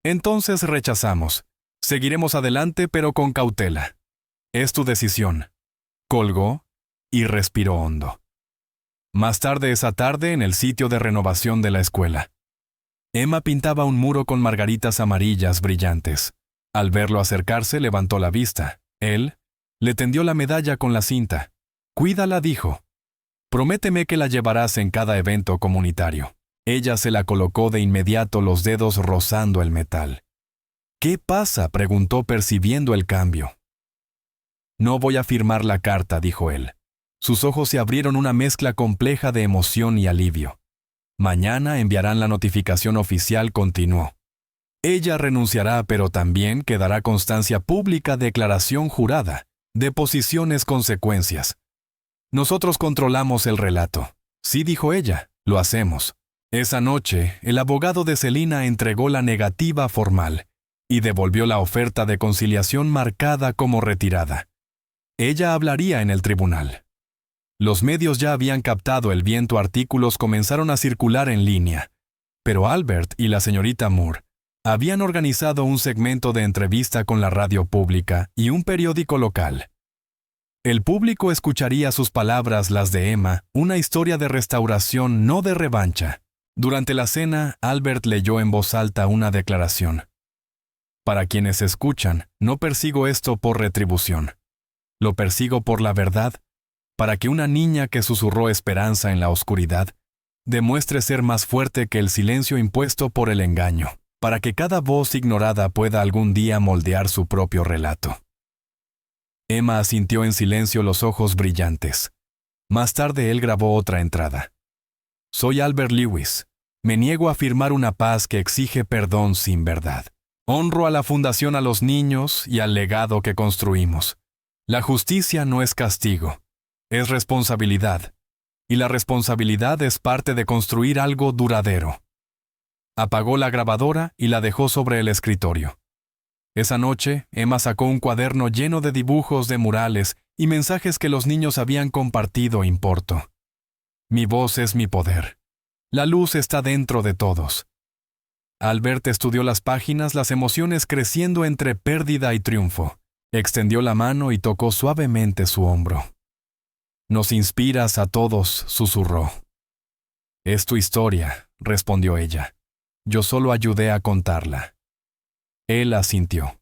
A: «Entonces rechazamos. Seguiremos adelante, pero con cautela. Es tu decisión». Colgó y respiró hondo. Más tarde esa tarde, en el sitio de renovación de la escuela, Emma pintaba un muro con margaritas amarillas brillantes. Al verlo acercarse, levantó la vista. Él le tendió la medalla con la cinta. «Cuídala», dijo. «Prométeme que la llevarás en cada evento comunitario». Ella se la colocó de inmediato, los dedos rozando el metal. «¿Qué pasa?», preguntó, percibiendo el cambio. «No voy a firmar la carta», dijo él. Sus ojos se abrieron, una mezcla compleja de emoción y alivio. «Mañana enviarán la notificación oficial», continuó. «Ella renunciará, pero también quedará constancia pública, declaración jurada, deposiciones, consecuencias. Nosotros controlamos el relato». «Sí», dijo ella, «lo hacemos. Esa noche, el abogado de Selina entregó la negativa formal y devolvió la oferta de conciliación marcada como retirada. Ella hablaría en el tribunal. Los medios ya habían captado el viento, artículos comenzaron a circular en línea, pero Albert y la señorita Moore habían organizado un segmento de entrevista con la radio pública y un periódico local. El público escucharía sus palabras, las de Emma, una historia de restauración, no de revancha. Durante la cena, Albert leyó en voz alta una declaración. Para quienes escuchan, no persigo esto por retribución. Lo persigo por la verdad, para que una niña que susurró esperanza en la oscuridad demuestre ser más fuerte que el silencio impuesto por el engaño, para que cada voz ignorada pueda algún día moldear su propio relato. Emma asintió en silencio, los ojos brillantes. Más tarde él grabó otra entrada. Soy Albert Lewis. Me niego a firmar una paz que exige perdón sin verdad. Honro a la Fundación, a los niños y al legado que construimos. La justicia no es castigo, es responsabilidad. Y la responsabilidad es parte de construir algo duradero. Apagó la grabadora y la dejó sobre el escritorio. Esa noche, Emma sacó un cuaderno lleno de dibujos de murales y mensajes que los niños habían compartido. Importo. Mi voz es mi poder. La luz está dentro de todos. Albert estudió las páginas, las emociones creciendo entre pérdida y triunfo. Extendió la mano y tocó suavemente su hombro. Nos inspiras a todos, susurró. Es tu historia, respondió ella. Yo solo ayudé a contarla. Él asintió.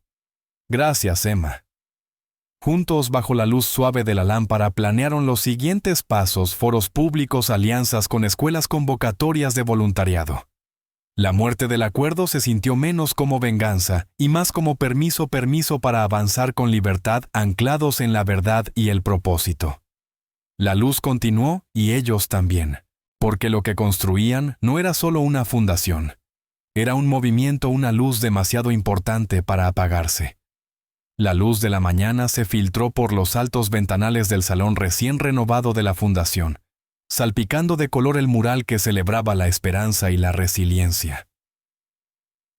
A: Gracias, Emma. Juntos, bajo la luz suave de la lámpara, planearon los siguientes pasos: foros públicos, alianzas con escuelas, convocatorias de voluntariado. La muerte del acuerdo se sintió menos como venganza y más como permiso para avanzar con libertad, anclados en la verdad y el propósito. La luz continuó y ellos también, porque lo que construían no era solo una fundación. Era un movimiento, una luz demasiado importante para apagarse. La luz de la mañana se filtró por los altos ventanales del salón recién renovado de la fundación, salpicando de color el mural que celebraba la esperanza y la resiliencia.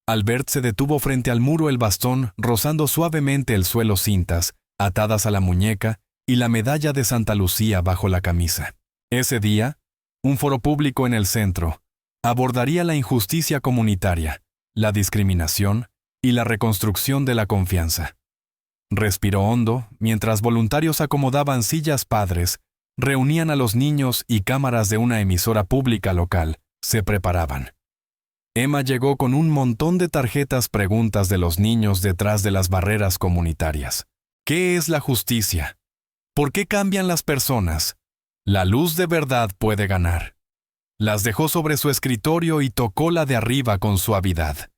A: Albert se detuvo frente al muro, el bastón rozando suavemente el suelo, cintas atadas a la muñeca y la medalla de Santa Lucía bajo la camisa. Ese día, un foro público en el centro abordaría la injusticia comunitaria, la discriminación y la reconstrucción de la confianza. Respiró hondo mientras voluntarios acomodaban sillas, padres reunían a los niños y cámaras de una emisora pública local se preparaban. Emma llegó con un montón de tarjetas, preguntas de los niños detrás de las barreras comunitarias. ¿Qué es la justicia? ¿Por qué cambian las personas? La luz de verdad puede ganar. Las dejó sobre su escritorio y tocó la de arriba con suavidad.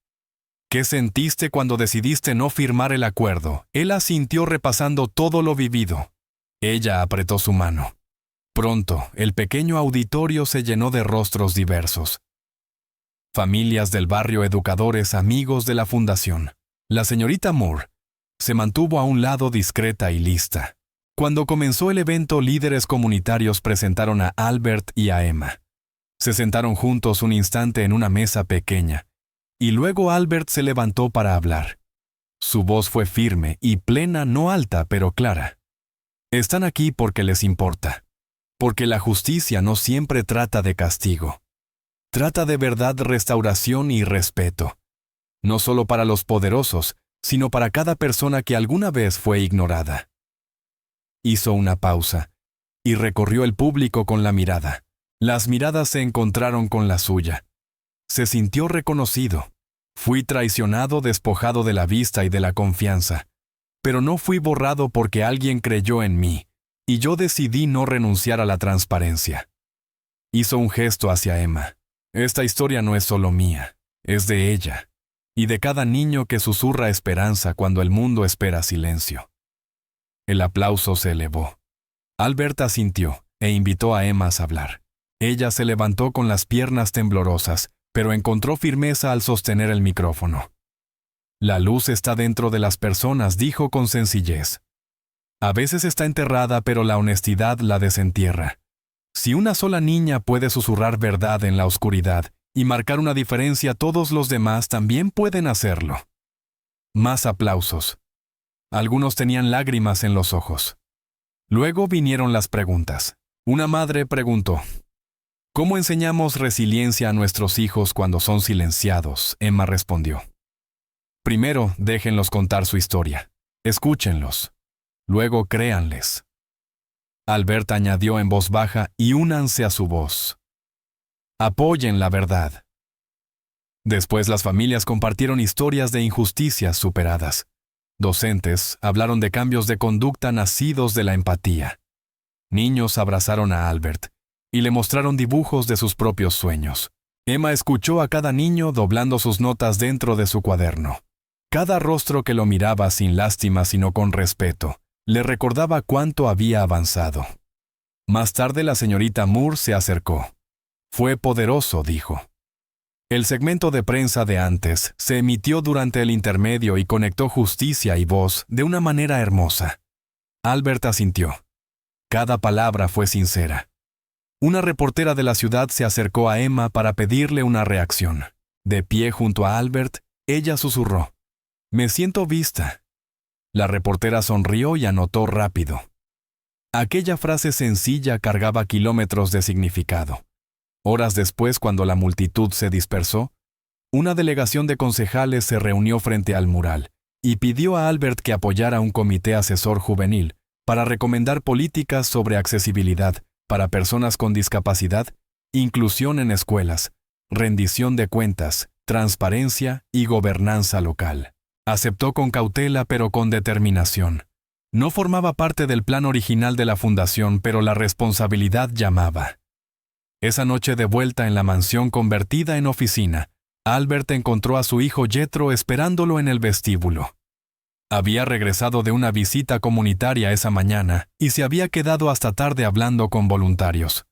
A: ¿Qué sentiste cuando decidiste no firmar el acuerdo? Él asintió, repasando todo lo vivido. Ella apretó su mano. Pronto, el pequeño auditorio se llenó de rostros diversos. Familias del barrio, educadores, amigos de la fundación. La señorita Moore se mantuvo a un lado, discreta y lista. Cuando comenzó el evento, líderes comunitarios presentaron a Albert y a Emma. Se sentaron juntos un instante en una mesa pequeña, y luego Albert se levantó para hablar. Su voz fue firme y plena, no alta, pero clara. Están aquí porque les importa, porque la justicia no siempre trata de castigo. Trata de verdad, restauración y respeto. No solo para los poderosos, sino para cada persona que alguna vez fue ignorada. Hizo una pausa y recorrió el público con la mirada. Las miradas se encontraron con la suya. Se sintió reconocido. Fui traicionado, despojado de la vista y de la confianza. Pero no fui borrado porque alguien creyó en mí, y yo decidí no renunciar a la transparencia. Hizo un gesto hacia Emma. Esta historia no es solo mía, es de ella, y de cada niño que susurra esperanza cuando el mundo espera silencio. El aplauso se elevó. Albert asintió e invitó a Emma a hablar. Ella se levantó con las piernas temblorosas, pero encontró firmeza al sostener el micrófono. La luz está dentro de las personas, dijo con sencillez. A veces está enterrada, pero la honestidad la desentierra. Si una sola niña puede susurrar verdad en la oscuridad y marcar una diferencia, todos los demás también pueden hacerlo. Más aplausos. Algunos tenían lágrimas en los ojos. Luego vinieron las preguntas. Una madre preguntó: ¿cómo enseñamos resiliencia a nuestros hijos cuando son silenciados? Emma respondió: primero, déjenlos contar su historia. Escúchenlos. Luego, créanles. Albert añadió en voz baja: y únanse a su voz. Apoyen la verdad. Después las familias compartieron historias de injusticias superadas. Docentes hablaron de cambios de conducta nacidos de la empatía. Niños abrazaron a Albert y le mostraron dibujos de sus propios sueños. Emma escuchó a cada niño doblando sus notas dentro de su cuaderno. Cada rostro que lo miraba sin lástima sino con respeto le recordaba cuánto había avanzado. Más tarde la señorita Moore se acercó. Fue poderoso, dijo. El segmento de prensa de antes se emitió durante el intermedio y conectó justicia y voz de una manera hermosa. Albert asintió. Cada palabra fue sincera. Una reportera de la ciudad se acercó a Emma para pedirle una reacción. De pie junto a Albert, ella susurró: «Me siento vista». La reportera sonrió y anotó rápido. Aquella frase sencilla cargaba kilómetros de significado. Horas después, cuando la multitud se dispersó, una delegación de concejales se reunió frente al mural y pidió a Albert que apoyara un comité asesor juvenil para recomendar políticas sobre accesibilidad para personas con discapacidad, inclusión en escuelas, rendición de cuentas, transparencia y gobernanza local. Aceptó con cautela pero con determinación. No formaba parte del plan original de la fundación, pero la responsabilidad llamaba. Esa noche, de vuelta en la mansión convertida en oficina, Albert encontró a su hijo Jethro esperándolo en el vestíbulo. Había regresado de una visita comunitaria esa mañana y se había quedado hasta tarde hablando con voluntarios.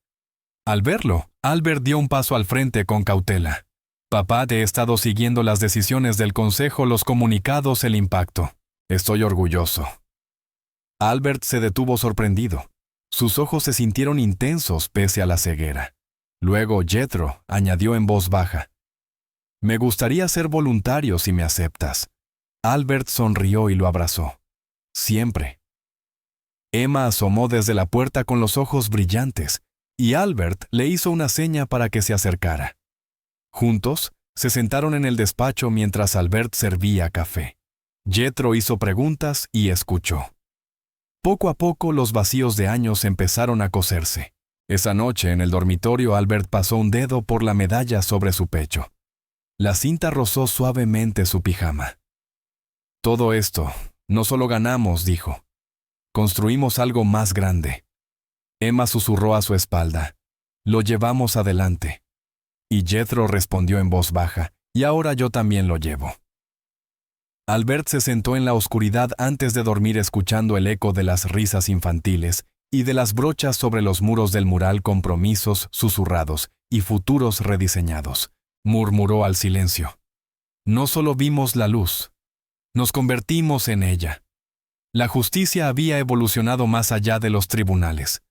A: Al verlo, Albert dio un paso al frente con cautela. «Papá, he estado siguiendo las decisiones del consejo, los comunicados, el impacto. Estoy orgulloso». Albert se detuvo sorprendido. Sus ojos se sintieron intensos pese a la ceguera. Luego Jethro añadió en voz baja: «Me gustaría ser voluntario si me aceptas». Albert sonrió y lo abrazó. «Siempre». Emma asomó desde la puerta con los ojos brillantes, y Albert le hizo una seña para que se acercara. Juntos, se sentaron en el despacho mientras Albert servía café. Jethro hizo preguntas y escuchó. Poco a poco los vacíos de años empezaron a coserse. Esa noche en el dormitorio Albert pasó un dedo por la medalla sobre su pecho. La cinta rozó suavemente su pijama. «Todo esto, no solo ganamos», dijo. «Construimos algo más grande». Emma susurró a su espalda: «Lo llevamos adelante». Y Jethro respondió en voz baja: «Y ahora yo también lo llevo». Albert se sentó en la oscuridad antes de dormir escuchando el eco de las risas infantiles y de las brochas sobre los muros del mural, compromisos susurrados y futuros rediseñados. Murmuró al silencio: «No solo vimos la luz, nos convertimos en ella». La justicia había evolucionado más allá de los tribunales.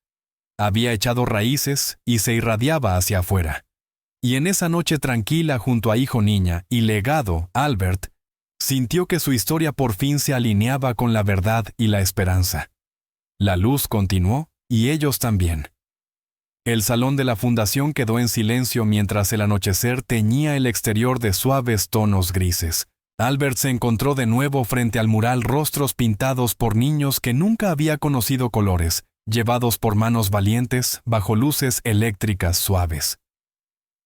A: Había echado raíces y se irradiaba hacia afuera. Y en esa noche tranquila junto a hijo, niña y legado, Albert sintió que su historia por fin se alineaba con la verdad y la esperanza. La luz continuó, y ellos también. El salón de la fundación quedó en silencio mientras el anochecer teñía el exterior de suaves tonos grises. Albert se encontró de nuevo frente al mural, rostros pintados por niños que nunca había conocido colores, llevados por manos valientes bajo luces eléctricas suaves.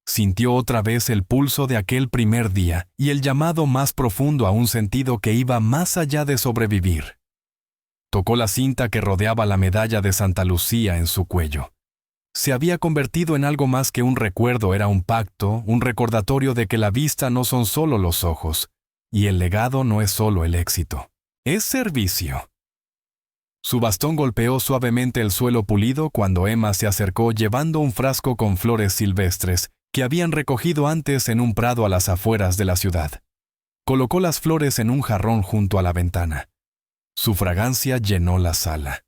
A: Sintió otra vez el pulso de aquel primer día y el llamado más profundo a un sentido que iba más allá de sobrevivir. Tocó la cinta que rodeaba la medalla de Santa Lucía en su cuello. Se había convertido en algo más que un recuerdo, era un pacto, un recordatorio de que la vista no son solo los ojos, y el legado no es solo el éxito, es servicio. Su bastón golpeó suavemente el suelo pulido cuando Emma se acercó llevando un frasco con flores silvestres que habían recogido antes en un prado a las afueras de la ciudad. Colocó las flores en un jarrón junto a la ventana. Su fragancia llenó la sala.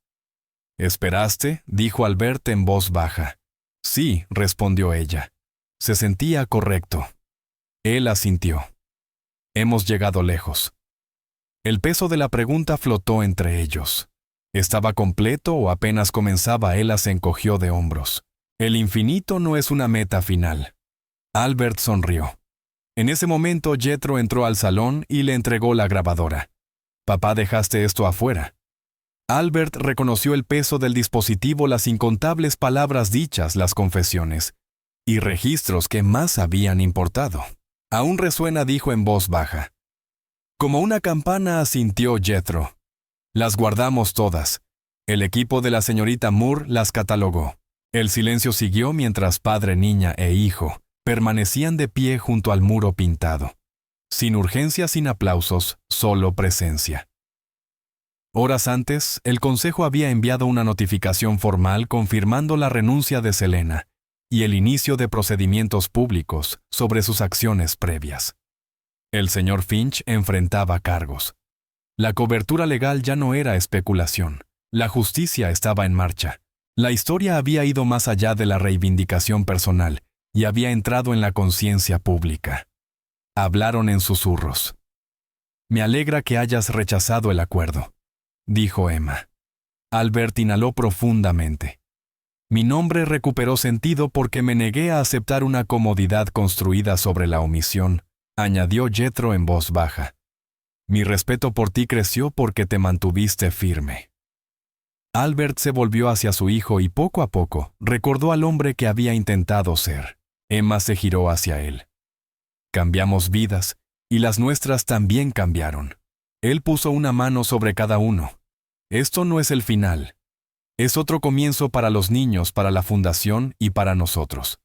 A: «¿Esperaste?», dijo Albert en voz baja. «Sí», respondió ella. Se sentía correcto. Él asintió. Hemos llegado lejos. El peso de la pregunta flotó entre ellos. ¿Estaba completo o apenas comenzaba? Ella se encogió de hombros. El infinito no es una meta final. Albert sonrió. En ese momento Jethro entró al salón y le entregó la grabadora. «Papá, dejaste esto afuera». Albert reconoció el peso del dispositivo, las incontables palabras dichas, las confesiones y registros que más habían importado. «Aún resuena», dijo en voz baja. Como una campana asintió Jethro. «Las guardamos todas». El equipo de la señorita Moore las catalogó. El silencio siguió mientras padre, niña e hijo permanecían de pie junto al muro pintado. Sin urgencia, sin aplausos, solo presencia. Horas antes, el consejo había enviado una notificación formal confirmando la renuncia de Selena y el inicio de procedimientos públicos sobre sus acciones previas. El señor Finch enfrentaba cargos. La cobertura legal ya no era especulación. La justicia estaba en marcha. La historia había ido más allá de la reivindicación personal y había entrado en la conciencia pública. Hablaron en susurros. «Me alegra que hayas rechazado el acuerdo», dijo Emma. Albert inhaló profundamente. «Mi nombre recuperó sentido porque me negué a aceptar una comodidad construida sobre la omisión», añadió Jethro en voz baja. «Mi respeto por ti creció porque te mantuviste firme». Albert se volvió hacia su hijo y poco a poco recordó al hombre que había intentado ser. Emma se giró hacia él. «Cambiamos vidas, y las nuestras también cambiaron». Él puso una mano sobre cada uno. «Esto no es el final. Es otro comienzo para los niños, para la fundación y para nosotros».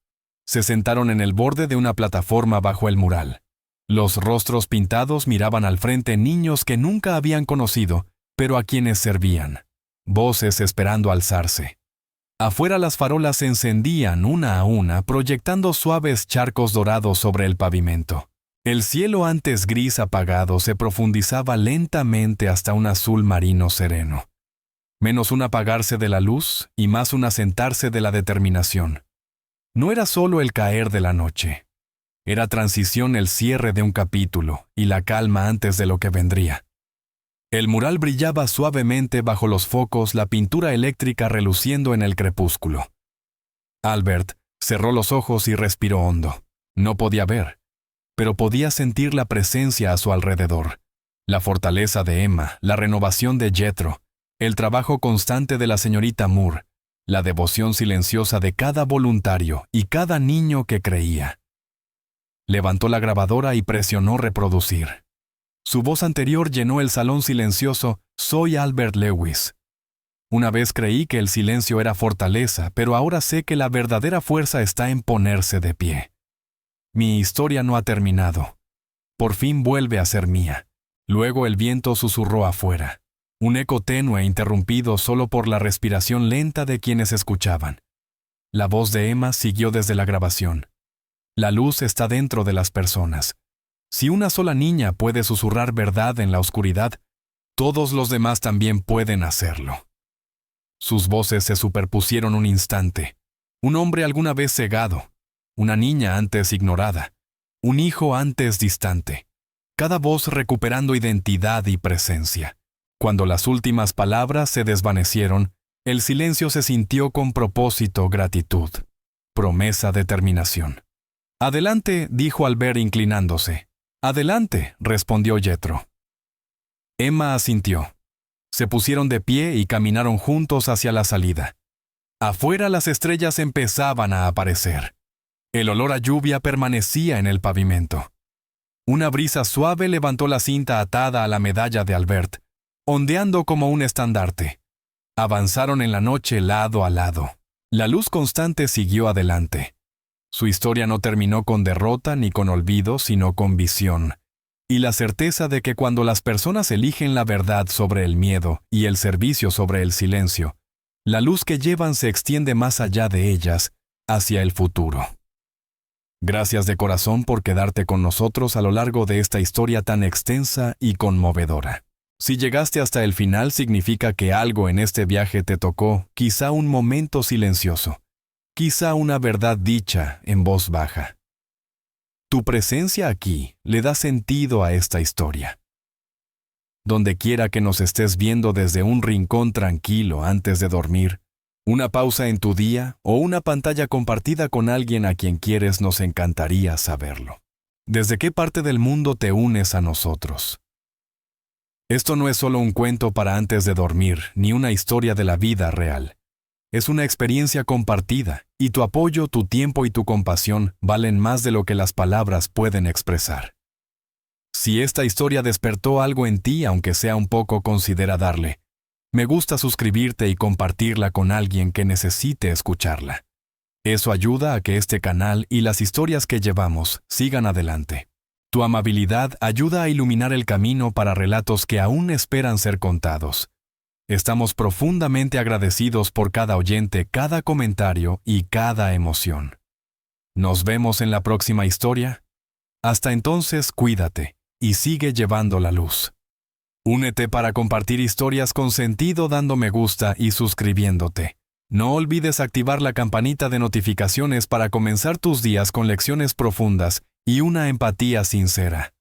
A: Se sentaron en el borde de una plataforma bajo el mural. Los rostros pintados miraban al frente, niños que nunca habían conocido, pero a quienes servían. Voces esperando alzarse. Afuera las farolas se encendían una a una, proyectando suaves charcos dorados sobre el pavimento. El cielo, antes gris apagado, se profundizaba lentamente hasta un azul marino sereno. Menos un apagarse de la luz y más un asentarse de la determinación. No era solo el caer de la noche. Era transición, el cierre de un capítulo y la calma antes de lo que vendría. El mural brillaba suavemente bajo los focos, la pintura eléctrica reluciendo en el crepúsculo. Albert cerró los ojos y respiró hondo. No podía ver, pero podía sentir la presencia a su alrededor. La fortaleza de Emma, la renovación de Jethro, el trabajo constante de la señorita Moore, la devoción silenciosa de cada voluntario y cada niño que creía. Levantó la grabadora y presionó reproducir. Su voz anterior llenó el salón silencioso. «Soy Albert Lewis. Una vez creí que el silencio era fortaleza, pero ahora sé que la verdadera fuerza está en ponerse de pie. Mi historia no ha terminado. Por fin vuelve a ser mía». Luego el viento susurró afuera. Un eco tenue interrumpido solo por la respiración lenta de quienes escuchaban. La voz de Emma siguió desde la grabación. «La luz está dentro de las personas. Si una sola niña puede susurrar verdad en la oscuridad, todos los demás también pueden hacerlo». Sus voces se superpusieron un instante. Un hombre alguna vez cegado, una niña antes ignorada, un hijo antes distante. Cada voz recuperando identidad y presencia. Cuando las últimas palabras se desvanecieron, el silencio se sintió con propósito, gratitud, promesa, determinación. «Adelante», dijo Albert inclinándose. «Adelante», respondió Jethro. Emma asintió. Se pusieron de pie y caminaron juntos hacia la salida. Afuera las estrellas empezaban a aparecer. El olor a lluvia permanecía en el pavimento. Una brisa suave levantó la cinta atada a la medalla de Albert, ondeando como un estandarte. Avanzaron en la noche lado a lado. La luz constante siguió adelante. Su historia no terminó con derrota ni con olvido, sino con visión, y la certeza de que cuando las personas eligen la verdad sobre el miedo y el servicio sobre el silencio, la luz que llevan se extiende más allá de ellas, hacia el futuro. Gracias de corazón por quedarte con nosotros a lo largo de esta historia tan extensa y conmovedora. Si llegaste hasta el final, significa que algo en este viaje te tocó, quizá un momento silencioso. quizá una verdad dicha en voz baja. Tu presencia aquí le da sentido a esta historia. Donde quiera que nos estés viendo desde un rincón tranquilo antes de dormir, una pausa en tu día o una pantalla compartida con alguien a quien quieres, nos encantaría saberlo. ¿Desde qué parte del mundo te unes a nosotros? Esto no es solo un cuento para antes de dormir, ni una historia de la vida real. Es una experiencia compartida, y tu apoyo, tu tiempo y tu compasión valen más de lo que las palabras pueden expresar. Si esta historia despertó algo en ti, aunque sea un poco, considera darle me gusta, suscribirte y compartirla con alguien que necesite escucharla. Eso ayuda a que este canal y las historias que llevamos sigan adelante. Tu amabilidad ayuda a iluminar el camino para relatos que aún esperan ser contados. Estamos profundamente agradecidos por cada oyente, cada comentario y cada emoción. Nos vemos en la próxima historia. Hasta entonces, cuídate y sigue llevando la luz. Únete para compartir historias con sentido dando me gusta y suscribiéndote. No olvides activar la campanita de notificaciones para comenzar tus días con lecciones profundas y una empatía sincera.